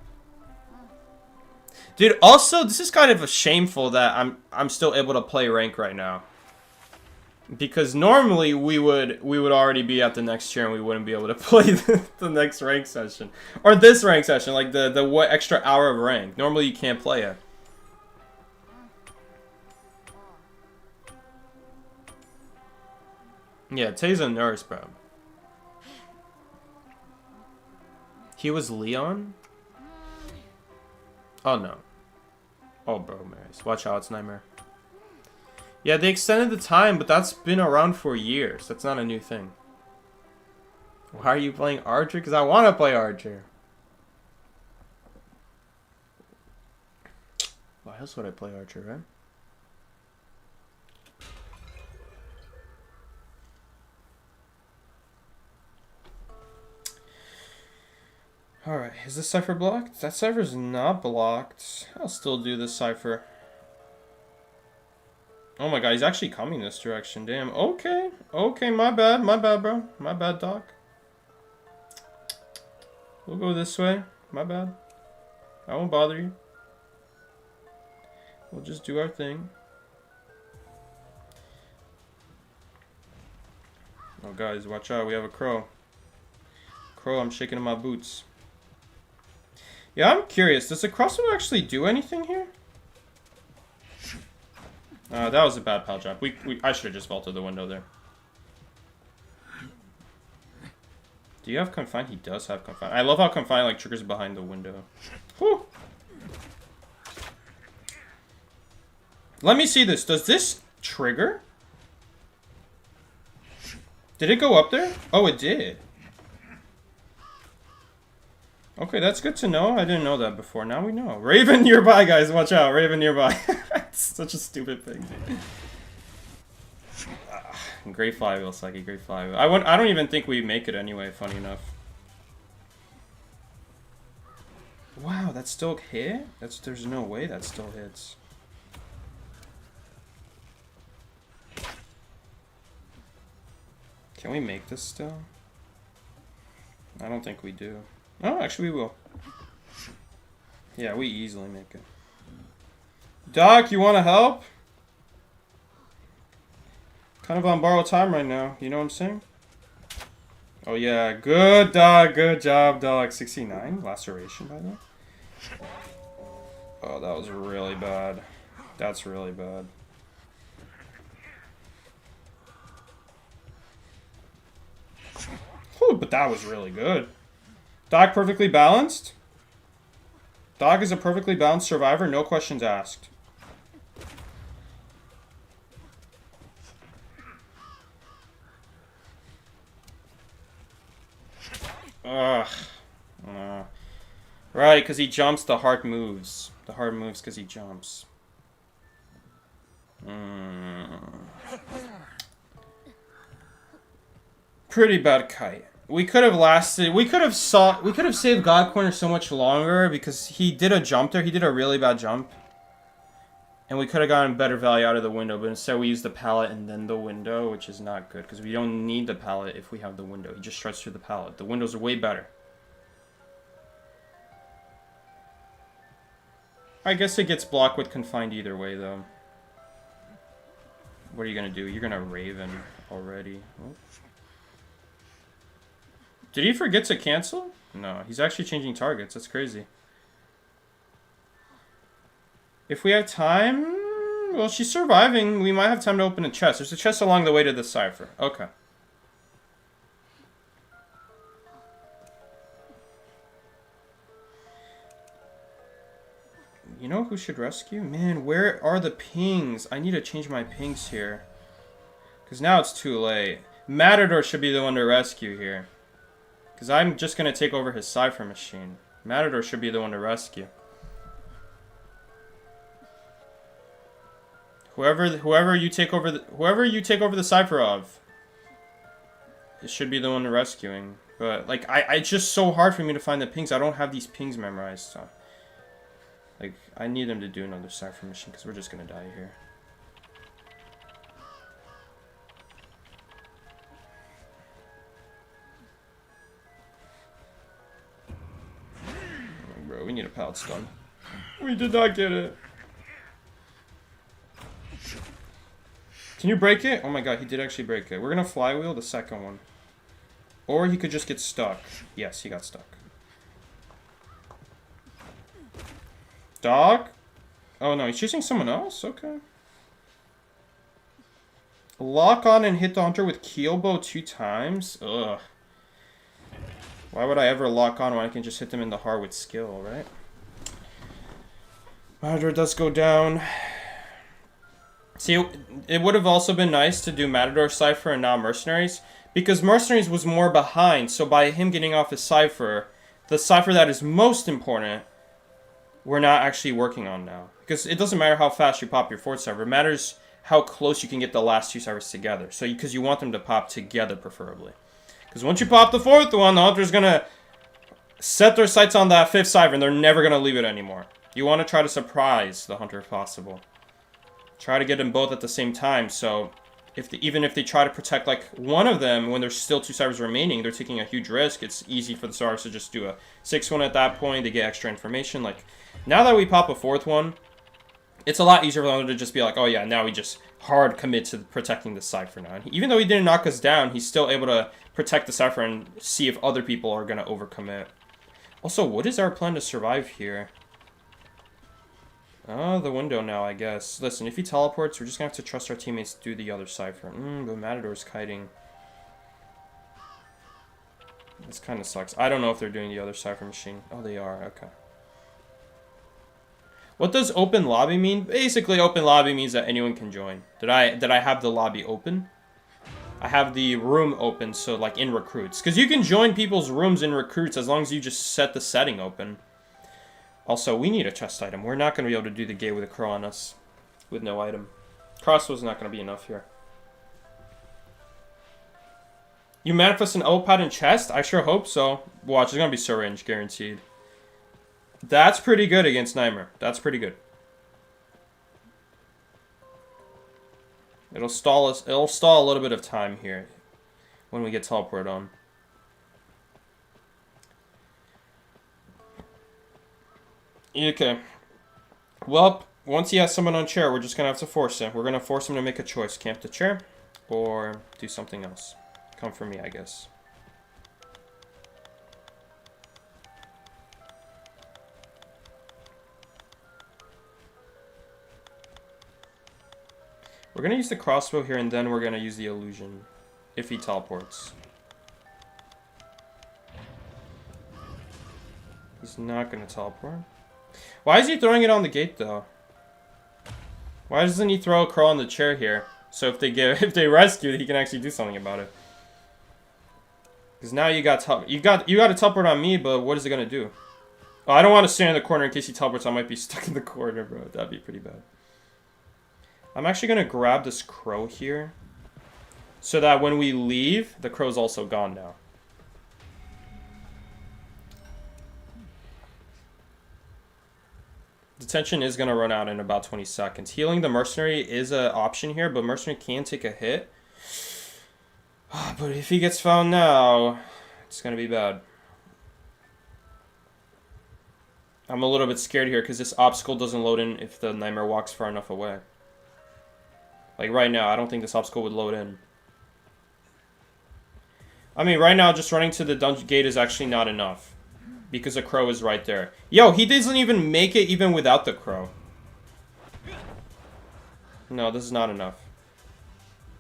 Dude, also, this is kind of shameful that I'm still able to play rank right now. Because normally we would already be at the next tier and we wouldn't be able to play the next rank session. Or this rank session, like the what extra hour of rank. Normally you can't play it. Yeah, Tay's a nurse, bro. He was Leon? Oh no. Oh, bro, Maris. Watch out, it's Nightmare. Yeah, they extended the time, but that's been around for years. That's not a new thing. Why are you playing Archer? Because I want to play Archer. Why else would I play Archer, right? Alright, is this cipher blocked? That cipher's not blocked. I'll still do this cipher. Oh my god, he's actually coming this direction. Damn. Okay. Okay, my bad. My bad, bro. My bad, Doc. We'll go this way. My bad. I won't bother you. We'll just do our thing. Oh, guys, watch out. We have a crow. Crow, I'm shaking in my boots. Yeah, I'm curious. Does the crossbow actually do anything here? That was a bad pal drop. I should have just vaulted the window there. Do you have Confine? He does have Confine. I love how Confine, like, triggers behind the window. Whew. Let me see this. Does this trigger? Did it go up there? Oh, it did. Okay, that's good to know. I didn't know that before. Now we know. Raven nearby, guys. Watch out. Raven nearby. It's such a stupid thing, dude. Great flywheel, Psyche. Great flywheel. I don't even think we make it anyway, funny enough. Wow, that still hit? There's no way that still hits. Can we make this still? I don't think we do. Oh, actually we will. Yeah, we easily make it. Doc, you want to help? Kind of on borrowed time right now. You know what I'm saying? Oh, yeah. Good, dog. Good job, dog. 69. Laceration, by the way. Oh, that was really bad. That's really bad. Whew, but that was really good. Dog perfectly balanced. Dog is a perfectly balanced survivor. No questions asked. Ugh. Right, because he jumps, the heart moves. The heart moves because he jumps. Pretty bad kite. We could have lasted. We could have saved God Corner so much longer because he did a jump there. He did a really bad jump. And we could have gotten better value out of the window, but instead we used the pallet and then the window, which is not good because we don't need the pallet if we have the window. He just struts through the pallet. The windows are way better. I guess it gets blocked with Confined either way, though. What are you going to do? You're going to Raven already. Oh. Did he forget to cancel? No, he's actually changing targets. That's crazy. If we have time... Well, she's surviving. We might have time to open a chest. There's a chest along the way to the cipher. Okay. You know who should rescue? Man, where are the pings? I need to change my pings here. Because now it's too late. Matador should be the one to rescue here. Because I'm just going to take over his cipher machine. Matador should be the one to rescue. Whoever you take over the cipher of, it should be the one rescuing. But like it's just so hard for me to find the pings. I don't have these pings memorized. So like I need them to do another cipher mission because we're just gonna die here. Oh, bro, we need a pallet stun. We did not get it. Can you break it? Oh my god, he did actually break it. We're gonna flywheel the second one. Or he could just get stuck. Yes, he got stuck. Dog? Oh no, he's chasing someone else? Okay. Lock on and hit the hunter with keelbow 2 times? Ugh. Why would I ever lock on when I can just hit them in the heart with skill, right? Matador does go down. See, it would have also been nice to do Matador Cypher and not Mercenaries, because Mercenaries was more behind, so by him getting off his Cypher, the Cypher that is most important, we're not actually working on now. Because it doesn't matter how fast you pop your 4th Cypher, it matters how close you can get the last 2 Cyphers together. So, because you want them to pop together, preferably. Because once you pop the 4th one, the Hunter's going to set their sights on that 5th Cypher, and they're never going to leave it anymore. You want to try to surprise the Hunter if possible. Try to get them both at the same time, so even if they try to protect like one of them when there's still 2 Cyphers remaining, they're taking a huge risk. It's easy for the Stars to just do a 6th one at that point. They get extra information. Like, now that we pop a 4th one, It's a lot easier for them to just be like, oh yeah, now we just hard commit to protecting the Cypher now. And even though he didn't knock us down, he's still able to protect the Cypher and see if other people are going to overcommit. Also, what is our plan to survive here? Oh, the window now, I guess. Listen, if he teleports, we're just going to have to trust our teammates to do the other Cypher. But Matador's kiting. This kind of sucks. I don't know if they're doing the other Cypher machine. Oh, they are. Okay. What does open lobby mean? Basically, open lobby means that anyone can join. Did I have the lobby open? I have the room open, so like in recruits. Because you can join people's rooms in recruits as long as you just set the setting open. Also, we need a chest item. We're not going to be able to do the gate with a crow on us with no item. Crossbow's not going to be enough here. You manifest an O-pad in chest? I sure hope so. Watch, it's going to be syringe, guaranteed. That's pretty good against Nightmare. That's pretty good. It'll stall us. It'll stall a little bit of time here when we get teleported on. Okay. Well, once he has someone on chair, we're just gonna have to force him. We're gonna force him to make a choice: camp the chair, or do something else. Come for me, I guess. We're going to use the crossbow here, and then we're going to use the illusion, if he teleports. He's not going to teleport. Why is he throwing it on the gate, though? Why doesn't he throw a crow on the chair here? So if they rescue it, he can actually do something about it. Because now you got to teleport on me, but what is it going to do? Oh, I don't want to stand in the corner in case he teleports. I might be stuck in the corner, bro. That'd be pretty bad. I'm actually going to grab this crow here so that when we leave, the crow's also gone now. Detention is going to run out in about 20 seconds. Healing the mercenary is an option here, but mercenary can take a hit. But if he gets found now, it's going to be bad. I'm a little bit scared here because this obstacle doesn't load in if the Nightmare walks far enough away. Like right now, I don't think this obstacle would load in. I mean, right now, just running to the dungeon gate is actually not enough. Because the crow is right there. Yo, he doesn't even make it even without the crow. No, this is not enough.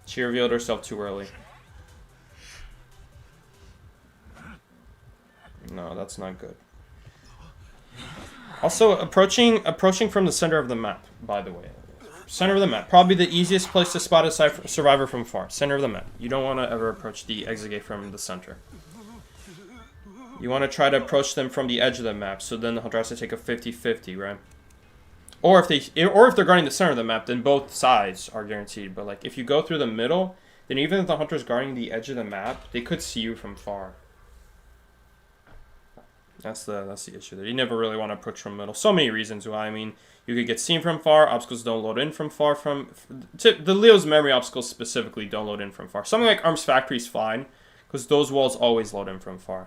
She revealed herself too early. No, that's not good. Also, approaching from the center of the map, by the way. Center of the map. Probably the easiest place to spot a survivor from far. Center of the map. You don't want to ever approach the exit gate from the center. You want to try to approach them from the edge of the map, so then the hunter has to take a 50-50, right? Or if they're guarding the center of the map, then both sides are guaranteed. But like if you go through the middle, then even if the hunter's guarding the edge of the map, they could see you from far. That's the issue there. You never really want to approach from middle. So many reasons why. I mean, you could get seen from far. Obstacles don't load in from far. The Leo's memory obstacles specifically don't load in from far. Something like Arms Factory is fine, because those walls always load in from far.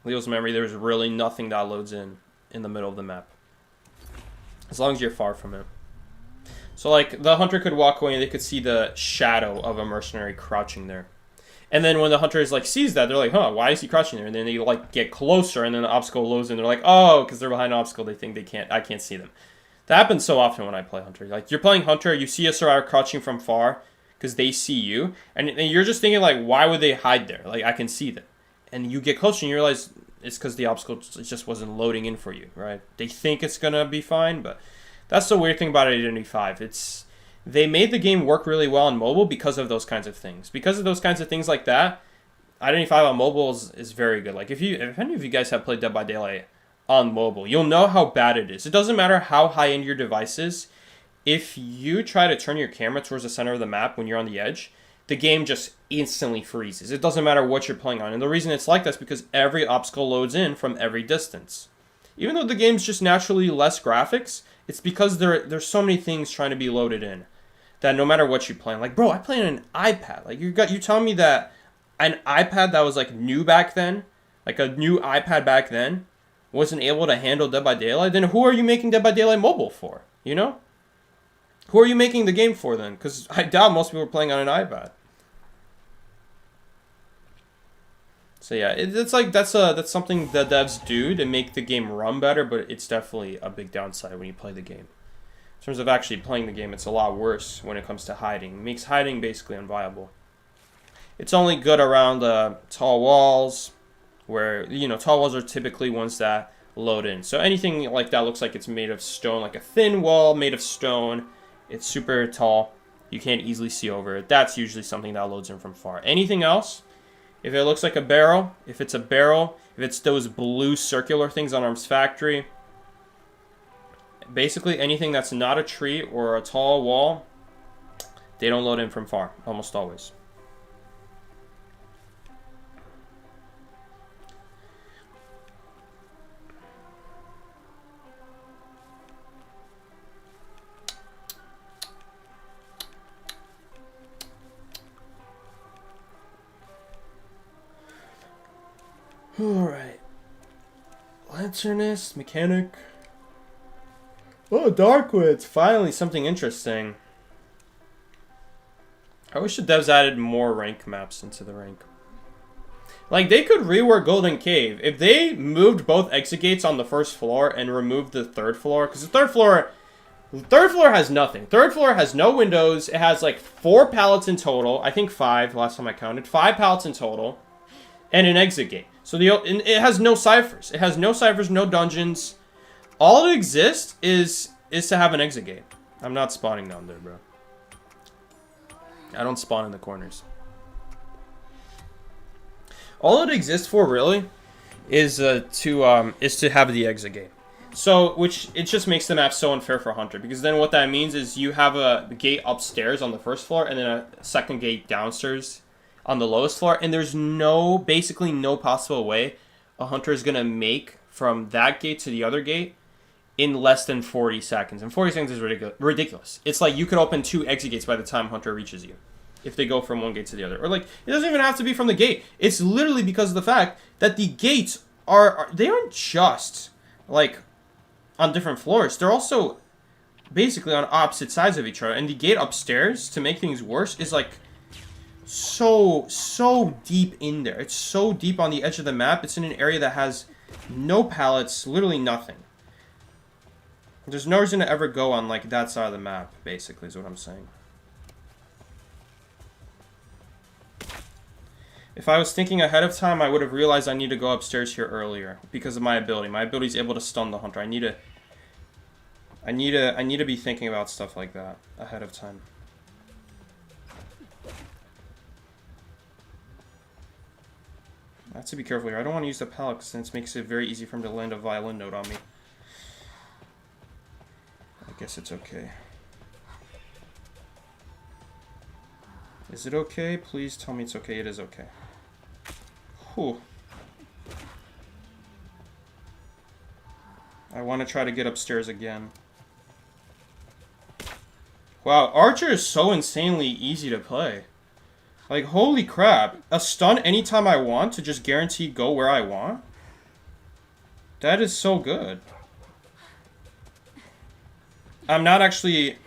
Leo's memory, there's really nothing that loads in the middle of the map. As long as you're far from it. So like, the hunter could walk away and they could see the shadow of a mercenary crouching there. And then when the hunters like sees that, they're like, huh, why is he crouching there? And then they like get closer and then the obstacle loads in. They're like, oh, because they're behind an obstacle, they think I can't see them. That happens so often when I play Hunter. Like, you're playing Hunter, you see a survivor crouching from far because they see you. And you're just thinking like, why would they hide there? Like, I can see them. And you get closer and you realize it's because the obstacle just wasn't loading in for you, right? They think it's going to be fine, but that's the weird thing about Identity 5. They made the game work really well on mobile because of those kinds of things. Because of those kinds of things like that, Identity 5 on mobile is very good. Like, if any of you guys have played Dead by Daylight on mobile, you'll know how bad it is. It doesn't matter how high-end your device is. If you try to turn your camera towards the center of the map when you're on the edge, the game just instantly freezes. It doesn't matter what you're playing on. And the reason it's like that is because every obstacle loads in from every distance. Even though the game's just naturally less graphics, it's because there's so many things trying to be loaded in that no matter what you play, like, bro, I play on an iPad. Like, you telling me that an iPad that was like new back then, like a new iPad back then, wasn't able to handle Dead by Daylight, then who are you making Dead by Daylight mobile for? You know? Who are you making the game for then? Because I doubt most people are playing on an iPad. So yeah, it's like that's something that devs do to make the game run better, but it's definitely a big downside when you play the game. In terms of actually playing the game, it's a lot worse when it comes to hiding. It makes hiding basically unviable. It's only good around tall walls, where, you know, tall walls are typically ones that load in. So anything like that looks like it's made of stone, like a thin wall made of stone. It's super tall. You can't easily see over it. That's usually something that loads in from far. Anything else, if it looks like a barrel, if it's those blue circular things on Arms Factory, basically anything that's not a tree or a tall wall, they don't load in from far, almost always. Alright. Lanternist, mechanic. Oh, Darkwoods. Finally, something interesting. I wish the devs added more rank maps into the rank. Like, they could rework Golden Cave. If they moved both exit gates on the first floor and removed the third floor, because the third floor has nothing. Third floor has no windows. It has like 4 pallets in total. I think 5 last time I counted. 5 pallets in total. And an exit gate. So it has no ciphers. It has no ciphers, no dungeons. All that exists is to have an exit gate. I'm not spawning down there, bro. I don't spawn in the corners. All it exists for, really, is to have the exit gate. So, which it just makes the map so unfair for Hunter, because then what that means is you have a gate upstairs on the first floor and then a second gate downstairs on the lowest floor, and there's basically no possible way a Hunter is gonna make from that gate to the other gate in less than 40 seconds. And 40 seconds is ridiculous. It's like you could open 2 exit gates by the time Hunter reaches you, if they go from one gate to the other. Or like, it doesn't even have to be from the gate. It's literally because of the fact that the gates they aren't just like on different floors. They're also basically on opposite sides of each other. And the gate upstairs, to make things worse, is like so deep in there. It's so deep on the edge of the map. It's in an area that has no pallets, literally nothing. There's no reason to ever go on like that side of the map, basically, is what I'm saying. If I was thinking ahead of time, I would have realized I need to go upstairs here earlier because of my ability. My ability is able to stun the Hunter. I need to be thinking about stuff like that ahead of time. I have to be careful here. I don't want to use the pallet because then it makes it very easy for him to land a violin note on me. I guess it's okay. Is it okay? Please tell me it's okay. It is okay. Whew. I want to try to get upstairs again. Wow, Archer is so insanely easy to play. Like, holy crap. A stun anytime I want to just guarantee go where I want? That is so good. I'm not actually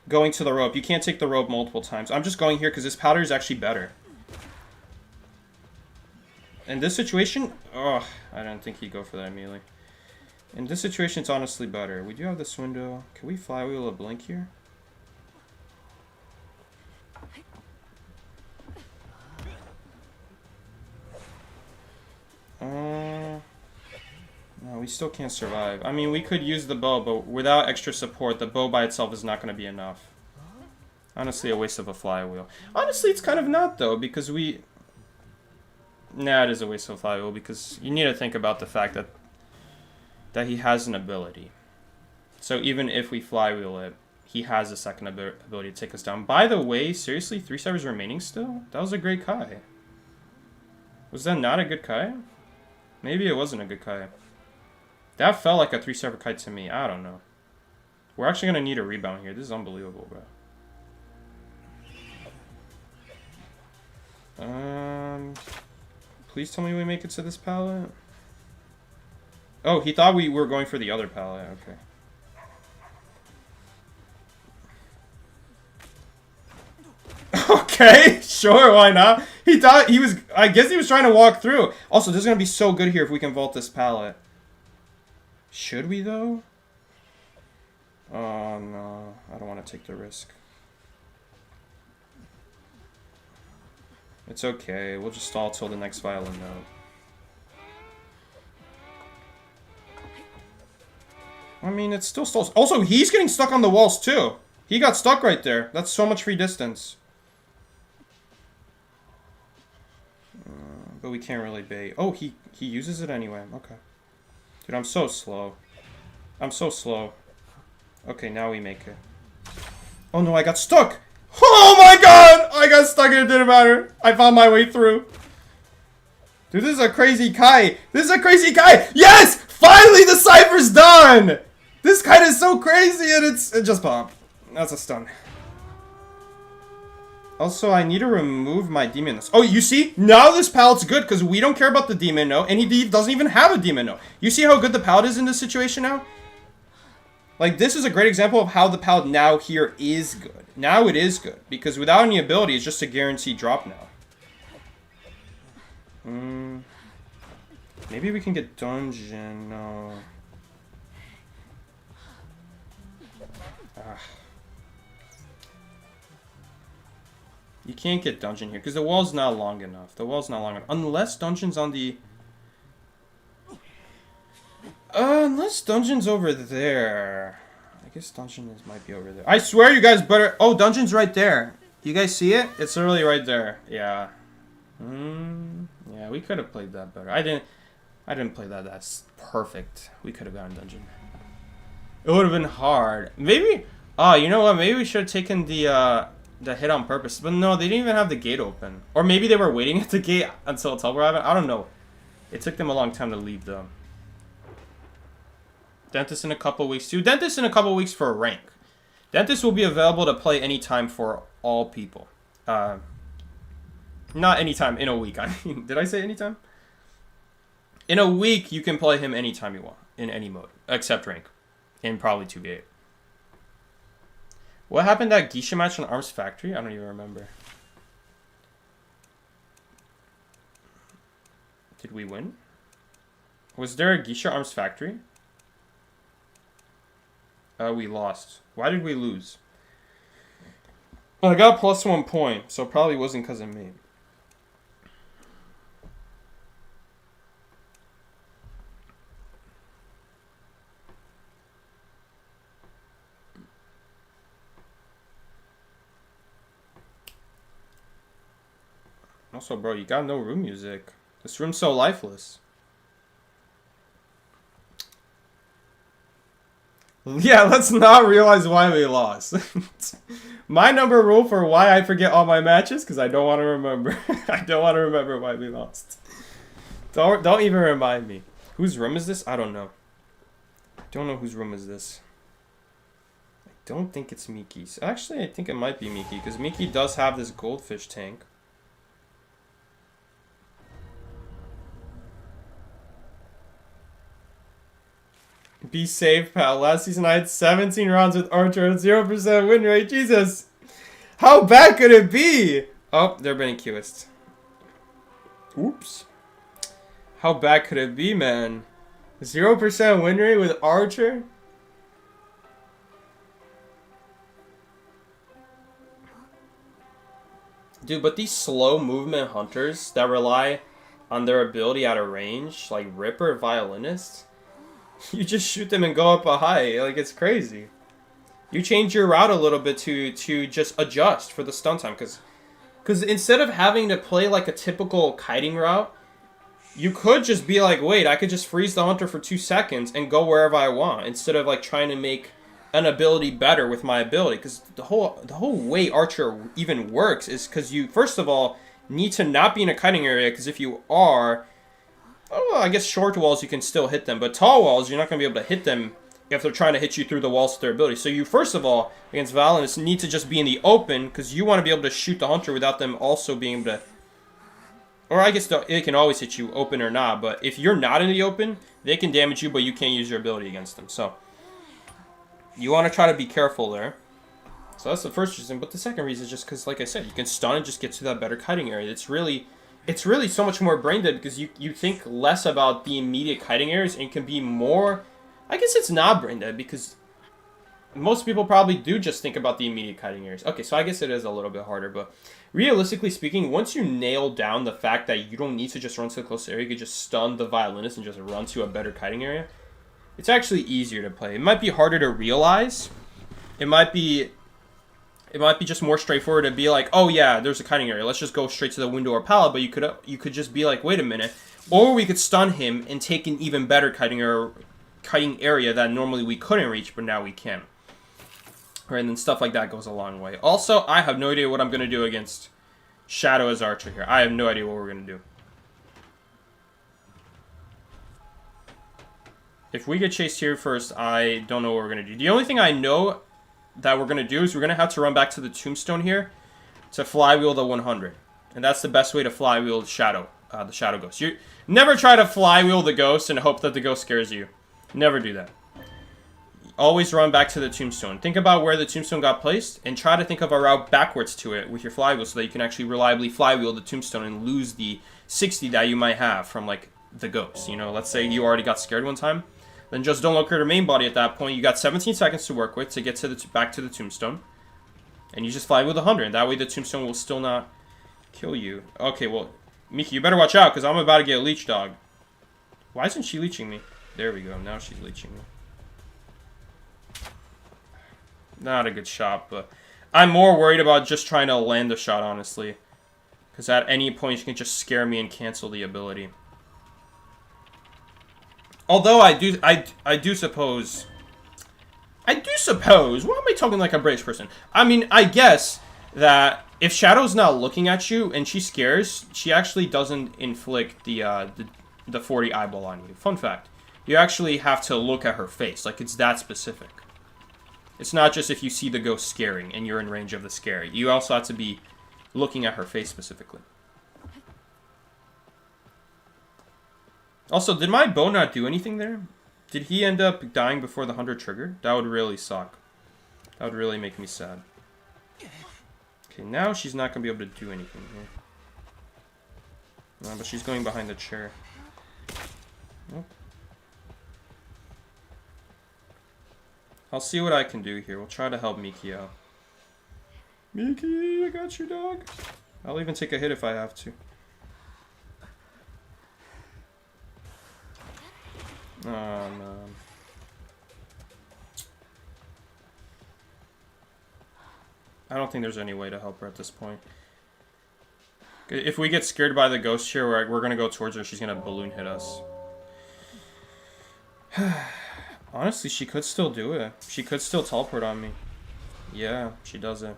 going to the rope. You can't take the rope multiple times. I'm just going here because this powder is actually better. In this situation, oh, I don't think he'd go for that immediately. In this situation, it's honestly better. We do have this window. Can we flywheel a blink here? No, we still can't survive. I mean, we could use the bow, but without extra support, the bow by itself is not going to be enough. Honestly, a waste of a flywheel. Honestly, it's kind of not, though, because we... Nah, it is a waste of a flywheel, because you need to think about the fact that he has an ability. So even if we flywheel it, he has a second ability to take us down. By the way, seriously, 3 servers remaining still? That was a great Kai. Was that not a good Kai? Maybe it wasn't a good Kai. That felt like a 3-server kite to me. I don't know. We're actually going to need a rebound here. This is unbelievable, bro. Please tell me we make it to this pallet. Oh, he thought we were going for the other pallet. Okay. Okay, sure, why not? He thought he was... I guess he was trying to walk through. Also, this is going to be so good here if we can vault this pallet. Should we, though? Oh, no. I don't want to take the risk. It's okay. We'll just stall till the next violin note. I mean, it still stalls. Also, he's getting stuck on the walls, too. He got stuck right there. That's so much free distance. But we can't really bait. Oh, he uses it anyway. Okay. Dude, I'm so slow. I'm so slow. Okay, now we make it. Oh no, I got stuck! Oh my god! I got stuck and it didn't matter. I found my way through. Dude, this is a crazy Kai. This is a crazy Kai! Yes! Finally the cipher's done! This kite is so crazy and it just popped. That's a stun. Also, I need to remove my demon note. Oh, you see? Now this pallet's good because we don't care about the demon note and he doesn't even have a demon note. You see how good the pallet is in this situation now? Like, this is a great example of how the pallet now here is good. Now it is good because without any ability, it's just a guaranteed drop now. Maybe we can get dungeon. No. You can't get dungeon here because the wall's not long enough. The wall's not long enough. Unless dungeon's on the... unless dungeon's over there. I guess dungeon might be over there. I swear you guys better... Oh, dungeon's right there. You guys see it? It's literally right there. Yeah. Yeah, we could have played that better. I didn't play that. That's perfect. We could have gotten dungeon. It would have been hard. Maybe... Oh, you know what? Maybe we should have taken the hit on purpose. But no, they didn't even have the gate open. Or maybe they were waiting at the gate until teleport happened. I don't know. It took them a long time to leave, though. Dentist in a couple weeks, too. Dentist in a couple weeks for a rank. Dentist will be available to play anytime for all people. Not anytime, in a week. I mean, did I say anytime? In a week, you can play him anytime you want. In any mode. Except rank. And probably 2v8. What happened at Geisha match on Arms Factory? I don't even remember. Did we win? Was there a Geisha Arms Factory? We lost. Why did we lose? I got +1 point, so it probably wasn't because of me. Also, bro, you got no room music. This room's so lifeless. Yeah, let's not realize why we lost. My number rule for why I forget all my matches, because I don't want to remember. I don't want to remember why we lost. Don't even remind me. Whose room is this? I don't know. I don't know whose room is this. I don't think it's Miki's. Actually, I think it might be Miki, because Miki does have this goldfish tank. Be safe, pal. Last season I had 17 rounds with Archer and 0% win rate. Jesus. How bad could it be? Oh, they're banning Qist. Oops. How bad could it be, man? 0% win rate with Archer? Dude, but these slow movement hunters that rely on their ability at a range, like Ripper Violinist, you just shoot them and go up a high. Like, it's crazy. You change your route a little bit to just adjust for the stun time. Because instead of having to play like a typical kiting route, you could just be like, wait, I could just freeze the hunter for 2 seconds and go wherever I want. Instead of like trying to make an ability better with my ability. Because the whole way Archer even works is because you, first of all, need to not be in a kiting area. Because if you are... Oh, well, I guess short walls you can still hit them, but tall walls you're not going to be able to hit them if they're trying to hit you through the walls with their ability. So you, first of all, against Valorant, need to just be in the open because you want to be able to shoot the hunter without them also being able to Or I guess it can always hit you, open or not. But if you're not in the open, they can damage you, but you can't use your ability against them. So you want to try to be careful there. So that's the first reason. But the second reason is just because, like I said, you can stun and just get to that better kiting area. It's really so much more brain dead because you think less about the immediate kiting areas and can be more... I guess it's not brain dead because most people probably do just think about the immediate kiting areas. Okay, so I guess it is a little bit harder, but realistically speaking, once you nail down the fact that you don't need to just run to the close area, you could just stun the violinist and just run to a better kiting area, it's actually easier to play. It might be harder to realize. It might be just more straightforward to be like, oh yeah, there's a kiting area. Let's just go straight to the window or pallet. But you could just be like, wait a minute. Or we could stun him and take an even better kiting area that normally we couldn't reach, but now we can. Right, and then stuff like that goes a long way. Also, I have no idea what I'm going to do against Shadow as Archer here. I have no idea what we're going to do. If we get chased here first, I don't know what we're going to do. The only thing I know that we're going to do is we're going to have to run back to the tombstone here to flywheel the 100. And that's the best way to flywheel the Shadow Ghost. You never try to flywheel the ghost and hope that the ghost scares you. Never do that. Always run back to the tombstone. Think about where the tombstone got placed and try to think of a route backwards to it with your flywheel so that you can actually reliably flywheel the tombstone and lose the 60 that you might have from, like, the ghost. You know, let's say you already got scared one time. Then just don't look at her main body at that point. You got 17 seconds to work with to get to back to the tombstone. And you just flywheel the 100. That way the tombstone will still not kill you. Okay, well, Miki, you better watch out because I'm about to get leech dog. Why isn't she leeching me? There we go. Now she's leeching me. Not a good shot, but I'm more worried about just trying to land the shot, honestly. Because at any point, you can just scare me and cancel the ability. Although I do suppose... why am I talking like a British person? I mean, I guess that if Shadow's not looking at you and she scares, she actually doesn't inflict the 40 eyeball on you. Fun fact. You actually have to look at her face. Like, it's that specific. It's not just if you see the ghost scaring and you're in range of the scare. You also have to be looking at her face specifically. Also, did my bow not do anything there? Did he end up dying before the 100 triggered? That would really suck. That would really make me sad. Okay, now she's not going to be able to do anything here. No, but she's going behind the chair. Nope. I'll see what I can do here. We'll try to help Miki out. Miki, I got you, dog. I'll even take a hit if I have to. Oh, no. I don't think there's any way to help her at this point. If we get scared by the ghost here, we're going to go towards her. She's going to balloon hit us. Honestly, she could still do it. She could still teleport on me. Yeah, she does it.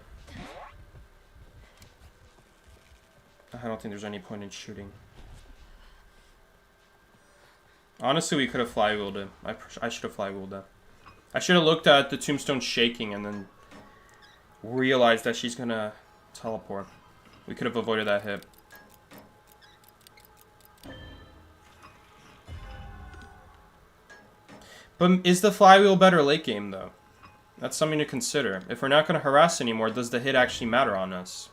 I don't think there's any point in shooting. Honestly, we could have flywheeled it. I should have flywheeled that. I should have looked at the tombstone shaking and then realized that she's gonna teleport. We could have avoided that hit. But is the flywheel better late game, though? That's something to consider. If we're not going to harass anymore, does the hit actually matter on us?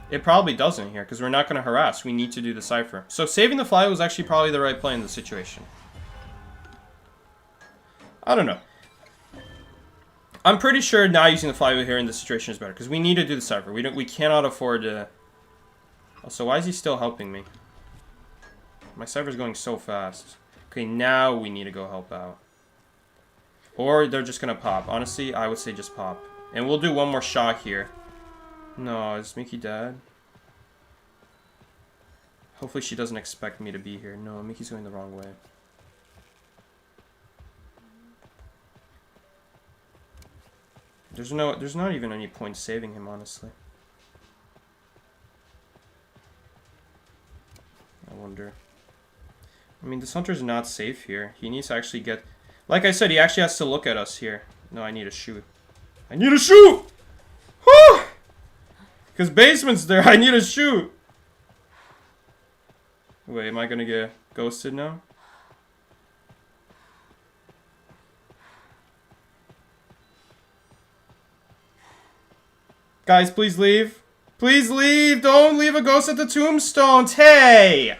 It probably doesn't here, because we're not going to harass. We need to do the cipher. So saving the flywheel is actually probably the right play in this situation. I don't know. I'm pretty sure not using the flywheel here in this situation is better, because we need to do the cipher. We cannot afford to... Also, why is he still helping me? My cipher's going so fast. Okay, now we need to go help out. Or they're just gonna pop. Honestly, I would say just pop. And we'll do one more shot here. No, is Miki dead? Hopefully she doesn't expect me to be here. No, Miki's going the wrong way. There's not even any point saving him, honestly. I wonder. I mean, this hunter's not safe here. He needs to actually get... Like I said, he actually has to look at us here. No, I need to shoot. I need to shoot! Whew! Because basement's there, I need to shoot! Wait, am I gonna get ghosted now? Guys, please leave. Please leave! Don't leave a ghost at the tombstones! Hey!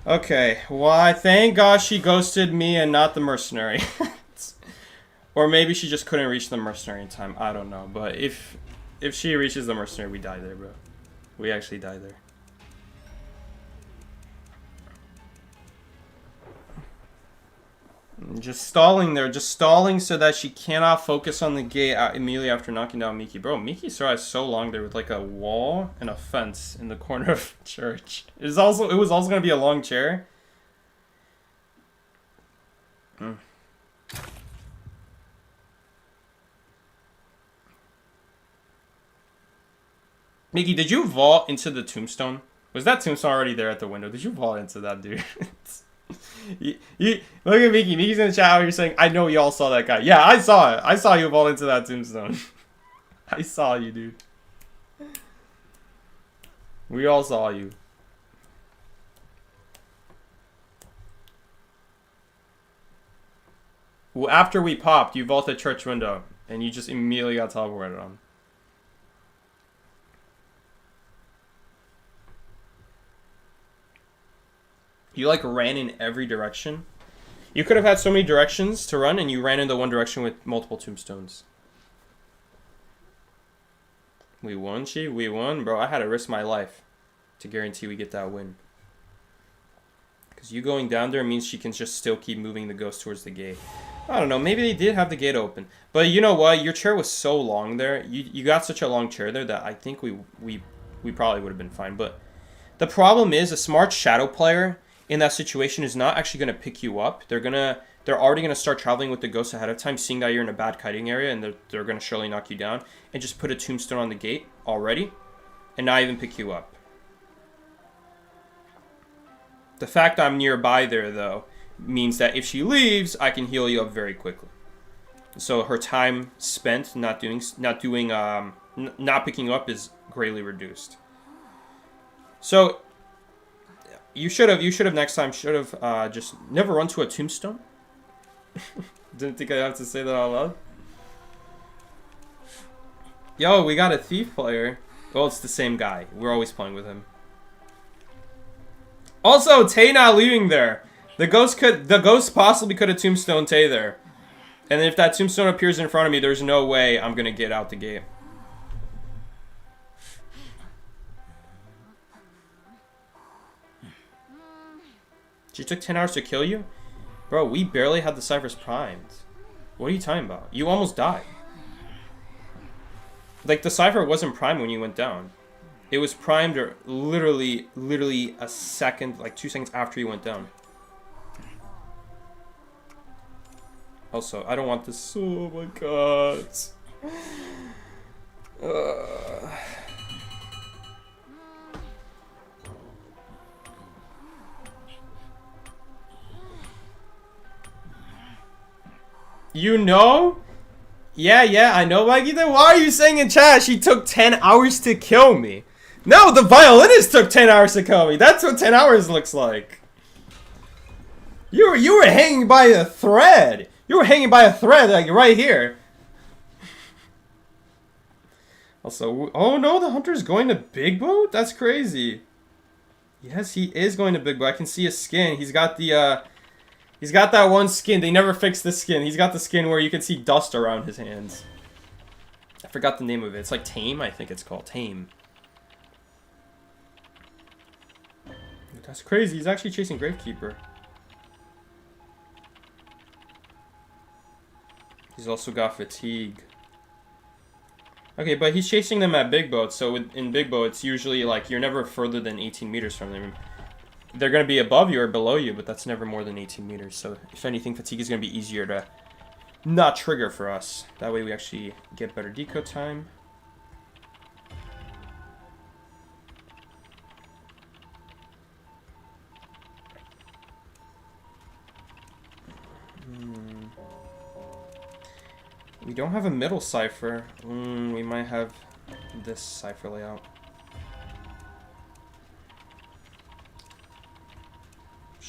Okay, why? Thank God she ghosted me and not the mercenary. Or maybe she just couldn't reach the mercenary in time. I don't know. But if she reaches the mercenary, we die there, bro. We actually die there. Just stalling there. Just stalling so that she cannot focus on the gate immediately after knocking down Miki. Bro, Miki survived so long there with like a wall and a fence in the corner of church. It was also going to be a long chair. Miki, did you vault into the tombstone? Was that tombstone already there at the window? Did you vault into that, dude? Look at Miki. Miki's in the chat. You're saying, I know y'all saw that guy. Yeah, I saw it. I saw you vault into that tombstone. I saw you, dude. We all saw you. Well, after we popped, you vaulted church window, and you just immediately got teleported on. You like ran in every direction. You could have had so many directions to run, and you ran in the one direction with multiple tombstones. We won, Chi? We won? Bro, I had to risk my life to guarantee we get that win. Because you going down there means she can just still keep moving the ghost towards the gate. I don't know. Maybe they did have the gate open. But you know what? Your chair was so long there. You got such a long chair there that I think we probably would have been fine. But the problem is a smart shadow player in that situation is not actually going to pick you up. They're already going to start traveling with the ghost ahead of time, seeing that you're in a bad kiting area, and they're going to surely knock you down, and just put a tombstone on the gate already, and not even pick you up. The fact I'm nearby there, though, means that if she leaves, I can heal you up very quickly. So her time spent not picking you up is greatly reduced. So you should have next time just never run to a tombstone. Didn't think I'd have to say that out loud. Yo, we got a thief player. Well, it's the same guy. We're always playing with him. Also, Tay not leaving there. The ghost possibly could have tombstone Tay there. And if that tombstone appears in front of me, there's no way I'm gonna get out the gate. She took 10 hours to kill you? Bro, we barely had the ciphers primed. What are you talking about? You almost died. Like, the cipher wasn't primed when you went down. It was primed or literally a second, like 2 seconds after you went down. Also, I don't want this. Oh my god. You know? Yeah, I know, Mikey. Then why are you saying in chat she took 10 hours to kill me? No, the violinist took 10 hours to kill me. That's what 10 hours looks like. You were hanging by a thread. You were hanging by a thread, like right here. Also, oh no, the hunter's going to Big Boat? That's crazy. Yes, he is going to Big Boat. I can see his skin. He's got that one skin. They never fixed the skin. He's got the skin where you can see dust around his hands. I forgot the name of it. It's like Tame, I think it's called. Tame. That's crazy. He's actually chasing Gravekeeper. He's also got fatigue. Okay, but he's chasing them at Big Boat. So in Big Boat, it's usually like you're never further than 18 meters from them. They're going to be above you or below you, but that's never more than 18 meters. So if anything, fatigue is going to be easier to not trigger for us. That way we actually get better deco time. We don't have a middle cipher. We might have this cipher layout.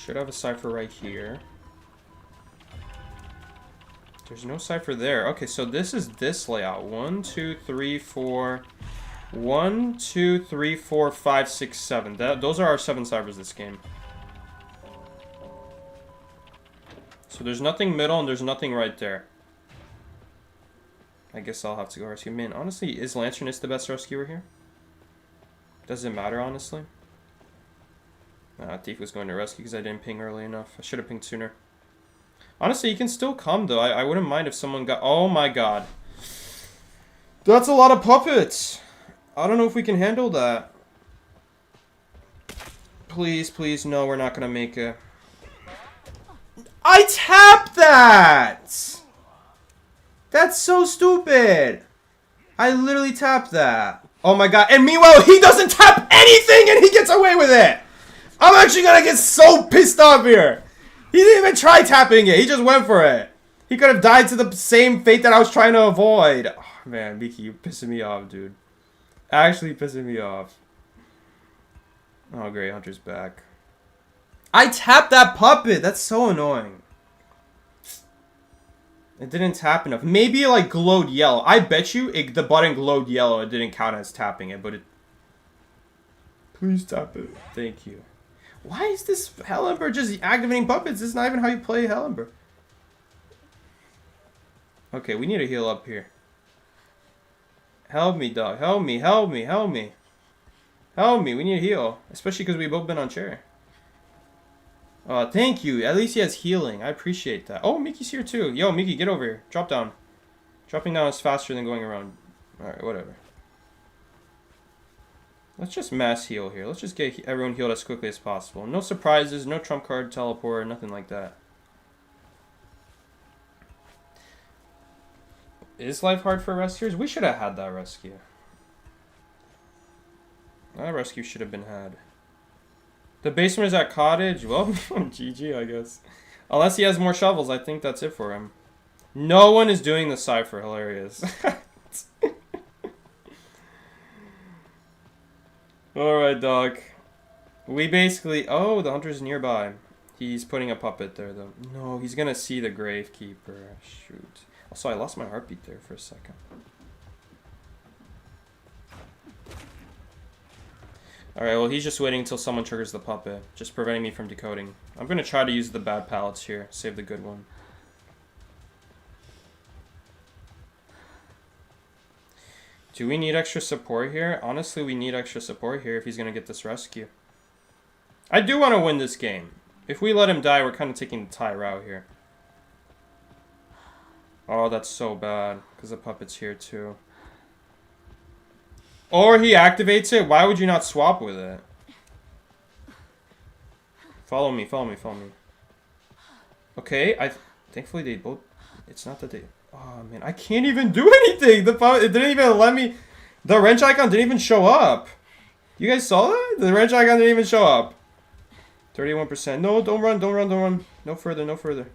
Should have a cipher right here. There's no cipher there. Okay, so this is this layout. 1, 2, 3, 4. 1, 2, 3, 4, 5, 6, 7. Those are our 7 ciphers this game. So there's nothing middle and there's nothing right there. I guess I'll have to go rescue. Man, honestly, is Lanternist the best rescuer here? Does it matter, honestly? Thief was going to rescue because I didn't ping early enough. I should have pinged sooner. Honestly, you can still come, though. I wouldn't mind if someone got... Oh, my God. That's a lot of puppets. I don't know if we can handle that. Please, please, no, we're not going to make it. I tapped that! That's so stupid. I literally tapped that. Oh, my God. And meanwhile, he doesn't tap anything and he gets away with it. I'm actually going to get so pissed off here. He didn't even try tapping it. He just went for it. He could have died to the same fate that I was trying to avoid. Oh, man, Miki, you're pissing me off, dude. Actually pissing me off. Oh, great. Hunter's back. I tapped that puppet. That's so annoying. It didn't tap enough. Maybe it, like, glowed yellow. I bet you the button glowed yellow. It didn't count as tapping it, but it... Please tap it. Thank you. Why is this Hell Ember just activating puppets? This is not even how you play Hell Ember. Okay, we need to heal up here. Help me, dog. Help me, help me, help me. Help me, we need to heal. Especially because we've both been on chair. Thank you. At least he has healing. I appreciate that. Oh, Miki's here too. Yo, Miki, get over here. Drop down. Dropping down is faster than going around. Alright, whatever. Let's just mass heal here. Let's just get everyone healed as quickly as possible. No surprises, no trump card, teleport, nothing like that. Is life hard for rescuers? We should have had that rescue. That rescue should have been had. The basement is at cottage. Well, GG, I guess. Unless he has more shovels, I think that's it for him. No one is doing the cipher. Hilarious. Alright, Doc. We basically... Oh, the hunter's nearby. He's putting a puppet there, though. No, he's gonna see the Gravekeeper. Shoot. Also, I lost my heartbeat there for a second. Alright, well, he's just waiting until someone triggers the puppet. Just preventing me from decoding. I'm gonna try to use the bad pallets here. Save the good one. Do we need extra support here? Honestly, we need extra support here if he's gonna get this rescue. I do want to win this game. If we let him die, we're kind of taking the tie route here. Oh, that's so bad. Because the puppet's here too. Or he activates it. Why would you not swap with it? Follow me, follow me, follow me. Okay, thankfully they both... It's not that they... Oh, man, I can't even do anything! It didn't even let me... The wrench icon didn't even show up. You guys saw that? The wrench icon didn't even show up. 31%. No, don't run, don't run, don't run. No further, no further.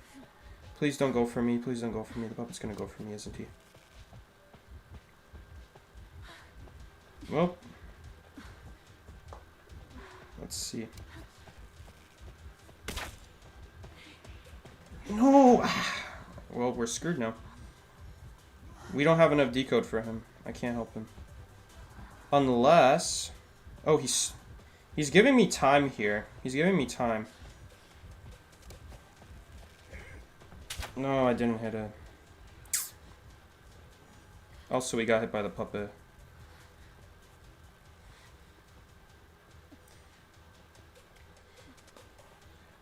Please don't go for me. Please don't go for me. The puppet's gonna go for me, isn't he? Well. Let's see. No! Well, we're screwed now. We don't have enough decode for him. I can't help him. Unless... Oh, he's giving me time here. He's giving me time. No, I didn't hit it. Also, we got hit by the puppet.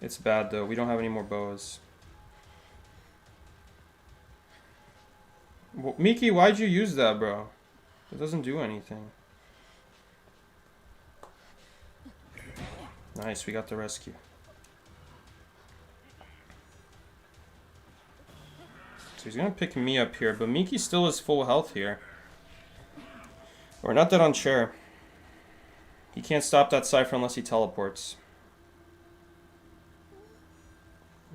It's bad, though. We don't have any more bows. Well, Miki, why'd you use that, bro? It doesn't do anything. Nice, we got the rescue. So he's gonna pick me up here, but Miki still has full health here. We're not that on chair. He can't stop that cipher unless he teleports.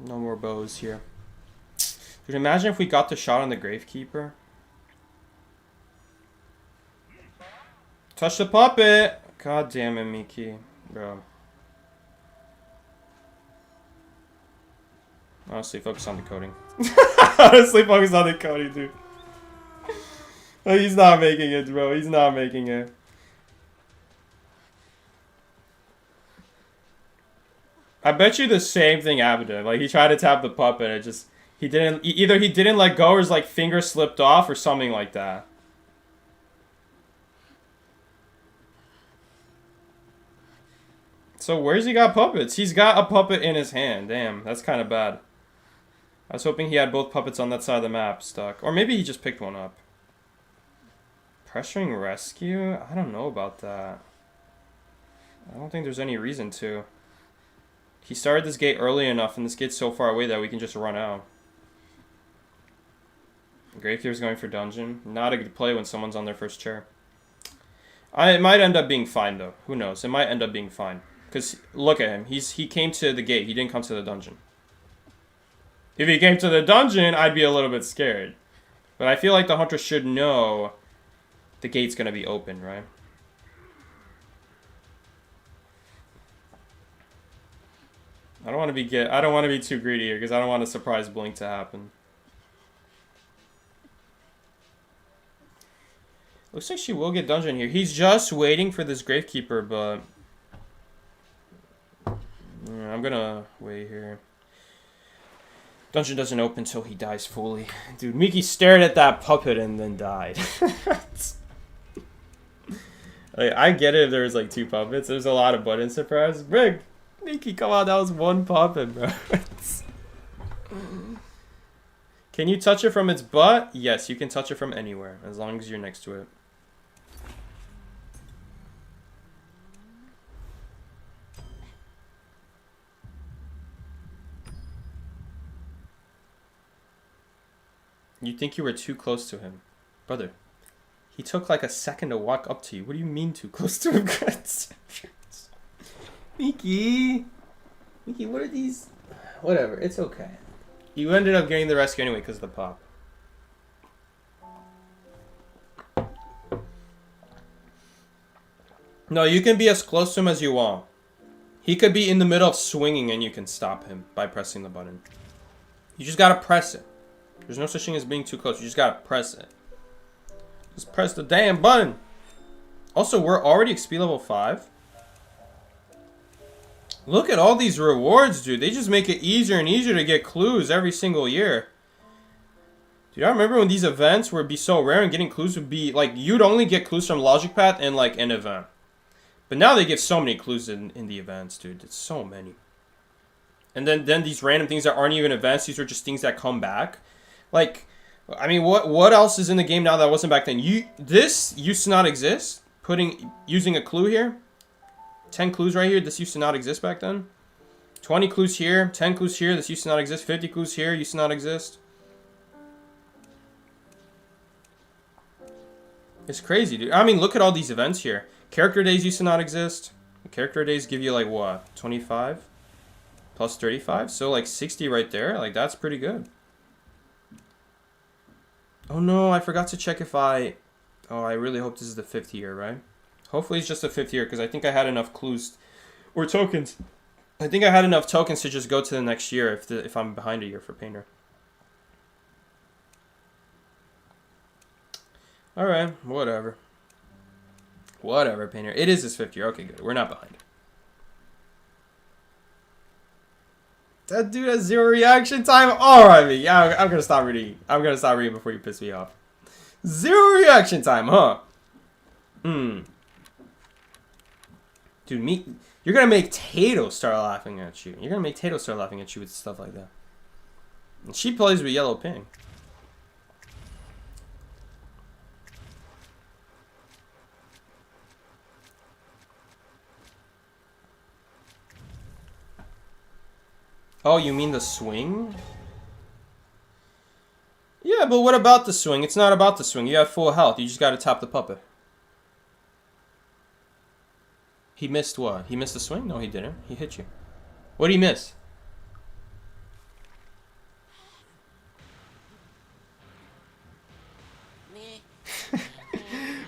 No more bows here. Dude, imagine if we got the shot on the Gravekeeper. Touch the puppet! God damn it, Miki. Bro. Honestly, focus on the coding. Honestly, focus on the coding, dude. He's not making it, bro. He's not making it. I bet you the same thing happened to him. Like, he tried to tap the puppet, it just... He didn't... Either he didn't let go or his, like, finger slipped off or something like that. So where's he got puppets? He's got a puppet in his hand. Damn, that's kind of bad. I was hoping he had both puppets on that side of the map stuck. Or maybe he just picked one up. Pressuring rescue? I don't know about that. I don't think there's any reason to. He started this gate early enough, and this gate's so far away that we can just run out. Gravekeeper's going for dungeon. Not a good play when someone's on their first chair. It might end up being fine, though. Who knows? It might end up being fine. Because, look at him. He came to the gate. He didn't come to the dungeon. If he came to the dungeon, I'd be a little bit scared. But I feel like the hunter should know the gate's going to be open, right? I don't want to be too greedy here because I don't want a surprise blink to happen. Looks like she will get dungeon here. He's just waiting for this Gravekeeper, but I'm gonna wait here. Dungeon doesn't open until he dies fully. Dude, Miki stared at that puppet and then died. Like, I get it if there's like 2 puppets. There's a lot of buttons to press. Brig! Miki, come on, that was 1 puppet, bro. Can you touch it from its butt? Yes, you can touch it from anywhere, as long as you're next to it. You think you were too close to him. Brother, he took like a second to walk up to you. What do you mean too close to him? Miki! Miki, what are these? Whatever, it's okay. You ended up getting the rescue anyway because of the pop. No, you can be as close to him as you want. He could be in the middle of swinging and you can stop him by pressing the button. You just gotta press it. There's no such thing as being too close. You just gotta press it. Just press the damn button. Also, we're already XP level 5. Look at all these rewards, dude. They just make it easier and easier to get clues every single year. Dude, I remember when these events would be so rare and getting clues would be, like, you'd only get clues from Logic Path and, like, an event. But now they give so many clues in the events, dude. It's so many. And then these random things that aren't even events, these are just things that come back. Like, I mean, what else is in the game now that wasn't back then? This used to not exist. Using a clue here. 10 clues right here. This used to not exist back then. 20 clues here. 10 clues here. This used to not exist. 50 clues here. Used to not exist. It's crazy, dude. I mean, look at all these events here. Character days used to not exist. Character days give you, like, what? 25? Plus 35? So, like, 60 right there. Like, that's pretty good. Oh, no. I forgot to check if I... Oh, I really hope this is the 5th year, right? Hopefully it's just the 5th year, because I think I had enough clues or tokens. I think I had enough tokens to just go to the next year if I'm behind a year for Painter. Alright, whatever. Whatever, Painter. It is his 5th year. Okay, good. We're not behind. That dude has 0 reaction time. Alright, yeah, I'm gonna stop reading. I'm gonna stop reading before you piss me off. 0 reaction time, huh? Dude, you're gonna make Tato start laughing at you. You're gonna make Tato start laughing at you with stuff like that. And she plays with yellow ping. Oh, you mean the swing? Yeah, but what about the swing? It's not about the swing. You have full health. You just gotta tap the puppet. He missed what? He missed the swing? No, he didn't. He hit you. What did he miss?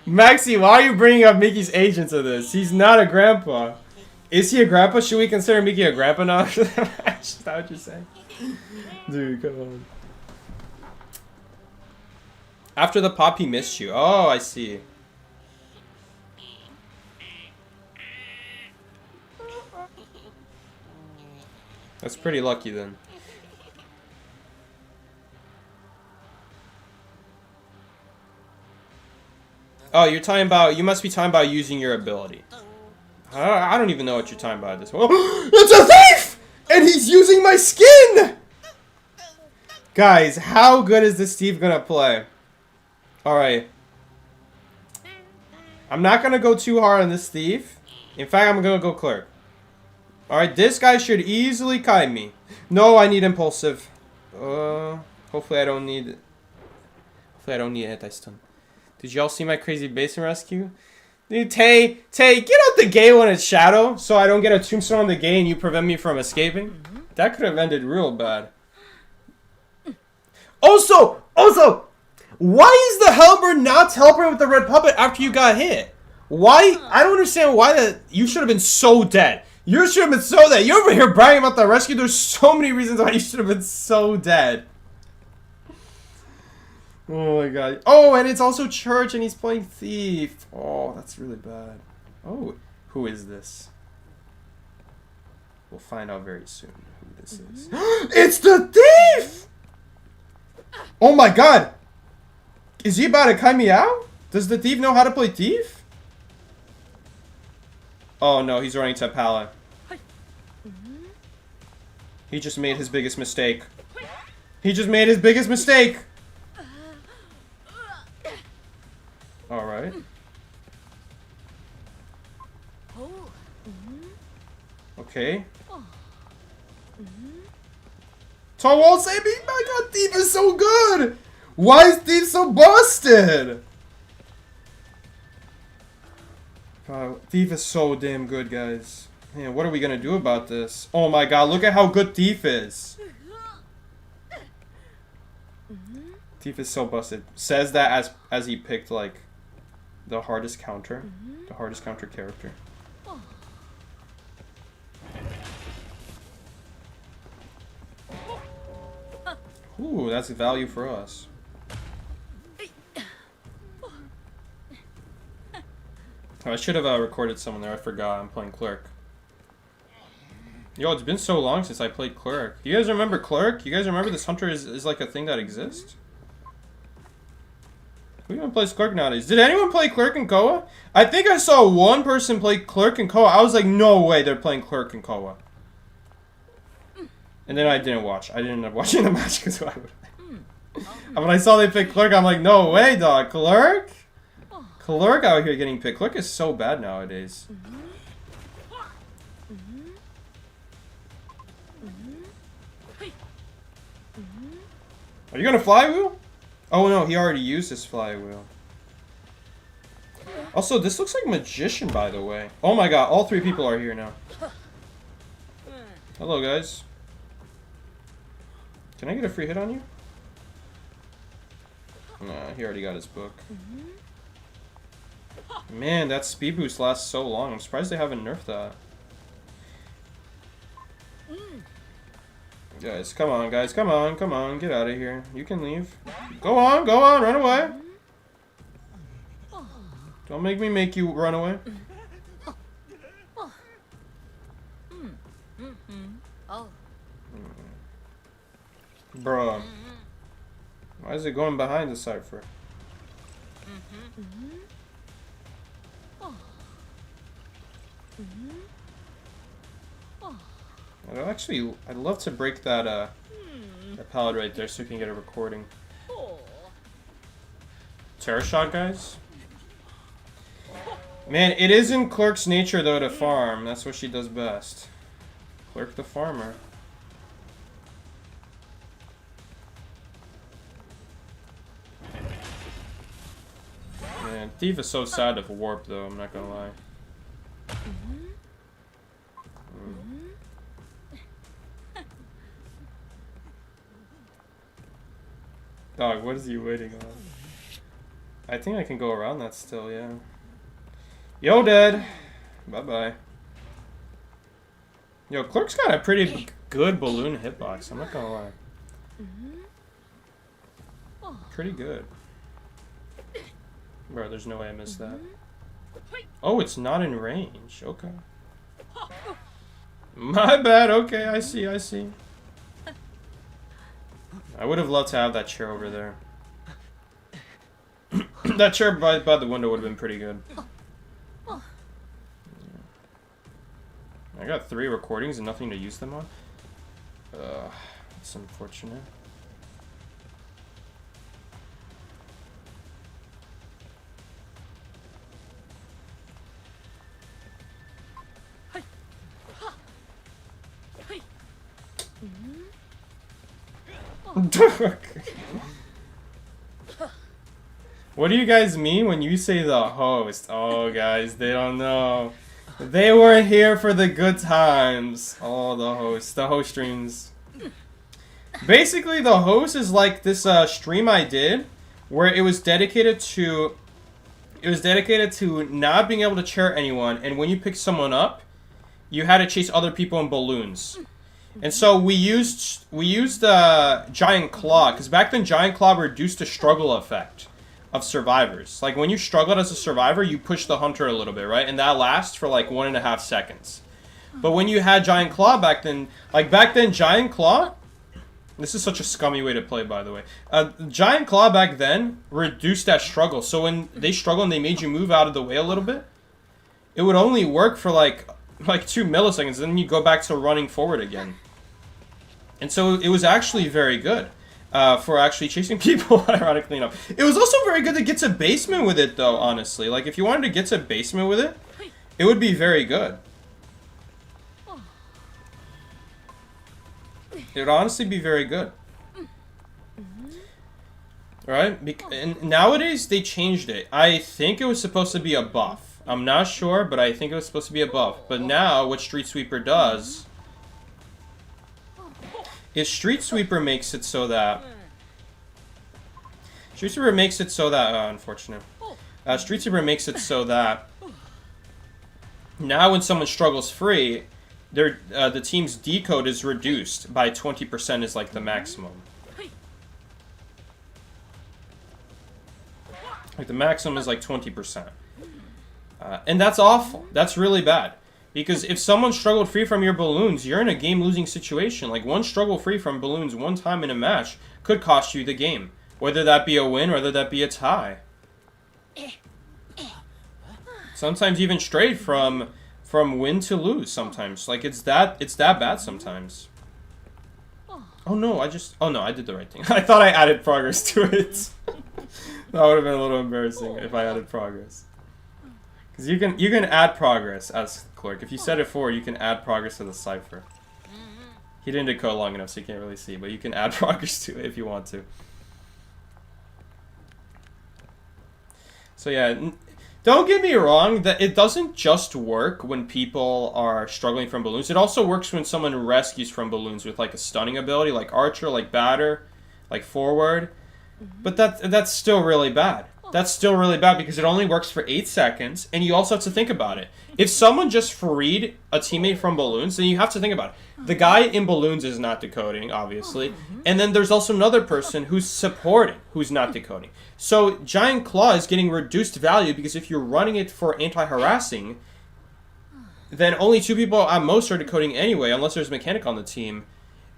Maxi, why are you bringing up Mickey's age into this? He's not a grandpa. Is he a grandpa? Should we consider Mickey a grandpa now? Is that what you're saying? Dude, come on. After the pop, he missed you. Oh, I see. That's pretty lucky then. Oh, you're talking about, you must be talking about using your ability. I don't even know what you're talking about at this point. Oh, it's a thief! And he's using my skin! Guys, how good is this thief gonna play? Alright. I'm not gonna go too hard on this thief. In fact, I'm gonna go clerk. Alright, this guy should easily kite me. No, I need impulsive. Hopefully I don't need... Hopefully I don't need anti-stun. Did y'all see my crazy basin rescue? Dude, Tay, get out the gate when it's shadow, so I don't get a tombstone on the gate and you prevent me from escaping. That could have ended real bad. Also, why is the halberd not helping with the red puppet after you got hit? Why? I don't understand why that. You should have been so dead. You should have been so dead. You're over here bragging about the rescue. There's so many reasons why you should have been so dead. Oh my god. Oh, and it's also church and he's playing thief. Oh, that's really bad. Oh, who is this? We'll find out very soon who this is. It's the thief! Oh my god. Is he about to kite me out? Does the thief know how to play thief? Oh no, he's running to a pallet. He just made his biggest mistake. He just made his biggest mistake. Alright. Okay. Tom won't save me! My god, Thief is so good! Why is Thief so busted? God, Thief is so damn good, guys. Man, what are we gonna do about this? Oh my god, look at how good Thief is. Thief is so busted. Says that as he picked, like, the hardest counter. The hardest counter character. Ooh, that's value for us. Oh, I should have recorded someone there. I forgot. I'm playing Clerk. Yo, it's been so long since I played Clerk. You guys remember Clerk? You guys remember this hunter is like a thing that exists? Who even plays Clerk nowadays? Did anyone play Clerk in Koa? I think I saw one person play Clerk in Koa. I was like, no way they're playing Clerk in Koa. And then I didn't watch. I didn't end up watching the match because why would I? And when I saw they picked Clerk, I'm like, no way, dog. Clerk? Clerk out here getting picked. Clerk is so bad nowadays. Are you gonna fly wheel? Oh no, he already used his flywheel. Also, this looks like Magician, by the way. Oh my god, all three people are here now. Hello, guys. Can I get a free hit on you? Nah, he already got his book. Man, that speed boost lasts so long. I'm surprised they haven't nerfed that. Guys, come on, guys. Come on, come on. Get out of here. You can leave. Go on, run away. Don't make me make you run away. Bruh. Why is it going behind the cipher? I'd love to break that that pallet right there so we can get a recording. Terror shot, guys. Man, it is in Clerk's nature though to farm. That's what she does best. Clerk the farmer. Man, Thief is so sad to warp though, I'm not gonna lie. Dog, what is he waiting on? I think I can go around that still, yeah. Yo, dead. Bye-bye. Yo, Clerk's got a pretty good balloon hitbox. I'm not gonna lie. Pretty good. Bro, there's no way I missed that. Oh, it's not in range. Okay. My bad. Okay, I see. I see. I would have loved to have that chair over there. That chair by the window would have been pretty good. I got 3 recordings and nothing to use them on. That's unfortunate. What do you guys mean when you say the host? Oh, guys, they don't know. They were here for the good times. Oh, the host streams. Basically, the host is like this stream I did, where it was dedicated to not being able to chair anyone, and when you pick someone up, you had to chase other people in balloons. And so we used Giant Claw, because back then Giant Claw reduced the struggle effect of survivors. Like when you struggled as a survivor, you push the hunter a little bit, right? And that lasts for like 1.5 seconds. But when you had Giant Claw back then, Giant Claw, this is such a scummy way to play, by the way. Giant Claw back then reduced that struggle. So when they struggled and they made you move out of the way a little bit, it would only work for like 2 milliseconds, and then you go back to running forward again. And so it was actually very good for actually chasing people, ironically enough. It was also very good to get to basement with it, though, honestly. Like, if you wanted to get to basement with it, it would be very good. It would honestly be very good. Right? And nowadays, they changed it. I think it was supposed to be a buff. I'm not sure, but I think it was supposed to be a buff. But now, what Street Sweeper does is Street Sweeper makes it so that... unfortunate. Street Sweeper makes it so that now when someone struggles free, the team's decode is reduced by 20% is like the maximum. Like the maximum is like 20%. And that's awful. That's really bad. Because if someone struggled free from your balloons, you're in a game-losing situation. Like, one struggle free from balloons one time in a match could cost you the game. Whether that be a win, whether that be a tie. Sometimes even straight from win to lose sometimes. Like, it's that bad sometimes. Oh no, I did the right thing. I thought I added progress to it. That would have been a little embarrassing if I added progress. Because you can add progress as Clerk. If you set it forward, you can add progress to the cipher. He didn't decode long enough, so you can't really see, but you can add progress to it if you want to. So yeah, don't get me wrong, that it doesn't just work when people are struggling from balloons. It also works when someone rescues from balloons with like a stunning ability, like Archer, like Batter, like Forward. But that's still really bad. That's still really bad because it only works for 8 seconds, and you also have to think about it. If someone just freed a teammate from balloons, then you have to think about it. The guy in balloons is not decoding, obviously, and then there's also another person who's supporting, who's not decoding. So Giant Claw is getting reduced value because if you're running it for anti-harassing, then only 2 people at most are decoding anyway, unless there's a mechanic on the team.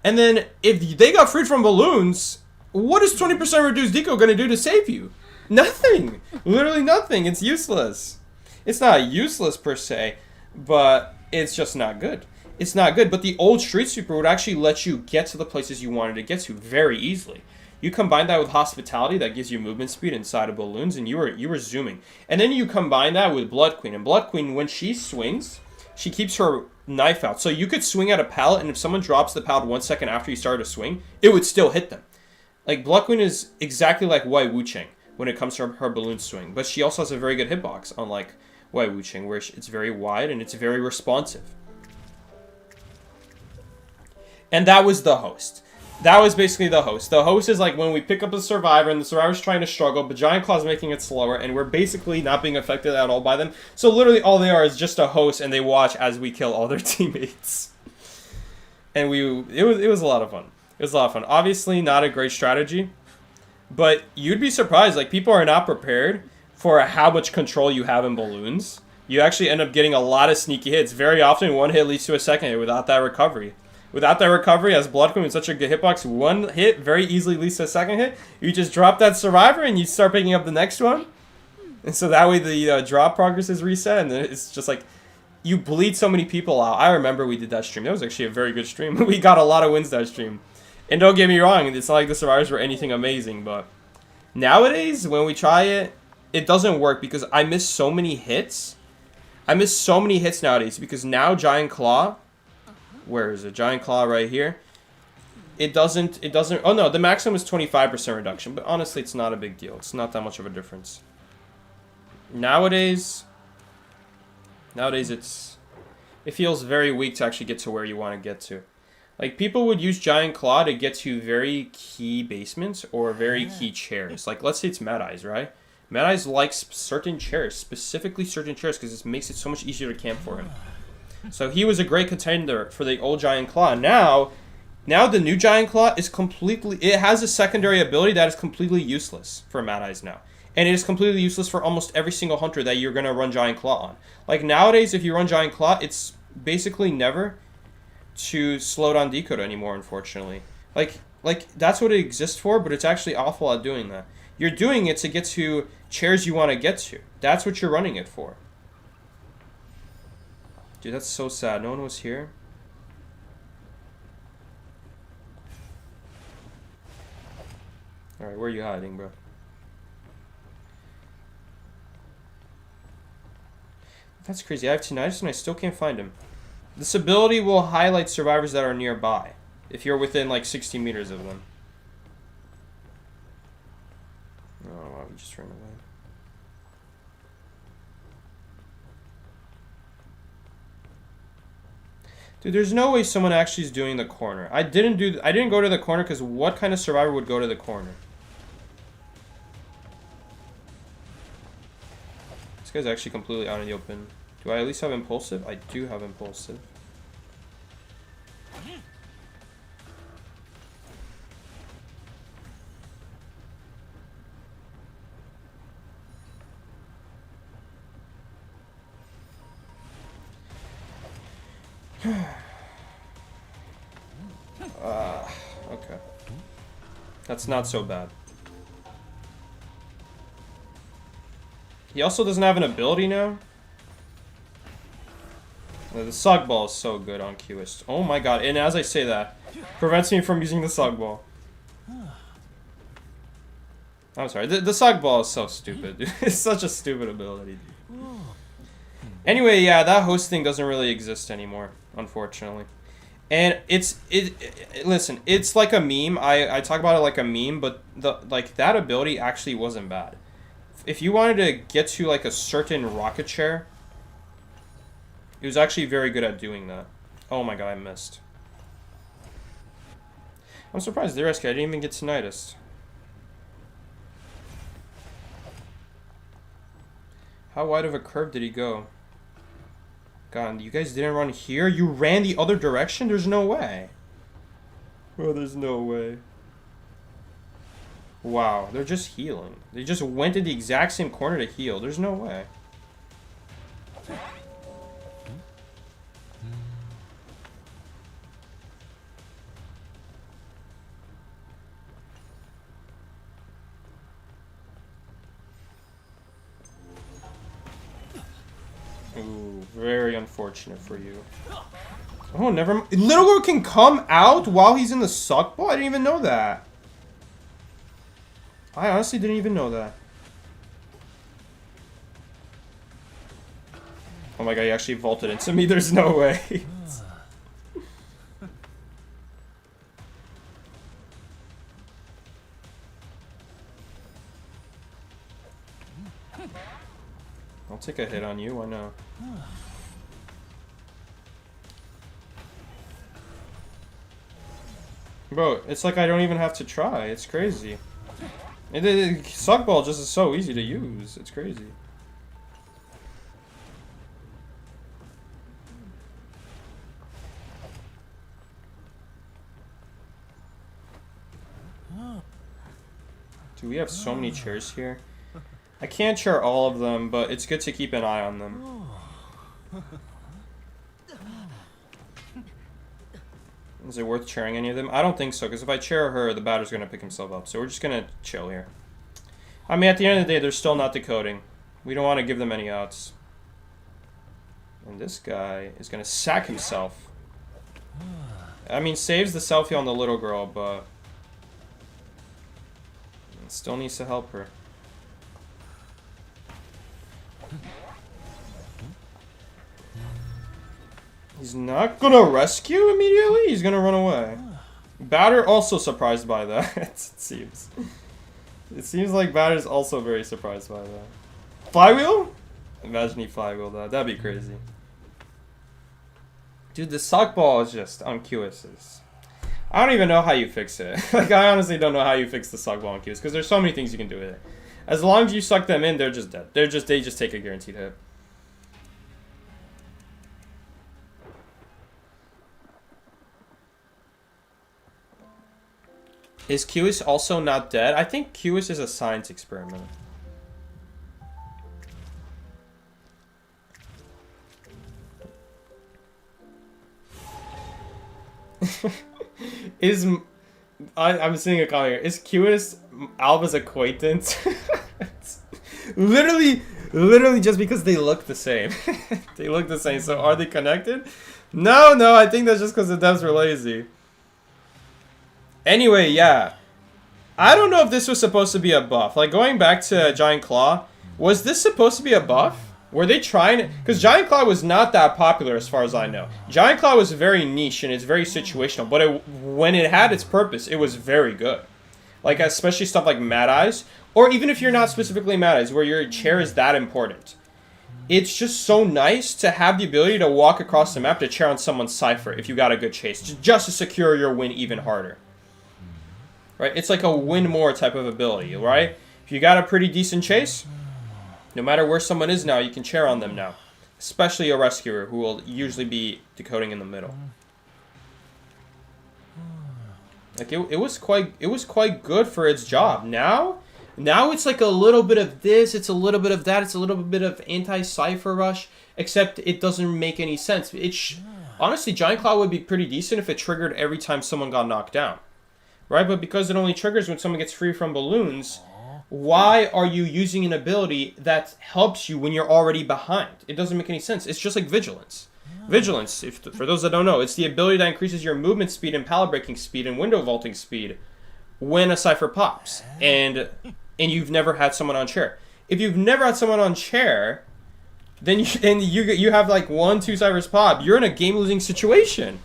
And then if they got freed from balloons, what is 20% reduced decode going to do to save you? Nothing. Literally nothing. It's useless. It's not useless per se, but it's just not good. It's not good, but the old Street Sweeper would actually let you get to the places you wanted to get to very easily. You combine that with Hospitality, that gives you movement speed inside of balloons, and you were zooming. And then you combine that with Blood Queen, and Blood Queen, when she swings, she keeps her knife out. So you could swing at a pallet, and if someone drops the pallet 1 second after you started to swing, it would still hit them. Like, Blood Queen is exactly like White Wu Chang when it comes to her balloon swing. But she also has a very good hitbox, unlike White Wu Chang, where it's very wide and it's very responsive. And that was the host. That was basically the host. The host is like when we pick up a survivor and the survivor's trying to struggle, but Giant Claw's making it slower, and we're basically not being affected at all by them. So literally all they are is just a host, and they watch as we kill all their teammates. And it was a lot of fun. It was a lot of fun. Obviously, not a great strategy, but you'd be surprised. Like, people are not prepared for how much control you have in balloons. You actually end up getting a lot of sneaky hits. Very often, one hit leads to a second hit without that recovery. Without that recovery, as Blood Queen with such a good hitbox, one hit very easily leads to a second hit. You just drop that survivor and you start picking up the next one. And so that way the drop progress is reset, and then it's just like, you bleed so many people out. I remember we did that stream. That was actually a very good stream. We got a lot of wins that stream. And don't get me wrong, it's not like the survivors were anything amazing, but nowadays, when we try it, it doesn't work because I miss so many hits. I miss so many hits nowadays because now Giant Claw, where is it? Giant Claw right here. It doesn't, oh no, the maximum is 25% reduction, but honestly, it's not a big deal. It's not that much of a difference. Nowadays it feels very weak to actually get to where you want to get to. Like, people would use Giant Claw to get to very key basements or very key chairs. Like, let's say it's Mad Eyes, right? Mad Eyes likes certain chairs, specifically certain chairs, because it makes it so much easier to camp for him. So he was a great contender for the old Giant Claw. Now the new Giant Claw is completely, it has a secondary ability that is completely useless for Mad Eyes now. And it is completely useless for almost every single hunter that you're going to run Giant Claw on. Like, nowadays, if you run Giant Claw, it's basically never to slow down decode anymore, unfortunately. Like that's what it exists for, but it's actually awful at doing that. You're doing it to get to chairs you want to get to. That's what you're running it for. Dude, that's so sad. No one was here. Alright, where are you hiding, bro? That's crazy. I have tinnitus and I still can't find him. This ability will highlight survivors that are nearby, if you're within like 60 meters of them. Oh, wow, he just ran away. Dude, there's no way someone actually is doing the corner. I didn't go to the corner because what kind of survivor would go to the corner? This guy's actually completely out in the open. Do I at least have impulsive? I do have impulsive. Okay. That's not so bad. He also doesn't have an ability now. The Sog Ball is so good on Qist. Oh my god, and as I say that, prevents me from using the Sog Ball. I'm sorry, the Sog Ball is so stupid. It's such a stupid ability. Anyway, yeah, that host thing doesn't really exist anymore, unfortunately. And listen, it's like a meme. I talk about it like a meme, but that ability actually wasn't bad. If you wanted to get to like a certain rocket chair, it was actually very good at doing that. Oh my god, I missed. I'm surprised the rescue. I didn't even get tinnitus. How wide of a curve did he go? God, you guys didn't run here? You ran the other direction? There's no way. Oh, there's no way. Wow, they're just healing. They just went in the exact same corner to heal. There's no way. Ooh, very unfortunate for you. Oh, never mind. Little Girl can come out while he's in the suck ball? I didn't even know that. I honestly didn't even know that. Oh my god, he actually vaulted into me. There's no way. I'll take a hit on you, why not? Bro, it's like I don't even have to try. It's crazy. Suck Ball just is so easy to use. It's crazy. Dude, we have so many chairs here. I can't chair all of them, but it's good to keep an eye on them. Is it worth chairing any of them? I don't think so, because if I chair her, the batter's going to pick himself up. So we're just going to chill here. I mean, at the end of the day, they're still not decoding. We don't want to give them any outs. And this guy is going to sack himself. I mean, saves the selfie on the little girl, but still needs to help her. He's not gonna rescue immediately? He's gonna run away. Batter also surprised by that, it seems. It seems like Batter's also very surprised by that. Flywheel? Imagine he flywheel that. That'd be crazy. Dude, the suck ball is just on QS's. I don't even know how you fix it. Like, I honestly don't know how you fix the suck ball on QS, because there's so many things you can do with it. As long as you suck them in, they're just dead. They just take a guaranteed hit. Is QS also not dead? I think QS is a science experiment. I'm seeing a comment here. Is QS Alva's acquaintance? literally just because they look the same. They look the same, so are they connected? No, I think that's just because the devs were lazy. Anyway, yeah. I don't know if this was supposed to be a buff. Like, going back to Giant Claw, was this supposed to be a buff? Were they trying? Because Giant Claw was not that popular as far as I know. Giant Claw was very niche and it's very situational. But when it had its purpose, it was very good. Like, especially stuff like Mad Eyes. Or even if you're not specifically Mad Eyes, where your chair is that important. It's just so nice to have the ability to walk across the map to chair on someone's Cypher if you got a good chase. Just to secure your win even harder. Right? It's like a win more type of ability, right? If you got a pretty decent chase, no matter where someone is now, you can chair on them now. Especially a rescuer who will usually be decoding in the middle. Like it was quite good for its job. Now it's like a little bit of this, it's a little bit of that, it's a little bit of anti-Cypher rush, except it doesn't make any sense. Honestly, Giant Claw would be pretty decent if it triggered every time someone got knocked down. Right? But because it only triggers when someone gets free from balloons, why are you using an ability that helps you when you're already behind? It doesn't make any sense. It's just like Vigilance. Vigilance, for those that don't know, it's the ability that increases your movement speed and pallet breaking speed and window vaulting speed when a Cypher pops. And you've never had someone on chair. If you've never had someone on chair, then you have like 1-2 Cyphers pop, you're in a game-losing situation.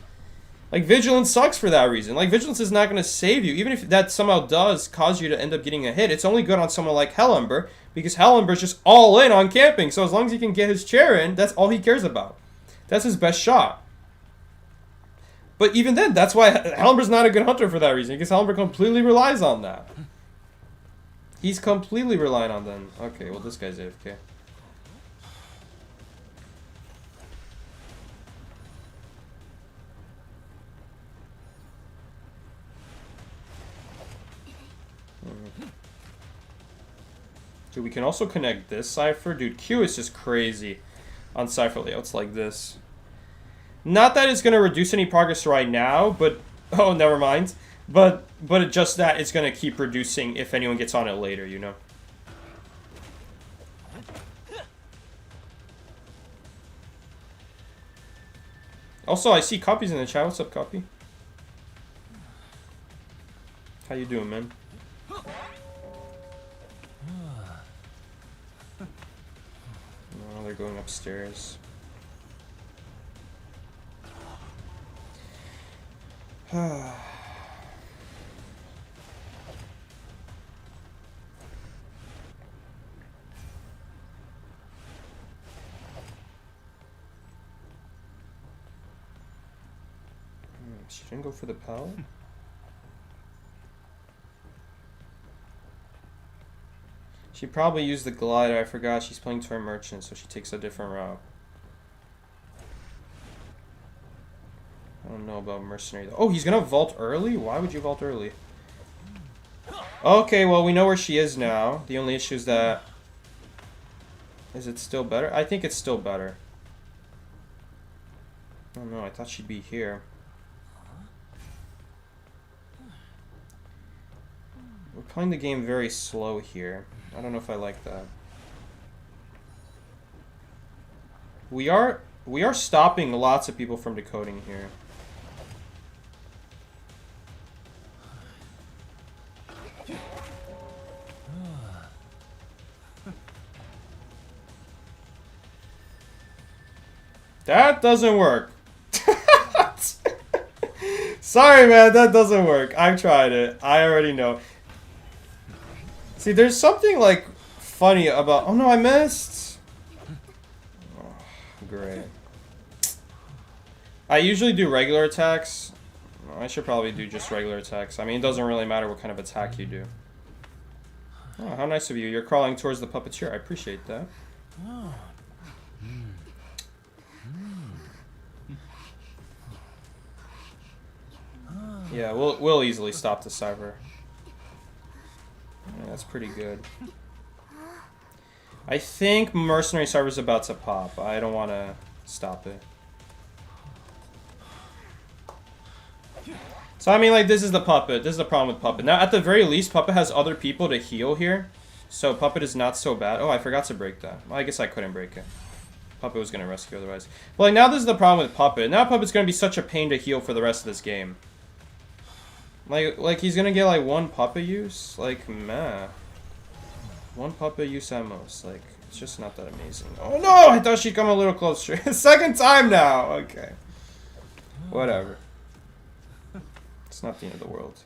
Like, Vigilance sucks for that reason. Like, Vigilance is not going to save you. Even if that somehow does cause you to end up getting a hit, it's only good on someone like Hellumber, because Hellumber's just all in on camping. So as long as he can get his chair in, that's all he cares about. That's his best shot. But even then, that's why Hellumber's not a good hunter for that reason, because Hellumber completely relies on that. He's completely relying on them. Okay, well, this guy's AFK. Dude, we can also connect this Cypher. Dude, Q is just crazy on Cypher layouts like this. Not that it's going to reduce any progress right now, but... Oh, never mind. But just that it's going to keep reducing if anyone gets on it later, you know? Also, I see Copy's in the chat. What's up, Copy? How you doing, man? Oh, they're going upstairs. She didn't go for the pallet? She probably used the glider. I forgot she's playing to her merchant, so she takes a different route. I don't know about mercenary though. Oh, he's gonna vault early? Why would you vault early? Okay, well, we know where she is now. The only issue is that... Is it still better? I think it's still better. Oh no, I thought she'd be here. We're playing the game very slow here. I don't know if I like that. We are stopping lots of people from decoding here. That doesn't work. Sorry, man, that doesn't work. I've tried it. I already know. See, there's something, like, funny about... Oh, no, I missed. Oh, great. I usually do regular attacks. I should probably do just regular attacks. I mean, it doesn't really matter what kind of attack you do. Oh, how nice of you. You're crawling towards the puppeteer. I appreciate that. Yeah, we'll easily stop the cyber. Yeah, that's pretty good. I think Mercenary Cyber's about to pop. I don't want to stop it. So, I mean, like, this is the Puppet. This is the problem with Puppet. Now, at the very least, Puppet has other people to heal here. So, Puppet is not so bad. Oh, I forgot to break that. Well, I guess I couldn't break it. Puppet was going to rescue otherwise. But, like, now this is the problem with Puppet. Now Puppet's going to be such a pain to heal for the rest of this game. Like he's going to get, like, one Puppet use? Like, meh. One Puppet use at most. Like, it's just not that amazing. Oh, no! I thought she'd come a little closer. Second time now! Okay. Whatever. It's not the end of the world.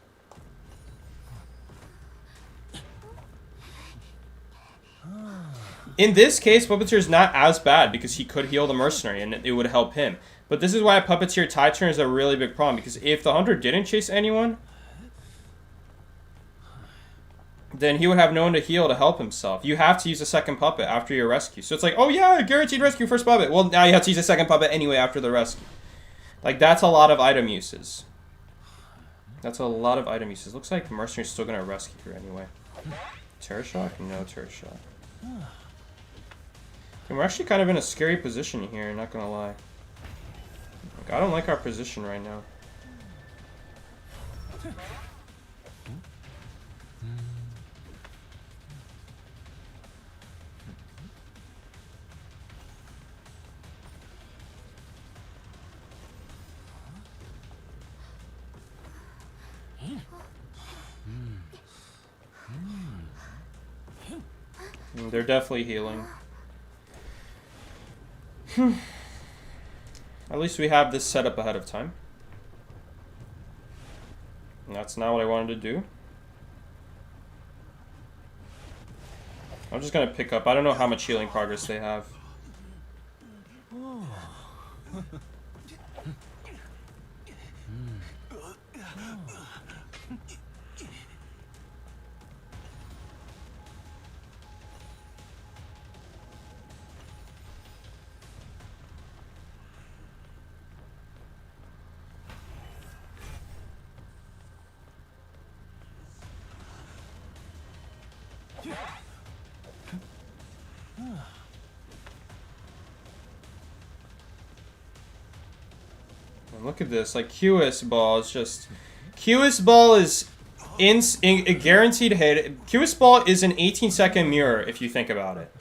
In this case, Puppeteer is not as bad because he could heal the Mercenary and it would help him. But this is why Puppeteer tie turn is a really big problem, because if the Hunter didn't chase anyone, then he would have no one to heal to help himself. You have to use a second Puppet after your rescue. So it's like, oh yeah, guaranteed rescue, first Puppet. Well, now you have to use a second Puppet anyway after the rescue. Like, that's a lot of item uses. That's a lot of item uses. Looks like Mercenary's still going to rescue her anyway. Terror Shock? No Terror Shock. And we're actually kind of in a scary position here, not going to lie. Like, I don't like our position right now. They're definitely healing. At least we have this set up ahead of time. And that's not what I wanted to do. I'm just gonna pick up. I don't know how much healing progress they have. And look at this, like QS ball is just... QS ball is in a guaranteed hit. QS ball is an 18-second mirror if you think about it.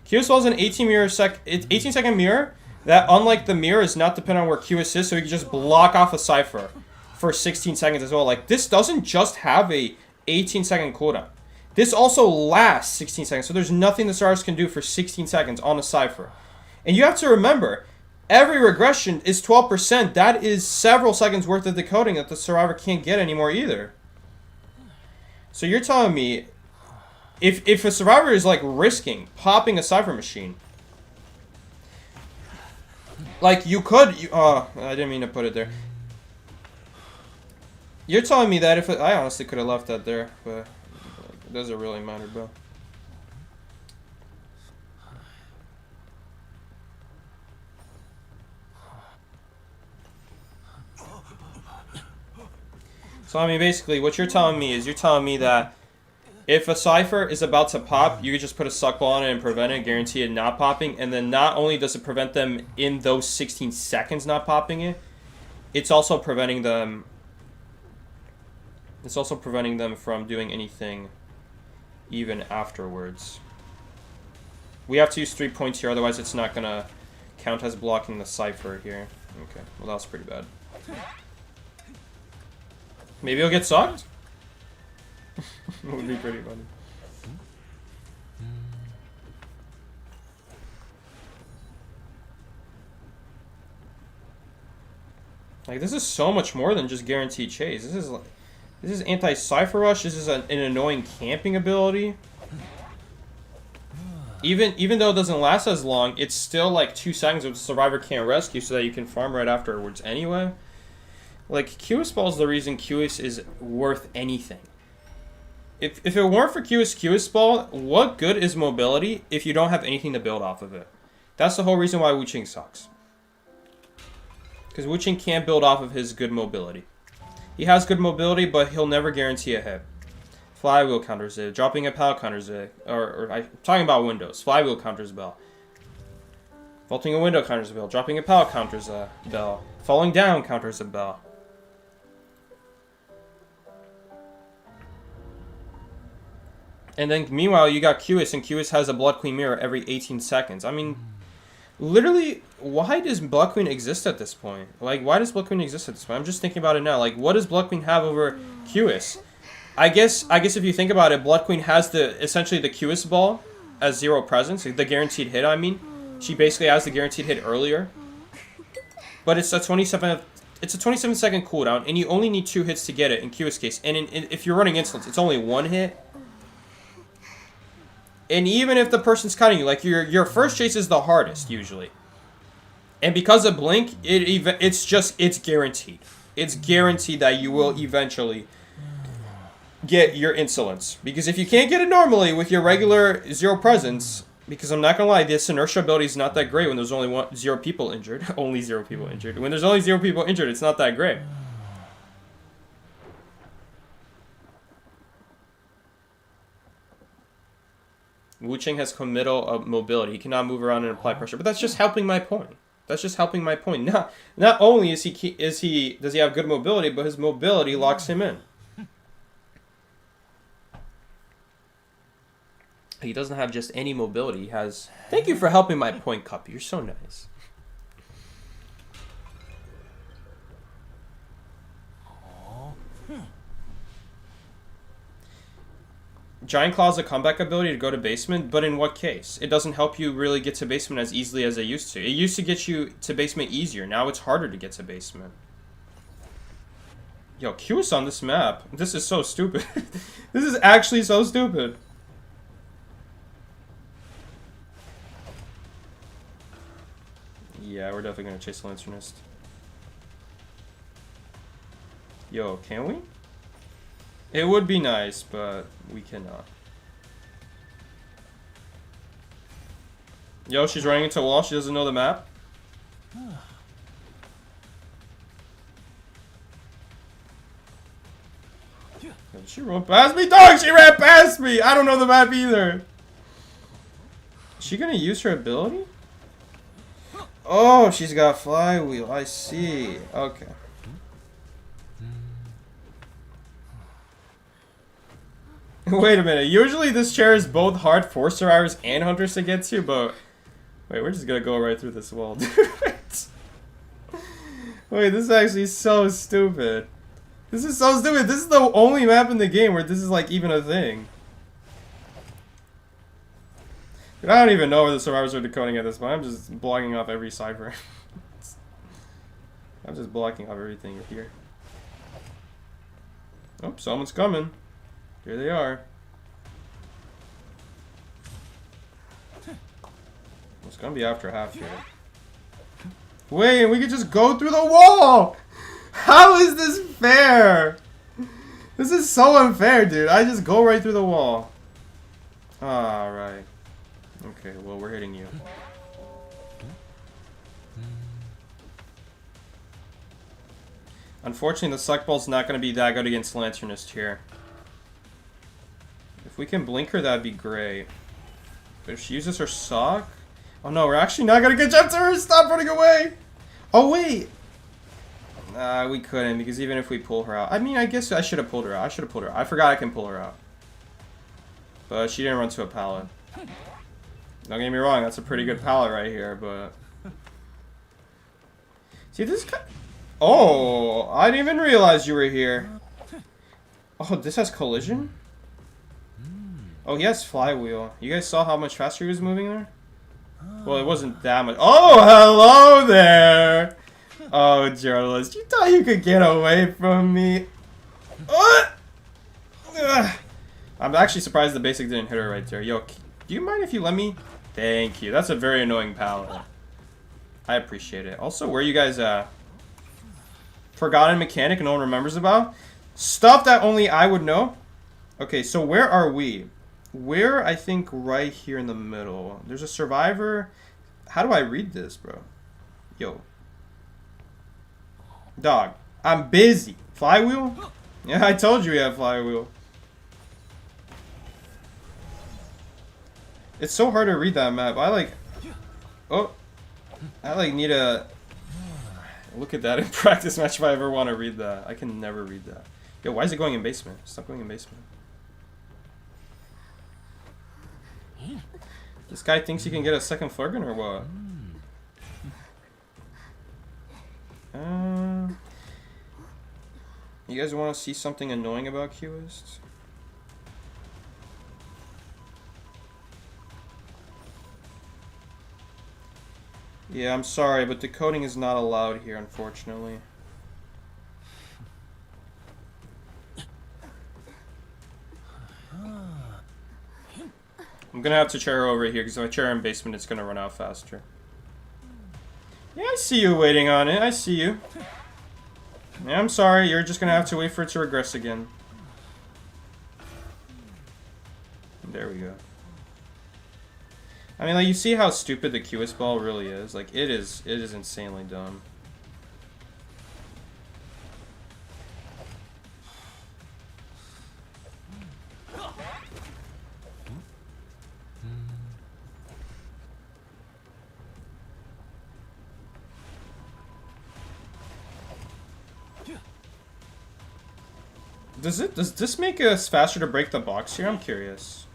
QS ball is an 18-second mirror that, unlike the mirror, is not dependent on where QS is, so you can just block off a cipher for 16 seconds as well. Like, this doesn't just have a 18-second cooldown. This also lasts 16 seconds, so there's nothing the Stars can do for 16 seconds on a cipher. And you have to remember, every regression is 12%. That is several seconds worth of decoding that the Survivor can't get anymore either. So you're telling me, if a Survivor is, like, risking popping a cipher machine, like, you could... I didn't mean to put it there. You're telling me that if... I honestly could have left that there, but... It doesn't really matter, bro. So, I mean, basically, what you're telling me is you're telling me that If a Cypher is about to pop, you can just put a suck ball on it and prevent it, guarantee it not popping. And then not only does it prevent them in those 16 seconds not popping it, it's also preventing them. It's also preventing them from doing anything even afterwards. We have to use 3 points here, otherwise it's not gonna count as blocking the Cypher here. Okay, well that was pretty bad. Maybe he'll get sucked? It would be pretty funny. Like, this is so much more than just guaranteed chase. This is anti-Cypher rush. This is an annoying camping ability. Even though it doesn't last as long, it's still like 2 seconds if the survivor can't rescue, so that you can farm right afterwards anyway. Like, QS Ball is the reason QS is worth anything. If it weren't for QS Ball, what good is mobility if you don't have anything to build off of it? That's the whole reason why Wu Chang sucks. Because Wu Chang can't build off of his good mobility. He has good mobility, but he'll never guarantee a hit. Flywheel counters it. Dropping a pal counters it. I'm talking about windows. Flywheel counters bell. Vaulting a window counters a bell. Dropping a pal counters a bell. Falling down counters a bell. And then, meanwhile, you got QS, and QS has a Blood Queen mirror every 18 seconds. I mean, literally, why does Blood Queen exist at this point? Like, why does Blood Queen exist at this point? I'm just thinking about it now. Like, what does Blood Queen have over QS? I guess if you think about it, Blood Queen has essentially the QS ball as 0 presence, the guaranteed hit. I mean, she basically has the guaranteed hit earlier, but it's a 27-second cooldown, and you only need 2 hits to get it in QS case. And if you're running insolence, it's only 1 hit. And even if the person's cutting you, like your first chase is the hardest usually, and because of Blink, it's guaranteed. It's guaranteed that you will eventually get your insolence, because if you can't get it normally with your regular 0 presence, because I'm not gonna lie, this inertia ability is not that great when there's only 0 people injured. Only 0 people injured. When there's only 0 people injured, it's not that great. Wu Chang has committal mobility. He cannot move around and apply pressure, but that's just helping my point. That's just helping my point. Not only does he have good mobility, but his mobility locks him in. He doesn't have just any mobility. He has. Thank you for helping my point, Cup. You're so nice. Giant Claw is a comeback ability to go to basement, but in what case? It doesn't help you really get to basement as easily as it used to. It used to get you to basement easier. Now it's harder to get to basement. Yo, QS on this map. This is so stupid. This is actually so stupid. Yeah, we're definitely gonna chase Lanternist. Yo, can we? It would be nice, but we cannot. Yo, she's running into a wall. She doesn't know the map. Did she run past me? Dog, she ran past me! I don't know the map either. Is she gonna use her ability? Oh, she's got flywheel. I see. Okay. Wait a minute. Usually this chair is both hard for survivors and hunters to get to, but... Wait, we're just gonna go right through this wall. Wait, this is actually so stupid. This is so stupid. This is the only map in the game where this is like even a thing. Dude, I don't even know where the survivors are decoding at this point. I'm just blocking off every cipher. I'm just blocking off everything here. Oh, someone's coming. Here they are. It's gonna be after half here. Wait, we could just go through the wall! How is this fair? This is so unfair, dude. I just go right through the wall. Alright. Okay, well, we're hitting you. Unfortunately, the suck ball's not going to be that good against Lanternist here. we can blink her, that'd be great. But if she uses her sock... Oh no, we're actually not gonna get jump to her! Stop running away! Oh wait! We couldn't, because even if we pull her out... I mean, I guess I should have pulled her out. I forgot I can pull her out. But she didn't run to a pallet. Don't get me wrong, that's a pretty good pallet right here, but... See, this guy... Oh, I didn't even realize you were here. Oh, this has collision? Oh, he has flywheel. You guys saw how much faster he was moving there? Well, it wasn't that much. Oh, hello there! Oh, journalist, you thought you could get away from me? I'm actually surprised the basic didn't hit her right there. Yo, do you mind if you let me? Thank you. That's a very annoying pallet. I appreciate it. Also, where are you guys at? Forgotten mechanic no one remembers about? Stuff that only I would know? Okay, so where are we? We're, I think, right here in the middle. There's a survivor. How do I read this, bro? Yo. Dog. I'm busy. Flywheel? Yeah, I told you we have flywheel. It's so hard to read that map. Oh. I need a... Look at that in practice match if I ever want to read that. I can never read that. Yo, why is it going in basement? Stop going in basement. This guy thinks he can get a second flare gun or what? You guys want to see something annoying about Qist? Yeah, I'm sorry, but decoding is not allowed here, unfortunately. I'm gonna have to chair her over here, because if I chair her in basement, it's gonna run out faster. Yeah, I see you waiting on it. I see you. Yeah, I'm sorry. You're just gonna have to wait for it to regress again. There we go. I mean, like, you see how stupid the Qist ball really is? Like, it is insanely dumb. Does this make us faster to break the box here? I'm curious.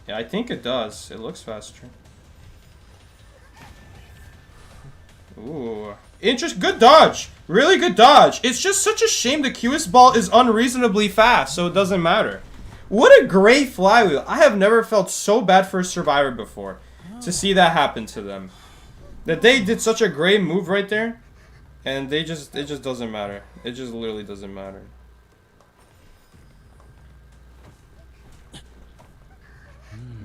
Yeah, I think it does. It looks faster. Ooh. Good dodge! Really good dodge! It's just such a shame the Qist ball is unreasonably fast, so it doesn't matter. What a great flywheel! I have never felt so bad for a survivor before. To see that happen to them. That they did such a great move right there. And it just doesn't matter. It just literally doesn't matter.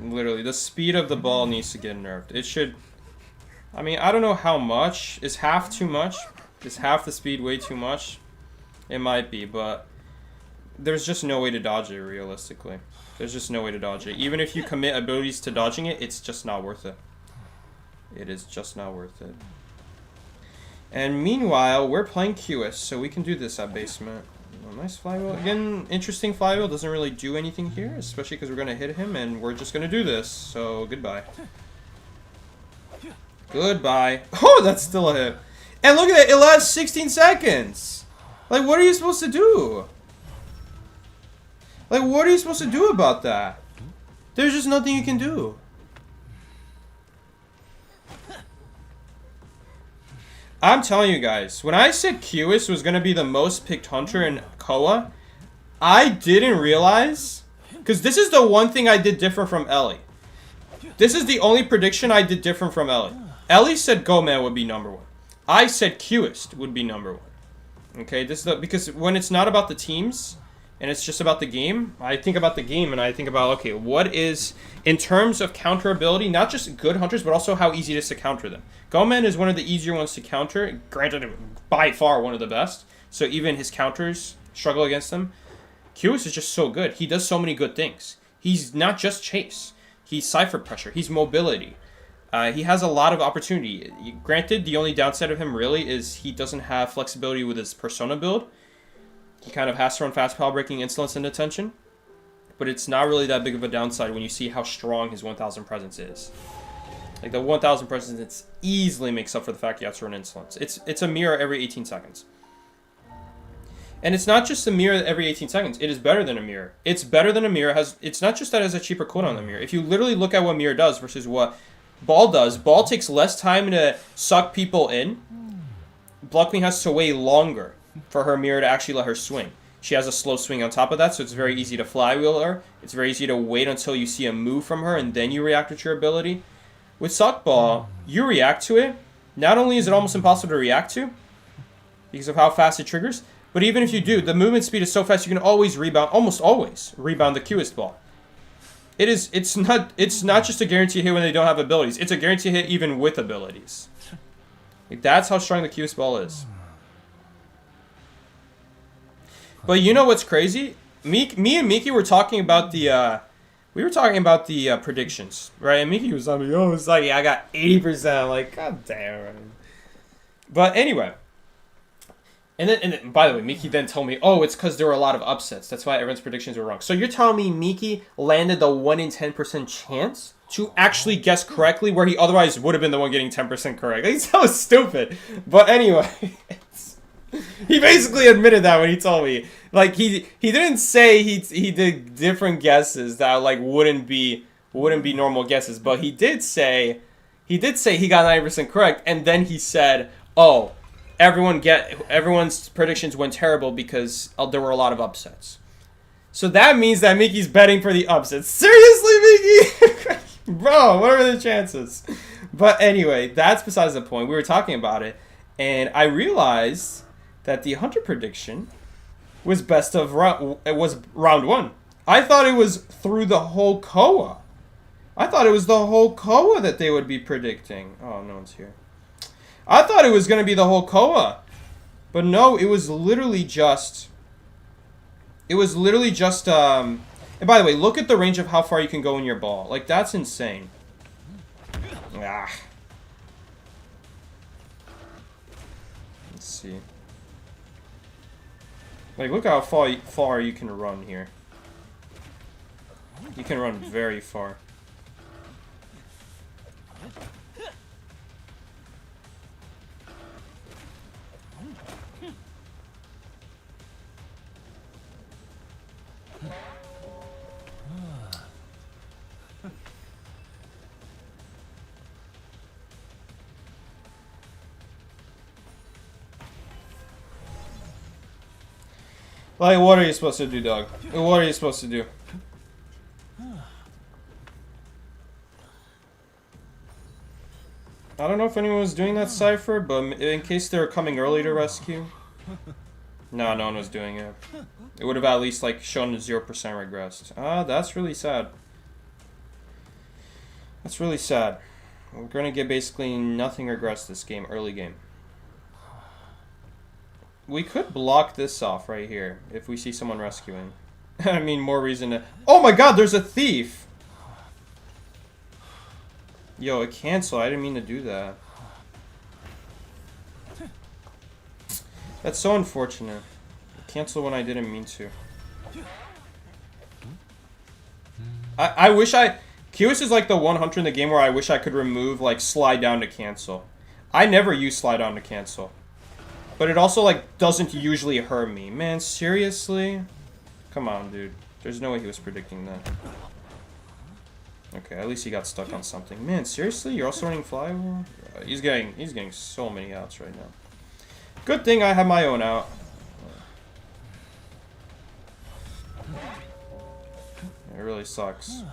Literally, the speed of the ball needs to get nerfed. It should... I mean, I don't know how much. Is half too much? Is half the speed way too much? It might be, but... There's just no way to dodge it, realistically. There's just no way to dodge it. Even if you commit abilities to dodging it, it's just not worth it. It is just not worth it. And meanwhile, we're playing Qist, so we can do this at basement. Oh, nice flywheel. Again, interesting flywheel. Doesn't really do anything here, especially because we're going to hit him, and we're just going to do this. So, goodbye. Goodbye. Oh, that's still a hit. And look at that. It lasts 16 seconds. Like, what are you supposed to do? Like, what are you supposed to do about that? There's just nothing you can do. I'm telling you guys, when I said Qist was going to be the most picked hunter in Koa, I didn't realize, because this is the one thing I did different from Ellie. This is the only prediction I did different from Ellie. Ellie said Goman would be #1. I said Qist would be #1. Okay, this is because when it's not about the teams, and it's just about the game, I think about the game and I think about, okay, what is, in terms of counter ability, not just good hunters, but also how easy it is to counter them. Goman is one of the easier ones to counter, granted, by far one of the best, so even his counters struggle against them. Qist is just so good. He does so many good things. He's not just chase. He's cipher pressure. He's mobility. He has a lot of opportunity. Granted, the only downside of him really is he doesn't have flexibility with his persona build. He kind of has to run fast power breaking insolence and attention. but it's not really that big of a downside when you see how strong his 1000 presence is. Like, the 1000 presence easily makes up for the fact you have to run insolence. It's a mirror every 18 seconds. And it's not just a mirror every 18 seconds. It is better than a mirror. It's better than a mirror. It's not just that it has a cheaper cooldown than a mirror. If you literally look at what mirror does versus what ball does, ball takes less time to suck people in. Block Queen has to wait longer for her mirror to actually let her swing. She has a slow swing on top of that, so it's very easy to flywheel her. It's very easy to wait until you see a move from her, and then you react with your ability. With Suck Ball, you react to it. Not only is it almost impossible to react to, because of how fast it triggers, but even if you do, the movement speed is so fast you can always rebound, almost always, rebound the Qist ball. It's not just a guaranteed hit when they don't have abilities. It's a guaranteed hit even with abilities. Like, that's how strong the Qist ball is. But you know what's crazy? Me and Miki were talking about the predictions, right? And Miki was like, "Oh, it's like, yeah, I got 80%." I'm like, God damn. But anyway, and then by the way, Miki then told me, "Oh, it's because there were a lot of upsets. That's why everyone's predictions were wrong." So you're telling me Miki landed the 1 in 10% chance to actually guess correctly, where he otherwise would have been the one getting 10% correct? He's so stupid. But anyway. He basically admitted that when he told me. Like, he didn't say he did different guesses that like wouldn't be normal guesses, but he did say he got 90% correct, and then he said, "Oh, everyone's predictions went terrible because there were a lot of upsets." So that means that Miki's betting for the upsets. Seriously, Miki? Bro, what are the chances? But anyway, that's besides the point. We were talking about it, and I realized that the Hunter prediction was round 1. I thought it was through the whole Koa. I thought it was the whole Koa that they would be predicting. Oh, no one's here. I thought it was going to be the whole Koa. But no, it was literally just... and by the way, look at the range of how far you can go in your ball. Like, that's insane. Ah. Let's see. Like, look how far you can run here. You can run very far. Like, what are you supposed to do, dog? What are you supposed to do? I don't know if anyone was doing that cipher, but in case they were coming early to rescue. No, no one was doing it. It would have at least, like, shown 0% regressed. Ah, that's really sad. That's really sad. We're gonna get basically nothing regressed this game, early game. We could block this off right here if we see someone rescuing. I mean, more reason to... Oh my god, there's a thief! Yo, it canceled. I didn't mean to do that. That's so unfortunate. It canceled when I didn't mean to. I wish I... Qs is like the one hunter in the game where I wish I could remove, like, slide down to cancel. I never use slide down to cancel. But it also, like, doesn't usually hurt me. Man, seriously? Come on, dude. There's no way he was predicting that. Okay, at least he got stuck on something. Man, seriously? You're also running flywheel? He's getting so many outs right now. Good thing I have my own out. It really sucks.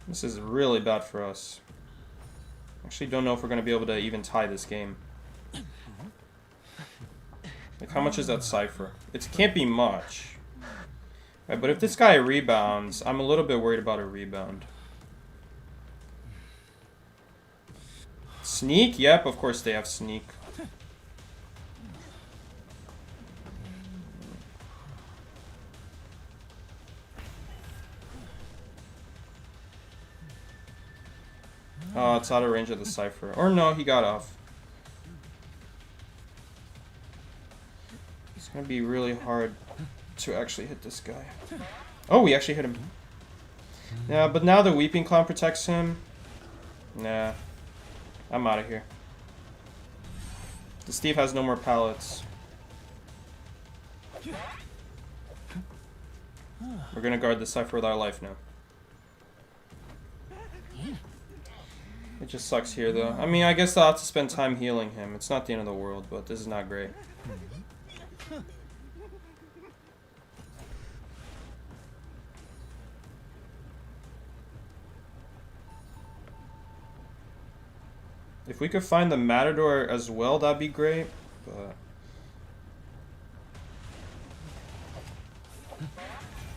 This is really bad for us. Actually, don't know if we're going to be able to even tie this game. Like, how much is that cipher? It can't be much. Right, but if this guy rebounds, I'm a little bit worried about a rebound. Sneak? Yep, of course they have sneak. Oh, it's out of range of the cipher. Or no, he got off. It's gonna be really hard to actually hit this guy. Oh, we actually hit him. Yeah, but now the Weeping Clown protects him. Nah. I'm out of here. The Steve has no more pallets. We're gonna guard the Cypher with our life now. It just sucks here, though. I mean, I guess I'll have to spend time healing him. It's not the end of the world, but this is not great. If we could find the Matador as well, that'd be great, but...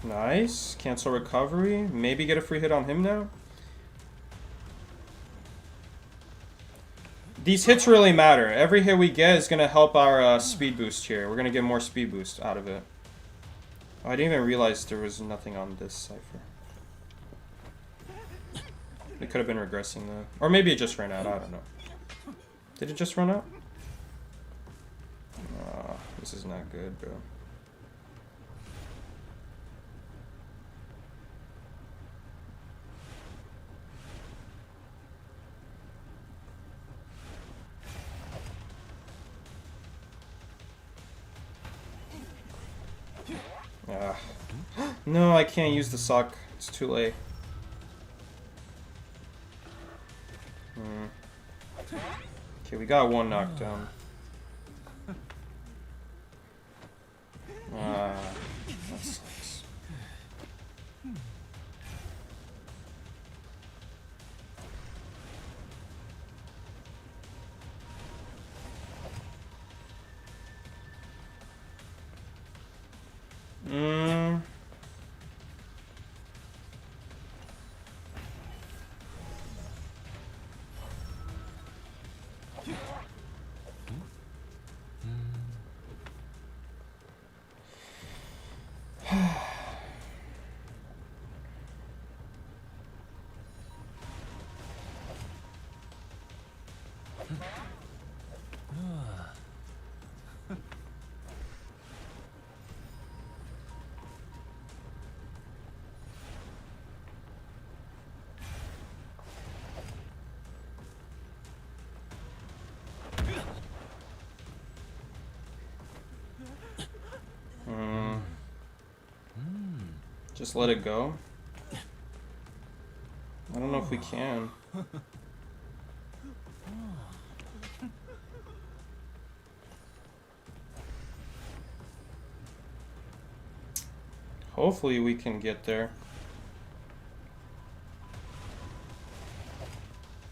Nice. Cancel recovery. Maybe get a free hit on him now. These hits really matter. Every hit we get is going to help our speed boost here. We're going to get more speed boost out of it. Oh, I didn't even realize there was nothing on this Cypher. It could have been regressing though. Or maybe it just ran out. I don't know. Did it just run out? Oh, this is not good, bro. No, I can't use the sock. It's too late. Okay, we got one knockdown. That sucks. Just let it go. I don't know if we can. Hopefully we can get there.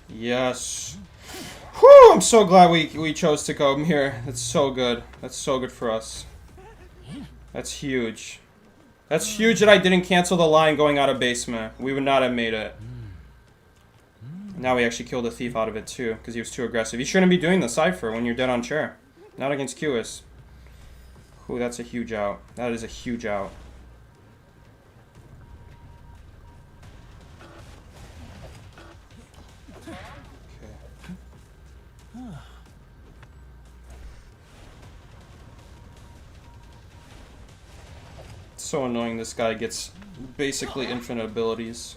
Yes. Whew, I'm so glad we chose to come here. That's so good. That's so good for us. That's huge. That's huge that I didn't cancel the line going out of basement. We would not have made it. Now we actually killed the thief out of it too, because he was too aggressive. You shouldn't be doing the Cypher when you're dead on chair. Not against QS. Ooh, that's a huge out. That is a huge out. So annoying, this guy gets basically infinite abilities.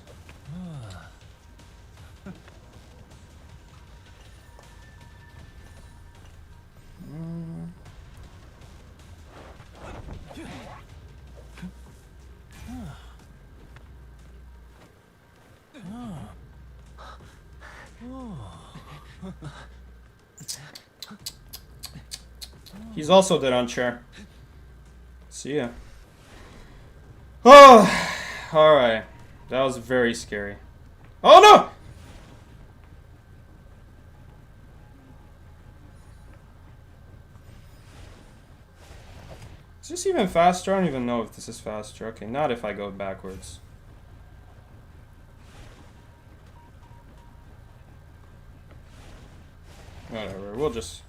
He's also dead on chair. See ya. Oh, alright. That was very scary. Oh no! Is this even faster? I don't even know if this is faster. Okay, not if I go backwards. Whatever, we'll just...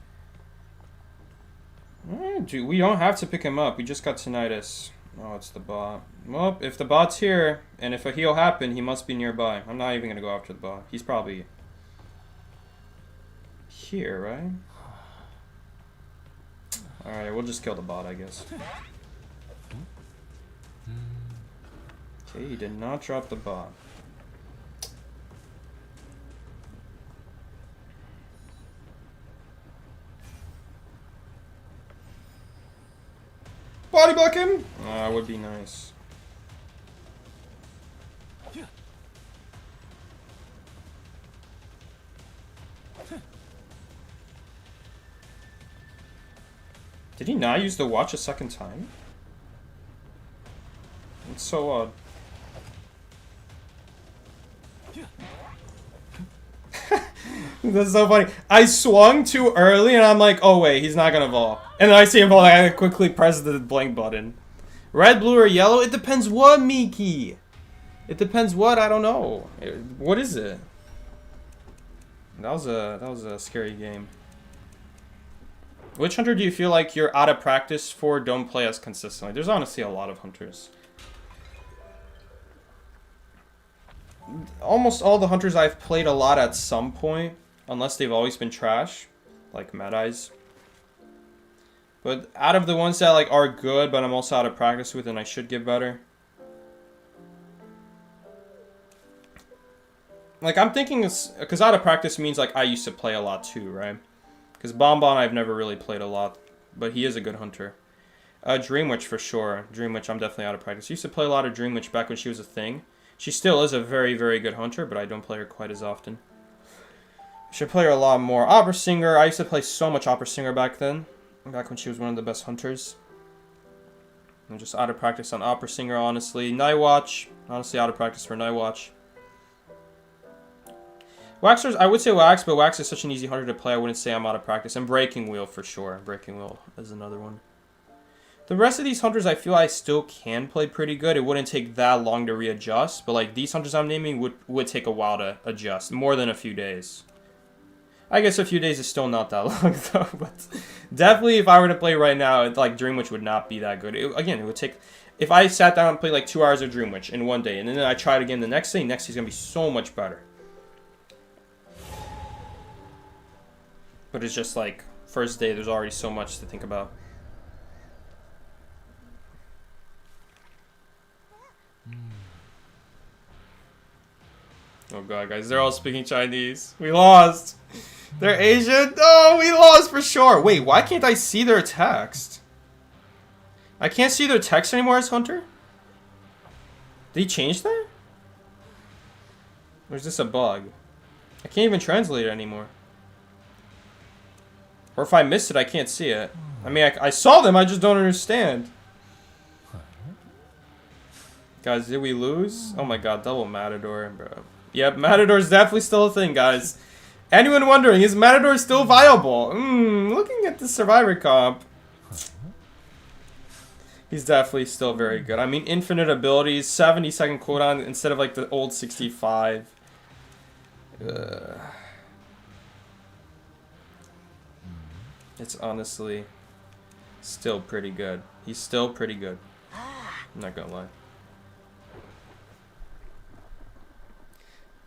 Dude, we don't have to pick him up. We just got tinnitus. Oh, it's the bot. Well, if the bot's here, and if a heal happened, he must be nearby. I'm not even gonna go after the bot. He's probably... here, right? Alright, we'll just kill the bot, I guess. Okay, he did not drop the bomb. Body block him? That would be nice. Did he not use the watch a second time? It's so odd. That's so funny. I swung too early and I'm like, oh wait, he's not gonna fall. And then I see him fall, I quickly press the blank button. Red, blue, or yellow? It depends what, Miki? It depends what? I don't know. What is it? That was a scary game. Which hunter do you feel like you're out of practice for, don't play as consistently? There's honestly a lot of hunters. Almost all the hunters I've played a lot at some point, unless they've always been trash, like Mad Eyes. But out of the ones that like are good, but I'm also out of practice with and I should get better. Like I'm thinking, because out of practice means like I used to play a lot too, right? Because Bonbon I've never really played a lot, but he is a good hunter. Dream Witch for sure. Dream Witch I'm definitely out of practice. Used to play a lot of Dream Witch back when she was a thing. She still is a very, very good hunter, but I don't play her quite as often. Should play her a lot more. Opera Singer. I used to play so much Opera Singer back then. Back when she was one of the best hunters. I'm just out of practice on Opera Singer, honestly. Night Watch. Honestly, out of practice for Night Watch. Waxers, I would say Wax, but Wax is such an easy hunter to play. I wouldn't say I'm out of practice. And Breaking Wheel for sure. Breaking Wheel is another one. The rest of these hunters, I feel I still can play pretty good. It wouldn't take that long to readjust. But like these hunters I'm naming would take a while to adjust. More than a few days. I guess a few days is still not that long though. But definitely if I were to play right now, like Dream Witch would not be that good. Again, it would take... If I sat down and played like 2 hours of Dream Witch in one day. And then I tried again the next day. Next day's going to be so much better. But it's just like, first day, there's already so much to think about. Oh god, guys, they're all speaking Chinese. We lost. They're Asian. Oh, we lost for sure. Wait, why can't I see their text? I can't see their text anymore as Hunter? Did he change that? Or is this a bug? I can't even translate it anymore. Or if I missed it, I can't see it. I mean, I saw them, I just don't understand. Guys, did we lose? Oh my god, double Matador, bro. Yep, Matador is definitely still a thing, guys. Anyone wondering, is Matador still viable? Looking at the Survivor comp. He's definitely still very good. I mean, infinite abilities, 70-second cooldown instead of like the old 65. It's honestly still pretty good. He's still pretty good. I'm not gonna lie.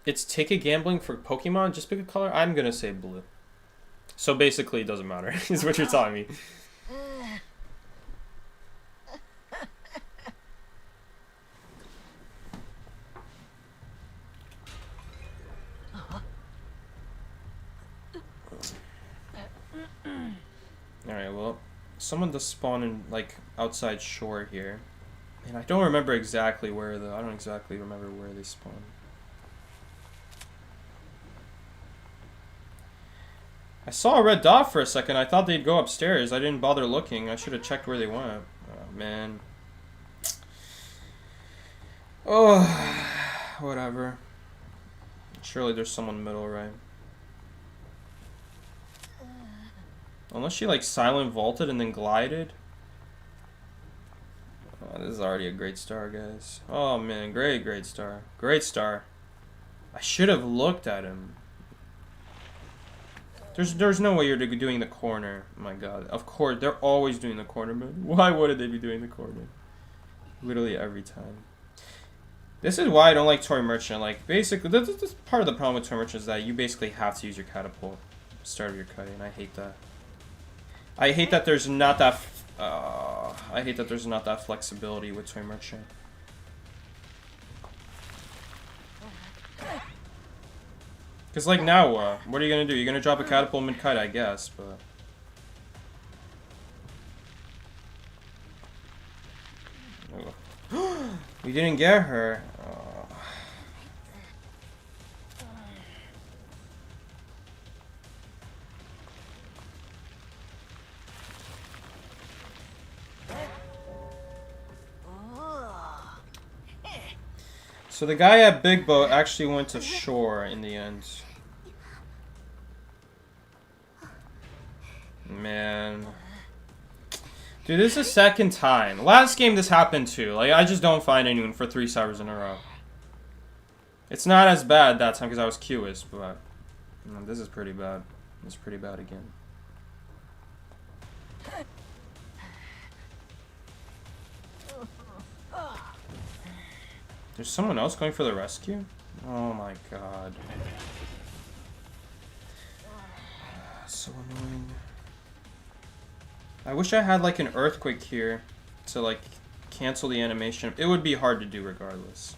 It's ticket gambling for Pokemon? Just pick a color? I'm gonna say blue. So basically it doesn't matter, is what you're telling me. Alright, well, someone does spawn in, like, outside shore here. And I don't remember exactly where, though. I don't exactly remember where they spawn. I saw a red dot for a second. I thought they'd go upstairs. I didn't bother looking. I should have checked where they went. Oh, man. Oh, whatever. Surely there's someone middle, right? Unless she, like, silent vaulted and then glided. Oh, this is already a great star, guys. Oh, man. Great star. Great star. I should have looked at him. There's no way you're doing the corner. Oh my god. Of course, they're always doing the corner, but why wouldn't they be doing the corner? Literally every time. This is why I don't like Toy Merchant. Like, basically, this part of the problem with Toy Merchant is that you basically have to use your catapult at the start of your cutting, and I hate that. I hate that there's not that... I hate that there's not that flexibility with Toy Merchant. Because, like, now what? What are you going to do? You're going to drop a catapult mid-kite, I guess, but... We didn't get her. Oh. So the guy at Big Boat actually went to shore in the end. Man. Dude, this is the second time. Last game this happened too. Like, I just don't find anyone for 3 servers in a row. It's not as bad that time because I was Qist, but this is pretty bad. This is pretty bad again. There's someone else going for the rescue? Oh my god. So annoying. I wish I had like an earthquake here to like cancel the animation. It would be hard to do regardless.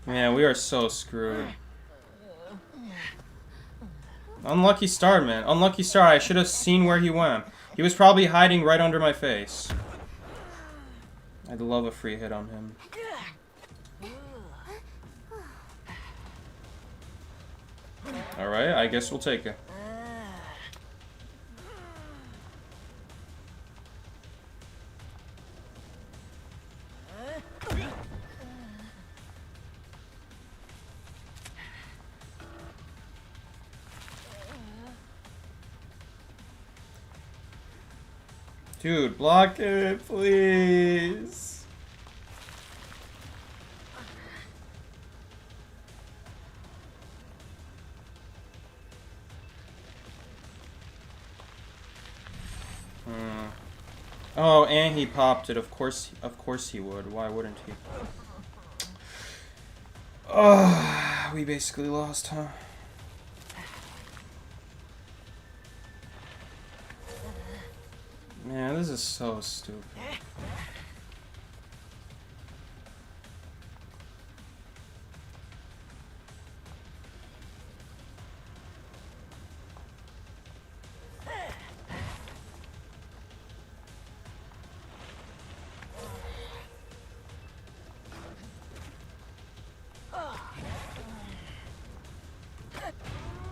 Man, we are so screwed. Unlucky start, man. Unlucky start. I should have seen where he went. He was probably hiding right under my face. I'd love a free hit on him. Alright, I guess we'll take it. Dude, block it, please. Oh, and he popped it. Of course he would. Why wouldn't he? Oh, we basically lost, huh? Man, this is so stupid.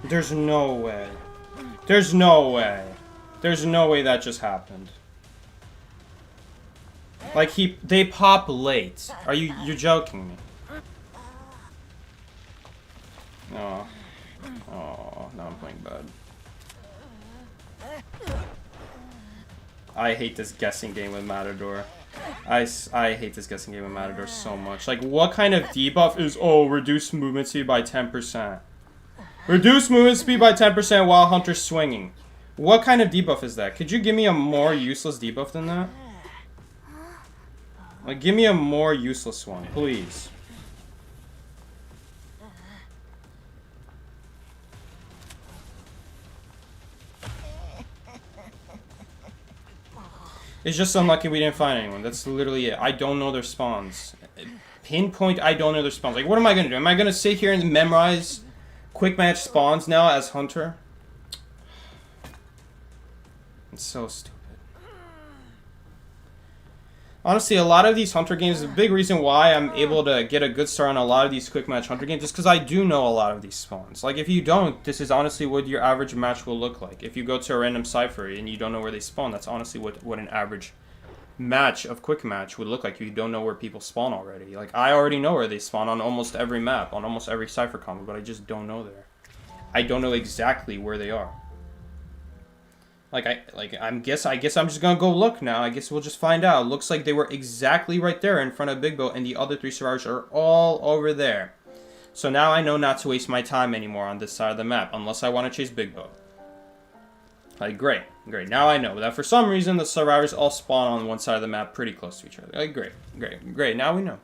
There's no way. There's no way. There's no way that just happened. Like they pop late. You're joking me? Oh. Oh, now I'm playing bad. I hate this guessing game with Matador. I hate this guessing game with Matador so much. Like, what kind of debuff is, oh, reduce movement speed by 10%? Reduce movement speed by 10% while Hunter's swinging. What kind of debuff is that? Could you give me a more useless debuff than that? Like, give me a more useless one, please. It's just unlucky we didn't find anyone. That's literally it. I don't know their spawns. Pinpoint, I don't know their spawns. Like, what am I gonna do? Am I gonna sit here and memorize quick match spawns now as Hunter? It's so stupid. Honestly, a lot of these Hunter games, the big reason why I'm able to get a good start on a lot of these quick match Hunter games is because I do know a lot of these spawns. Like, if you don't, this is honestly what your average match will look like. If you go to a random cipher and you don't know where they spawn, that's honestly what an average match of quick match would look like if you don't know where people spawn already. Like, I already know where they spawn on almost every map, on almost every cipher combo, but I just don't know there. I don't know exactly where they are. I guess I'm just gonna go look now. I guess we'll just find out. Looks like they were exactly right there in front of Big Boat, and the other 3 survivors are all over there. So now I know not to waste my time anymore on this side of the map, unless I want to chase Big Boat. Like, great. Now I know that for some reason the survivors all spawn on one side of the map pretty close to each other. Like, great. Now we know.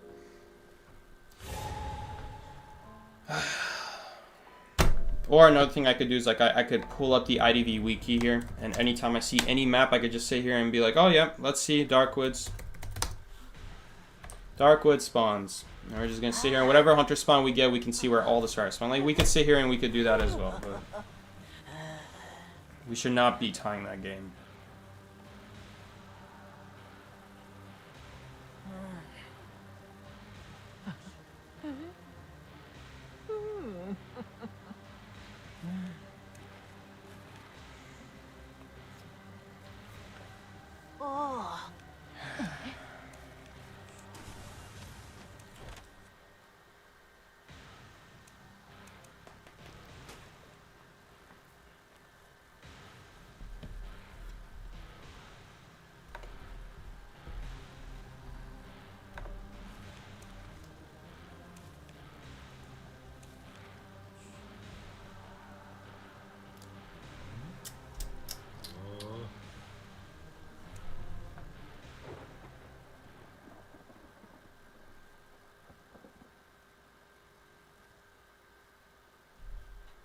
Or another thing I could do is like I could pull up the IDV wiki here, and anytime I see any map, I could just sit here and be like, oh yeah, let's see Darkwoods. Darkwood spawns. And we're just gonna sit here, and whatever hunter spawn we get, we can see where all the survivors spawn. Like we could sit here and we could do that as well, but we should not be tying that game.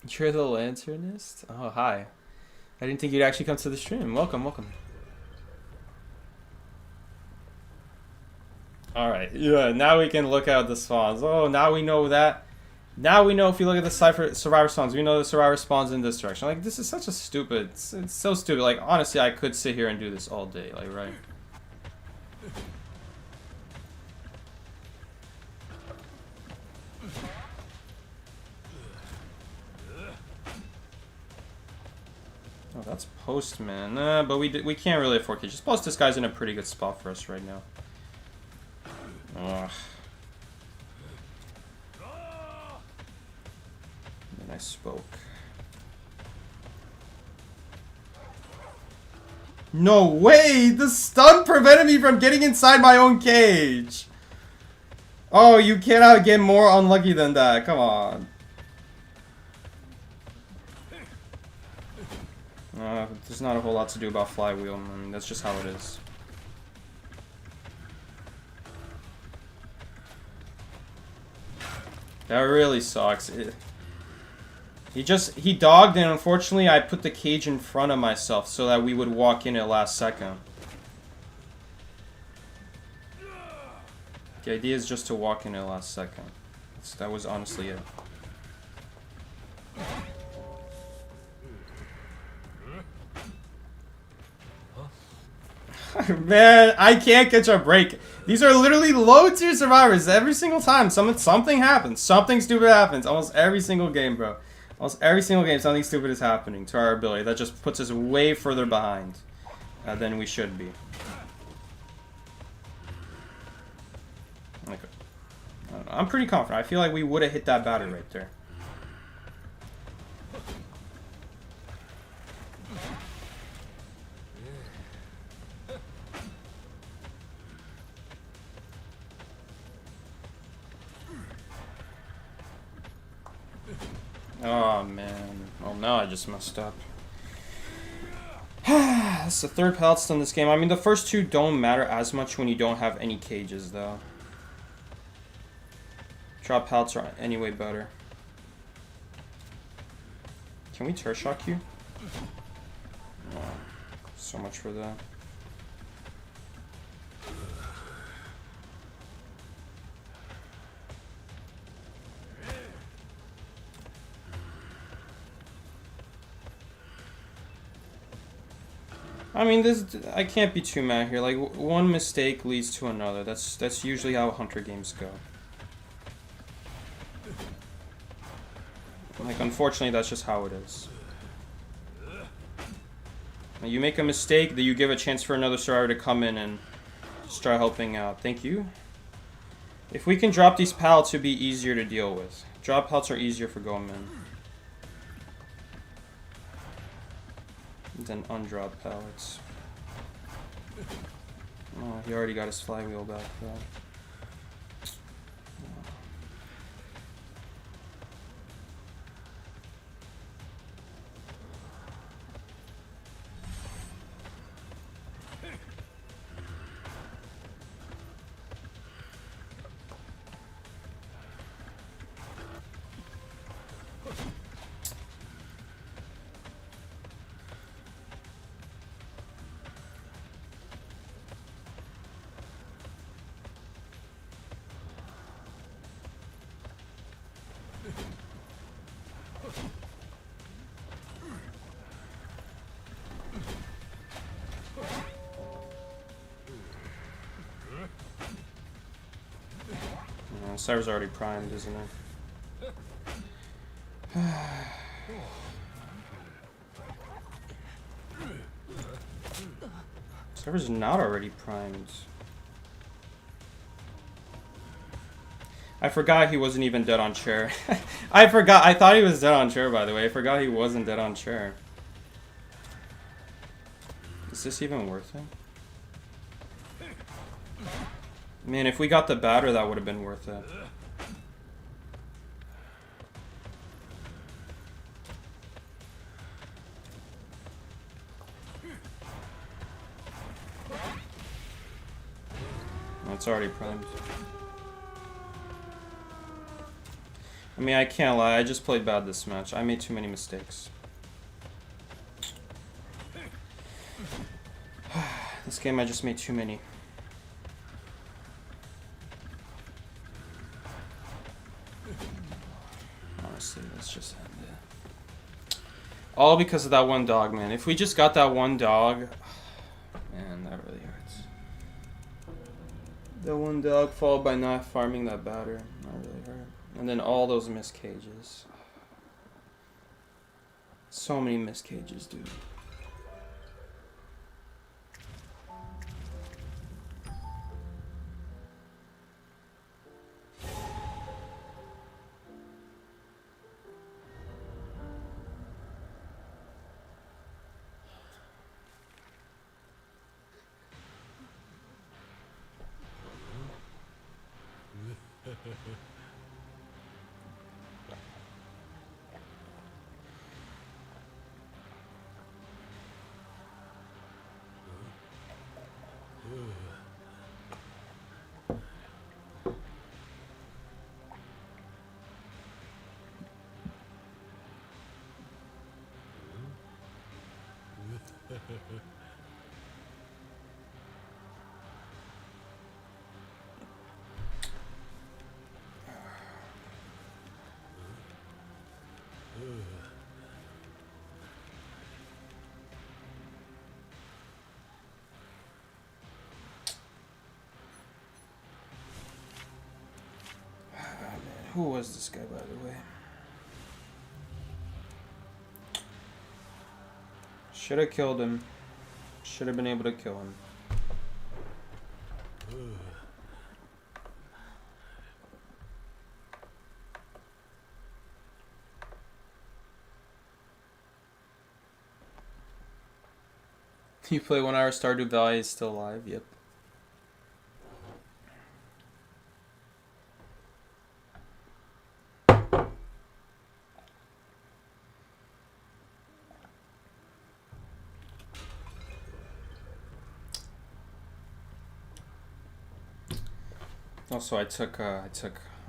You're the lanternist? Oh, hi. I didn't think you'd actually come to the stream. Welcome, welcome. Alright, yeah, now we can look at the spawns. Oh, now we know that. Now we know if you look at the survivor spawns, we know the survivor spawns in this direction. Like, this is such a stupid, it's so stupid. Like, honestly, I could sit here and do this all day, like, right? Oh, that's Postman. But we can't really afford cages. Plus, this guy's in a pretty good spot for us right now. Ugh. And I spoke. No way! The stun prevented me from getting inside my own cage! Oh, you cannot get more unlucky than that. Come on. There's not a whole lot to do about Flywheel. I mean, that's just how it is. That really sucks. He dogged, and unfortunately I put the cage in front of myself so that we would walk in at last second. The idea is just to walk in at last second. That was honestly it. Man, I can't catch a break. These are literally low tier survivors every single time. Something happens. Something stupid happens. Almost every single game, bro. Almost every single game, something stupid is happening to our ability. That just puts us way further behind than we should be. Like, I don't know. I'm pretty confident. I feel like we would have hit that batter right there. Oh man. Oh no, I just messed up. That's the third pallet stun this game. I mean, the first two don't matter as much when you don't have any cages, though. Drop pallets are anyway better. Can we turret shock you? Oh, so much for that. I mean, I can't be too mad here. Like, one mistake leads to another. That's usually how Hunter games go. Like, unfortunately, that's just how it is. You make a mistake, then you give a chance for another survivor to come in and start helping out. Thank you. If we can drop these pallets, it would be easier to deal with. Drop pallets are easier for going in than undrop pallets. Oh, he already got his flywheel back, though. Server's already primed, isn't it? Server's not already primed. I forgot he wasn't even dead on chair. I forgot. I thought he was dead on chair, by the way. I forgot he wasn't dead on chair. Is this even worth it? Man, if we got the batter, that would have been worth it. It's already primed. I mean, I can't lie. I just played bad this match. I made too many mistakes. This game, I just made too many. Honestly, let's just end it. All because of that one dog, man. If we just got that one dog... Man, that really hurts. That one dog followed by not farming that batter. That really hurt. And then all those missed cages. So many missed cages, dude. Who was this guy, by the way? Should have killed him. Should have been able to kill him. You play 1 hour Stardew Valley is still alive? Yep. Also, I took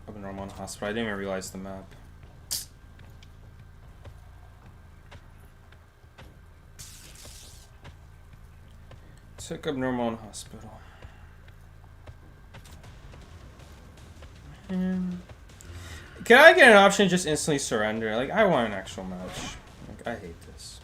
Abnormal in hospital. I didn't even realize the map. Took Abnormal in hospital. Can I get an option to just instantly surrender? Like, I want an actual match. Like, I hate this.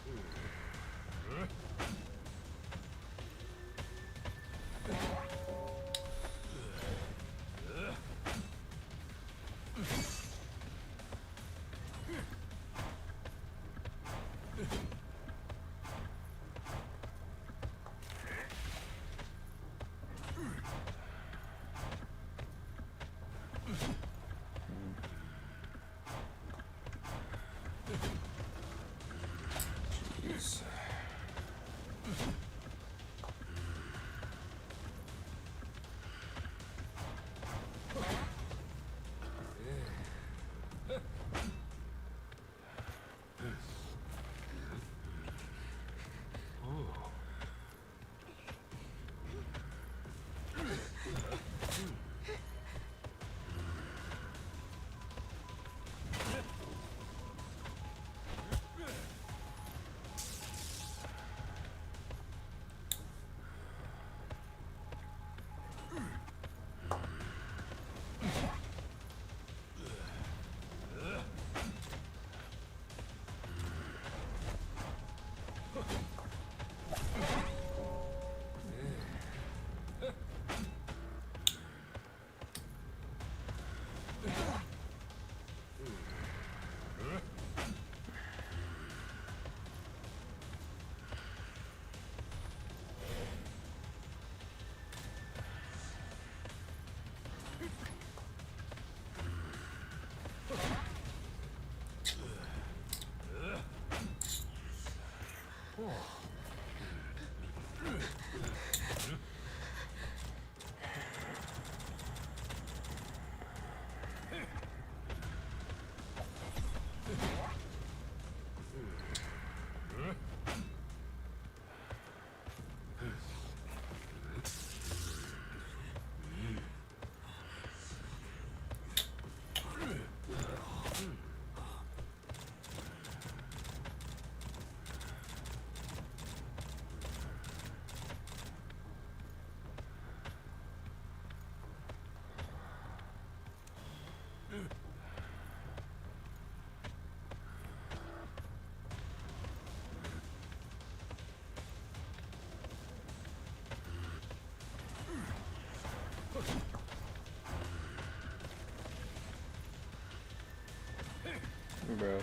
Bro.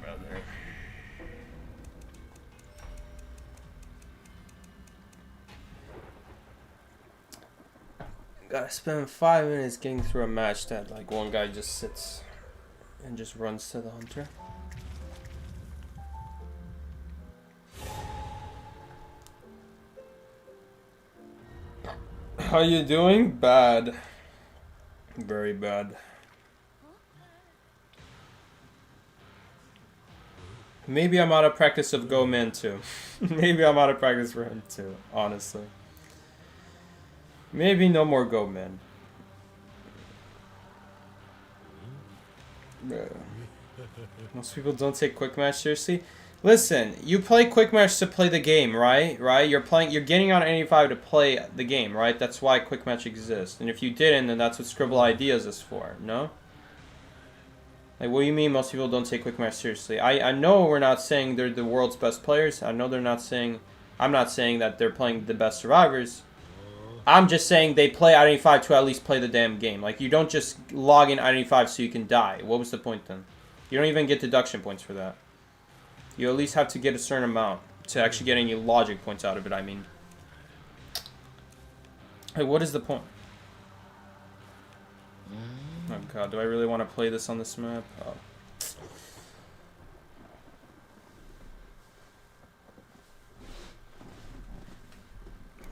Brother. Gotta spend 5 minutes getting through a match that like one guy just sits and just runs to the hunter. How you doing? Bad. Very bad. Maybe I'm out of practice of Go Man too. Maybe I'm out of practice for him too, honestly. Maybe no more Go Man. Most people don't take quick match seriously. Listen, you play quick match to play the game, right? You're getting on 85 to play the game, right? That's why quick match exists. And if you didn't, then that's what Scribble Ideas is for, no? Like, what do you mean most people don't take quick match seriously? I know we're not saying they're the world's best players. I know they're not saying... I'm not saying that they're playing the best survivors. I'm just saying they play Identity to at least play the damn game. Like, you don't just log in Identity so you can die. What was the point then? You don't even get deduction points for that. You at least have to get a certain amount to actually get any logic points out of it, I mean. Hey, what is the point? Oh god, do I really want to play this on this map? Oh.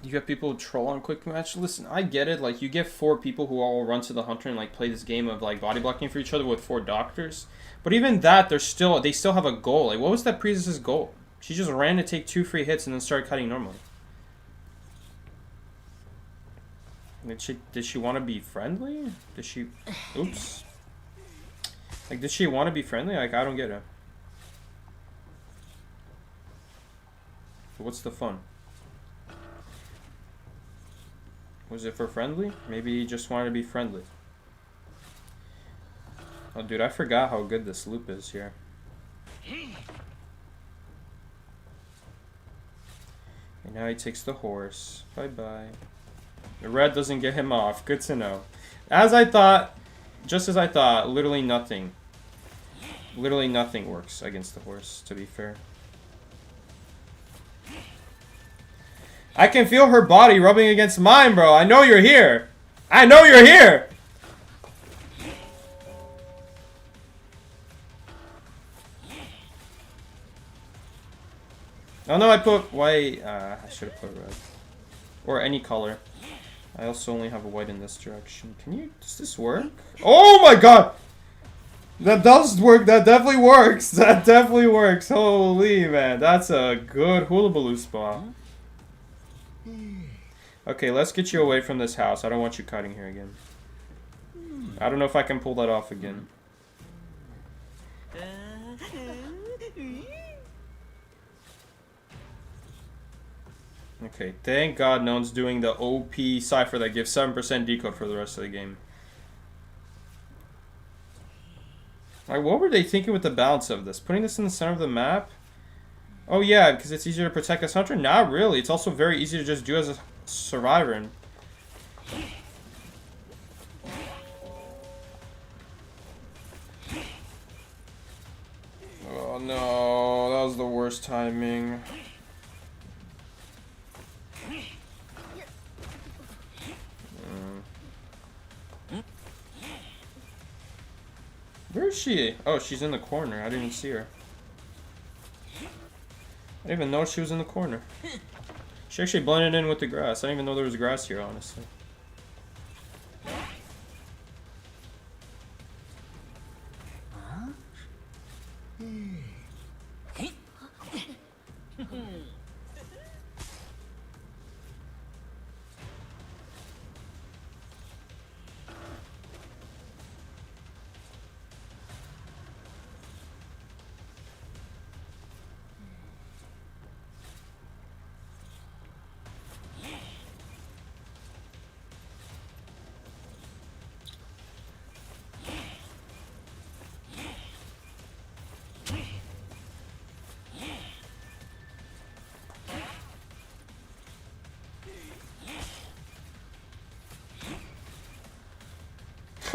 You got people who troll on quick match. Listen, I get it. Like, you get 4 people who all run to the hunter and like play this game of like body blocking for each other with 4 doctors. But even that, they still have a goal. Like, what was that priestess's goal? She just ran to take 2 free hits and then started cutting normally. Did she want to be friendly? Did she? Oops. Like, did she want to be friendly? Like, I don't get it. What's the fun? Was it for friendly? Maybe he just wanted to be friendly. Oh, dude, I forgot how good this loop is here. And now he takes the horse. Bye-bye. The red doesn't get him off. Good to know. As I thought, just as I thought, literally nothing. Literally nothing works against the horse, to be fair. I can feel her body rubbing against mine, bro. I know you're here. I know you're here. Oh no, I put white. I should have put red. Or any color. I also only have a white in this direction. Does this work? Oh my god! That does work. That definitely works. That definitely works. Holy man. That's a good hula baloo spot. Okay, let's get you away from this house. I don't want you cutting here again. I don't know if I can pull that off again. Okay, thank God no one's doing the OP cipher that gives 7% decode for the rest of the game. Like, what were they thinking with the balance of this? Putting this in the center of the map? Oh yeah, because it's easier to protect as hunter? Not really. It's also very easy to just do as a survivor. Oh no, that was the worst timing. Where is she? Oh, she's in the corner. I didn't even see her. I didn't even know she was in the corner. She actually blended in with the grass. I didn't even know there was grass here, honestly.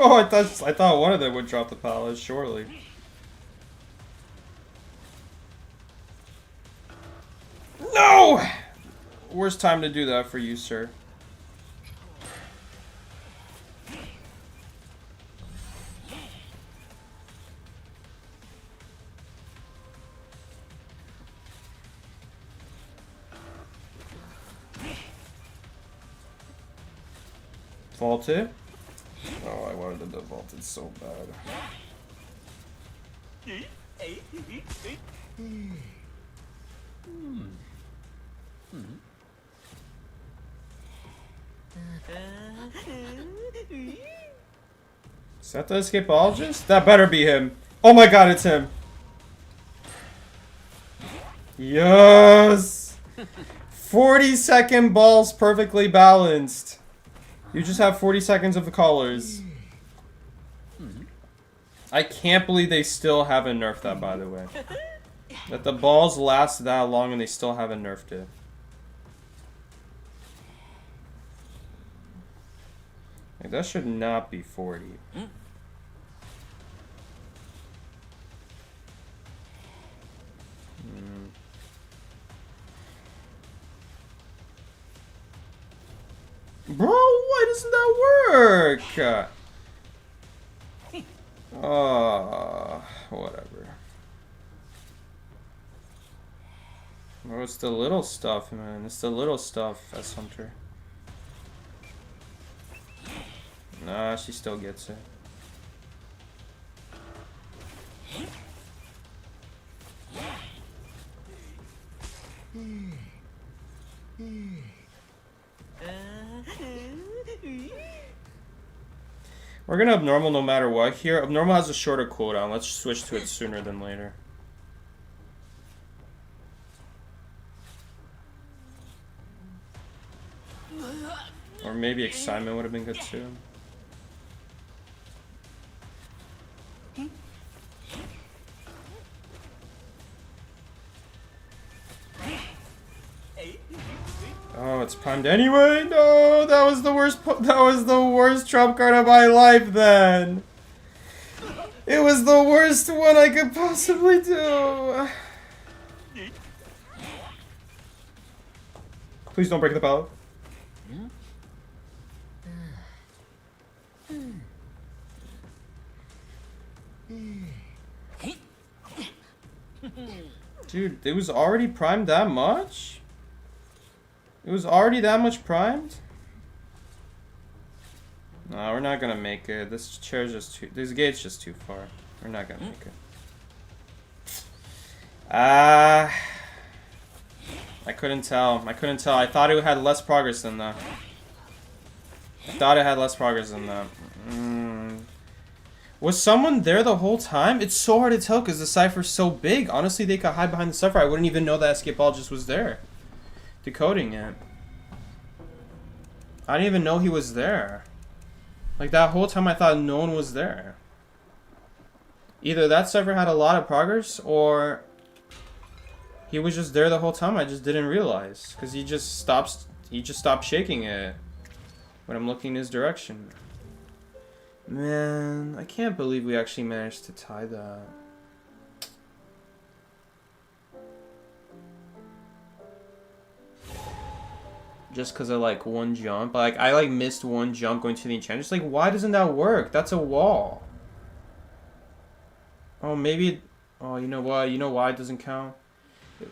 Oh, I thought one of them would drop the palace, surely. No! Worst time to do that for you, sir. Vaulted? Oh, I wanted them to vault it so bad. Is that the escapologist? That better be him. Oh my god, it's him. Yes! 40-second balls perfectly balanced. You just have 40 seconds of the colors. I can't believe they still haven't nerfed that, by the way. That the balls last that long and they still haven't nerfed it. Like, that should not be 40. Bro, why doesn't that work? Whatever. Oh, it's the little stuff, man. It's the little stuff, S Hunter. Nah, she still gets it. We're gonna abnormal no matter what here. Abnormal has a shorter cooldown. Let's switch to it sooner than later. Or maybe excitement would have been good too. Oh, it's primed anyway. No, that was the worst. That was the worst trump card of my life. Then it was the worst one I could possibly do. Please don't break the pallet. Dude, it was already primed that much? It was already that much primed? No, we're not gonna make it. This chair's just too... This gate's just too far. We're not gonna make it. I couldn't tell. I couldn't tell. I thought it had less progress than that. I thought it had less progress than that. Was someone there the whole time? It's so hard to tell because the cipher's so big. Honestly, they could hide behind the cipher. I wouldn't even know that escapologist was there. Decoding it. I didn't even know he was there. Like, that whole time I thought no one was there. Either that cipher had a lot of progress, or he was just there the whole time. I just didn't realize. Because he just stopped shaking it when I'm looking in his direction. Man, I can't believe we actually managed to tie that. Just because of, like, one jump. Like, I, like, missed one jump going to the enchantment. Just, like, why doesn't that work? That's a wall. Oh, maybe... Oh, you know what? You know why it doesn't count?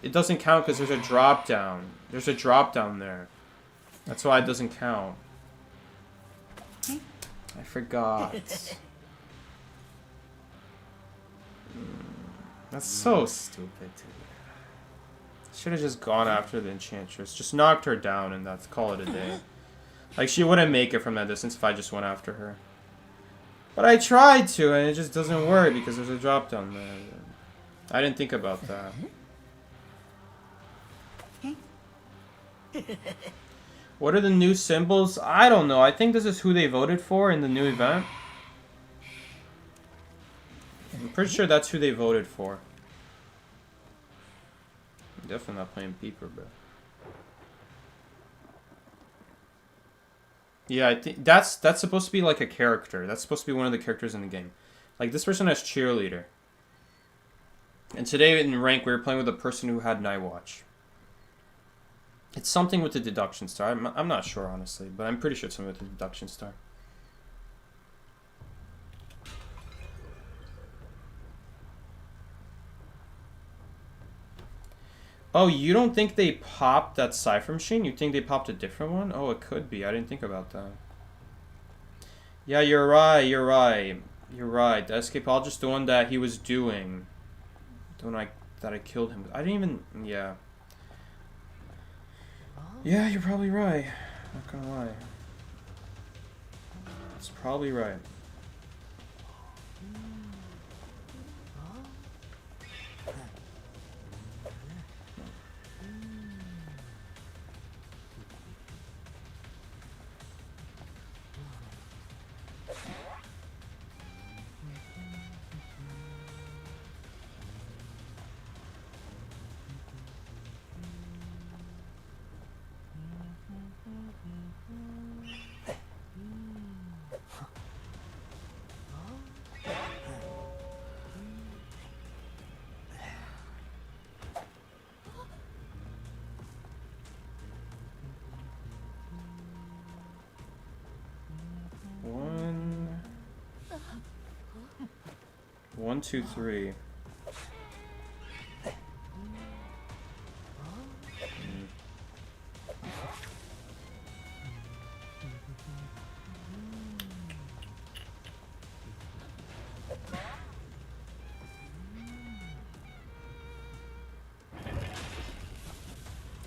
It doesn't count because there's a drop down. There's a drop down there. That's why it doesn't count. I forgot. That's so stupid, dude. Should have just gone after the enchantress. Just knocked her down and that's call it a day. Like, she wouldn't make it from that distance if I just went after her. But I tried to and it just doesn't work because there's a drop down there. I didn't think about that. What are the new symbols? I don't know. I think this is who they voted for in the new event. I'm pretty sure that's who they voted for. I'm definitely not playing Peeper, bro. Yeah, I think that's supposed to be like a character. That's supposed to be one of the characters in the game. Like this person has cheerleader. And today in rank we were playing with a person who had night watch. It's something with the deduction star. I'm not sure honestly, but I'm pretty sure it's something with the deduction star. Oh, you don't think they popped that cipher machine? You think they popped a different one? Oh, it could be. I didn't think about that. Yeah, you're right. You're right. You're right. The escapologist, the one that he was doing, the one that I killed him with. I didn't even. Yeah. Yeah, you're probably right. Not gonna lie. It's probably right. One, two, three.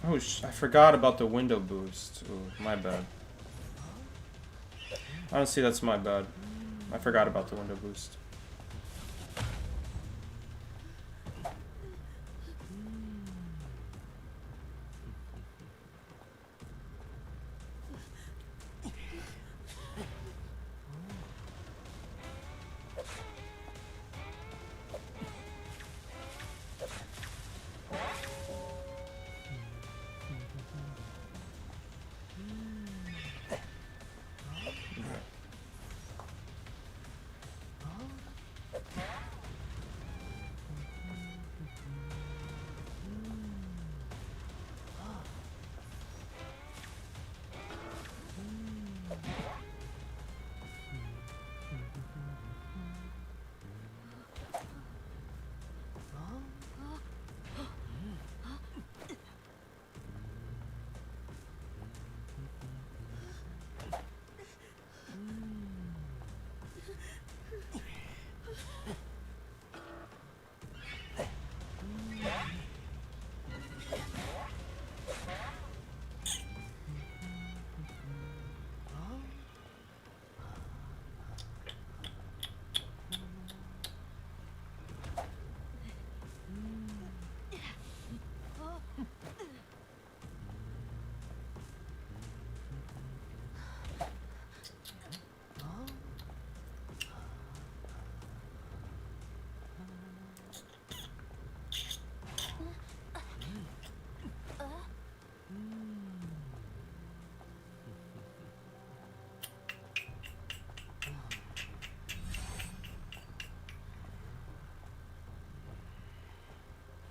Oh, I forgot about the window boost. Ooh, my bad. Honestly, that's my bad. I forgot about the window boost.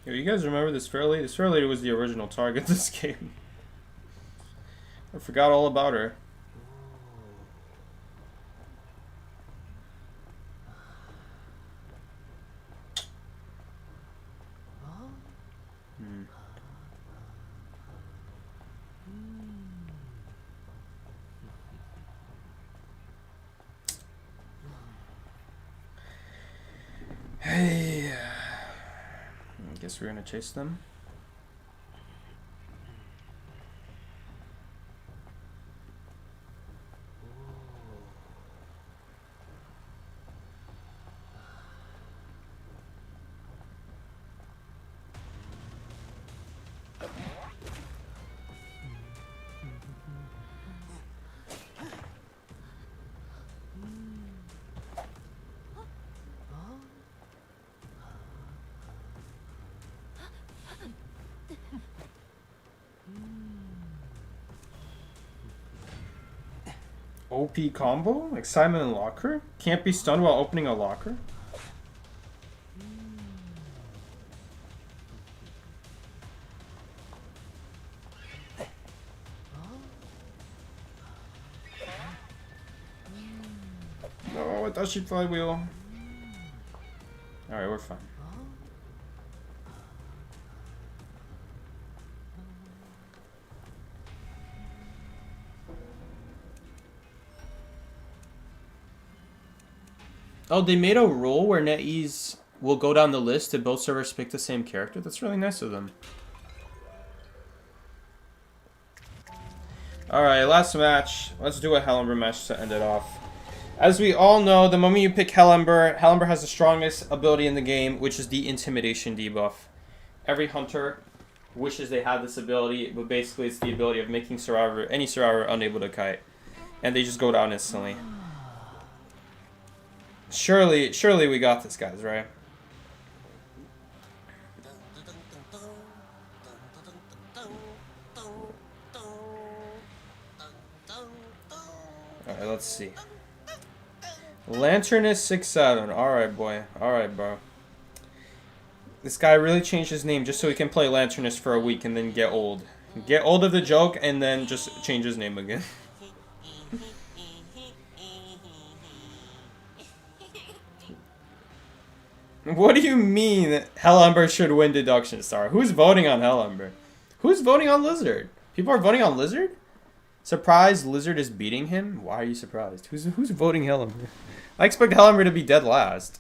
Yo, you guys remember this Fairlady? This Fairlady was the original target this game. I forgot all about her. Hey. I guess we're gonna chase them. OP combo? Excitement and locker? Can't be stunned while opening a locker? No, I thought she'd flywheel. Alright, we're fine. Oh, they made a rule where NetEase will go down the list if both servers pick the same character. That's really nice of them. Alright, last match. Let's do a Hellember match to end it off. As we all know, the moment you pick Hellember, Hellember has the strongest ability in the game, which is the Intimidation debuff. Every hunter wishes they had this ability, but basically it's the ability of making any survivor unable to kite. And they just go down instantly. Surely we got this, guys, right? Alright, let's see. Lantern is 6-7. Alright, boy. Alright, bro. This guy really changed his name just so he can play Lanternist for a week and then get old. Get old of the joke and then just change his name again. What do you mean Hellember should win Deduction Star? Who's voting on Hellember? Who's voting on Lizard? People are voting on Lizard? Surprised Lizard is beating him? Why are you surprised? Who's voting Hellember? I expect Hellember to be dead last.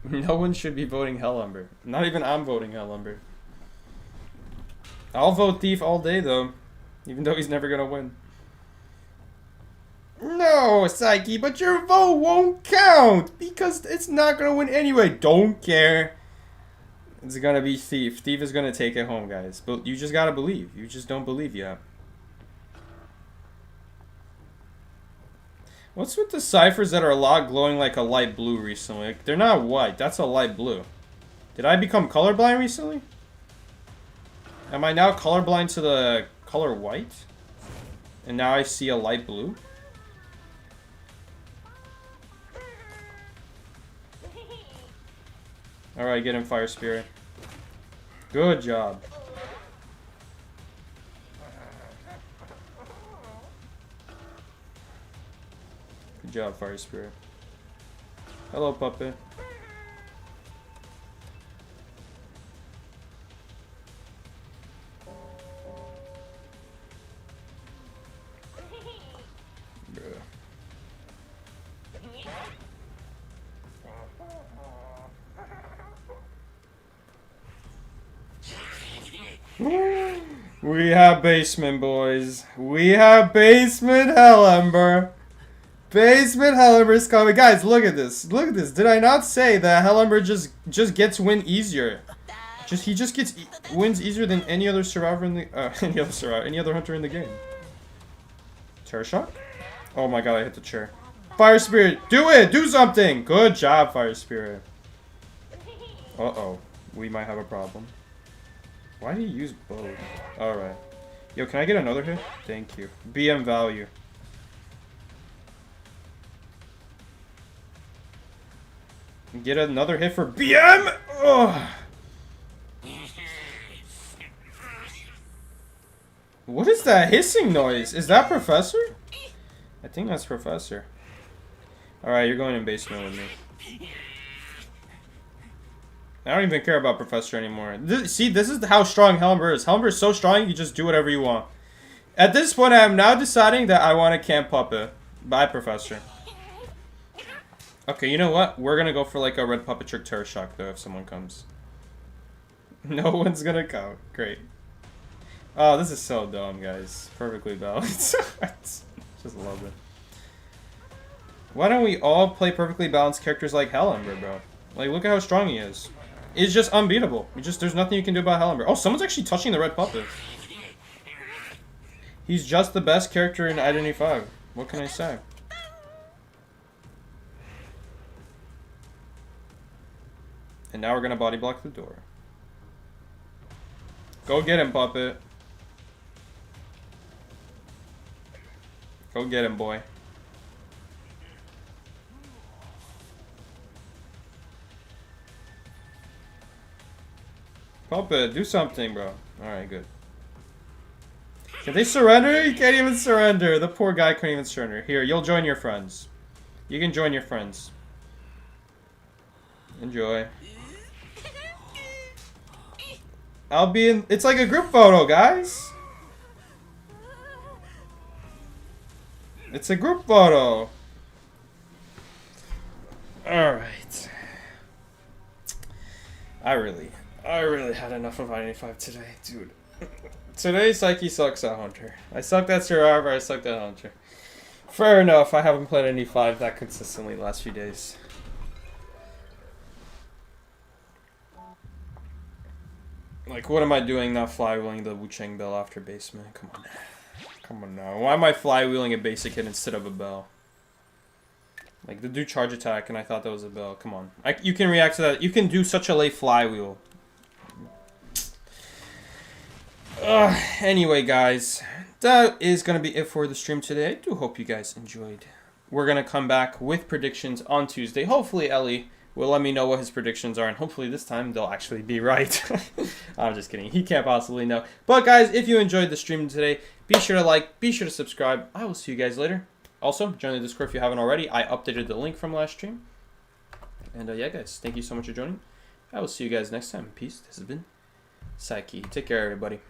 No one should be voting Hellember. Not even I'm voting Hellember. I'll vote Thief all day though. Even though he's never gonna win. No, Psyche, but your vote won't count because it's not gonna win anyway. Don't care. It's gonna be Thief. Thief is gonna take it home, guys. But you just gotta believe. You just don't believe yet. What's with the ciphers that are a lot glowing like a light blue recently? Like, they're not white. That's a light blue. Did I become colorblind recently? Am I now colorblind to the color white? And now I see a light blue? Alright, get him, Fire Spirit. Good job. Good job, Fire Spirit. Hello, puppet. We have basement, boys. We have basement Hellember. Basement Hellember's coming. Guys, look at this. Look at this. Did I not say that Hellember just gets win easier? He just gets wins easier than any other survivor in the any other hunter in the game. Terror Shock? Oh my god, I hit the chair. Fire Spirit, do it! Do something! Good job, Fire Spirit. Uh-oh. We might have a problem. Why do you use both? Alright. Yo, can I get another hit? Thank you. BM value. Get another hit for BM! Ugh. What is that hissing noise? Is that Professor? I think that's Professor. Alright, you're going in basement with me. I don't even care about Professor anymore. See, this is how strong Hellember is. Hellember is so strong, you can just do whatever you want. At this point, I am now deciding that I want to camp Puppet. Bye, Professor. Okay, you know what? We're gonna go for like a red puppet trick terror shock though if someone comes. No one's gonna come. Great. Oh, this is so dumb, guys. Perfectly balanced. Just love it. Why don't we all play perfectly balanced characters like Hellember, bro? Like, look at how strong he is. It's just unbeatable. There's nothing you can do about Hellember. Oh, someone's actually touching the red puppet. He's just the best character in Identity 5. What can I say? And now we're gonna body block the door. Go get him, puppet. Go get him, boy. Pump it. Do something, bro. Alright, good. Can they surrender? You can't even surrender. The poor guy couldn't even surrender. Here, you'll join your friends. You can join your friends. Enjoy. I'll be in... It's like a group photo, guys. It's a group photo. Alright. I really had enough of I-95 today, dude. Today, Psyche sucks at Hunter. I sucked at Survivor, I sucked at Hunter. Fair enough, I haven't played any 5 that consistently the last few days. Like, what am I doing not flywheeling the Wu Chang bell after basement? Come on. Come on now. Why am I flywheeling a basic hit instead of a bell? Like, the do charge attack, and I thought that was a bell. Come on. You can react to that. You can do such a late flywheel. Anyway, guys, that is going to be it for the stream today. I do hope you guys enjoyed. We're going to come back with predictions on Tuesday. Hopefully, Ellie will let me know what his predictions are, and hopefully this time they'll actually be right. I'm just kidding. He can't possibly know. But, guys, if you enjoyed the stream today, be sure to like, be sure to subscribe. I will see you guys later. Also, join the Discord if you haven't already. I updated the link from last stream. And, yeah, guys, thank you so much for joining. I will see you guys next time. Peace. This has been Psyche. Take care, everybody.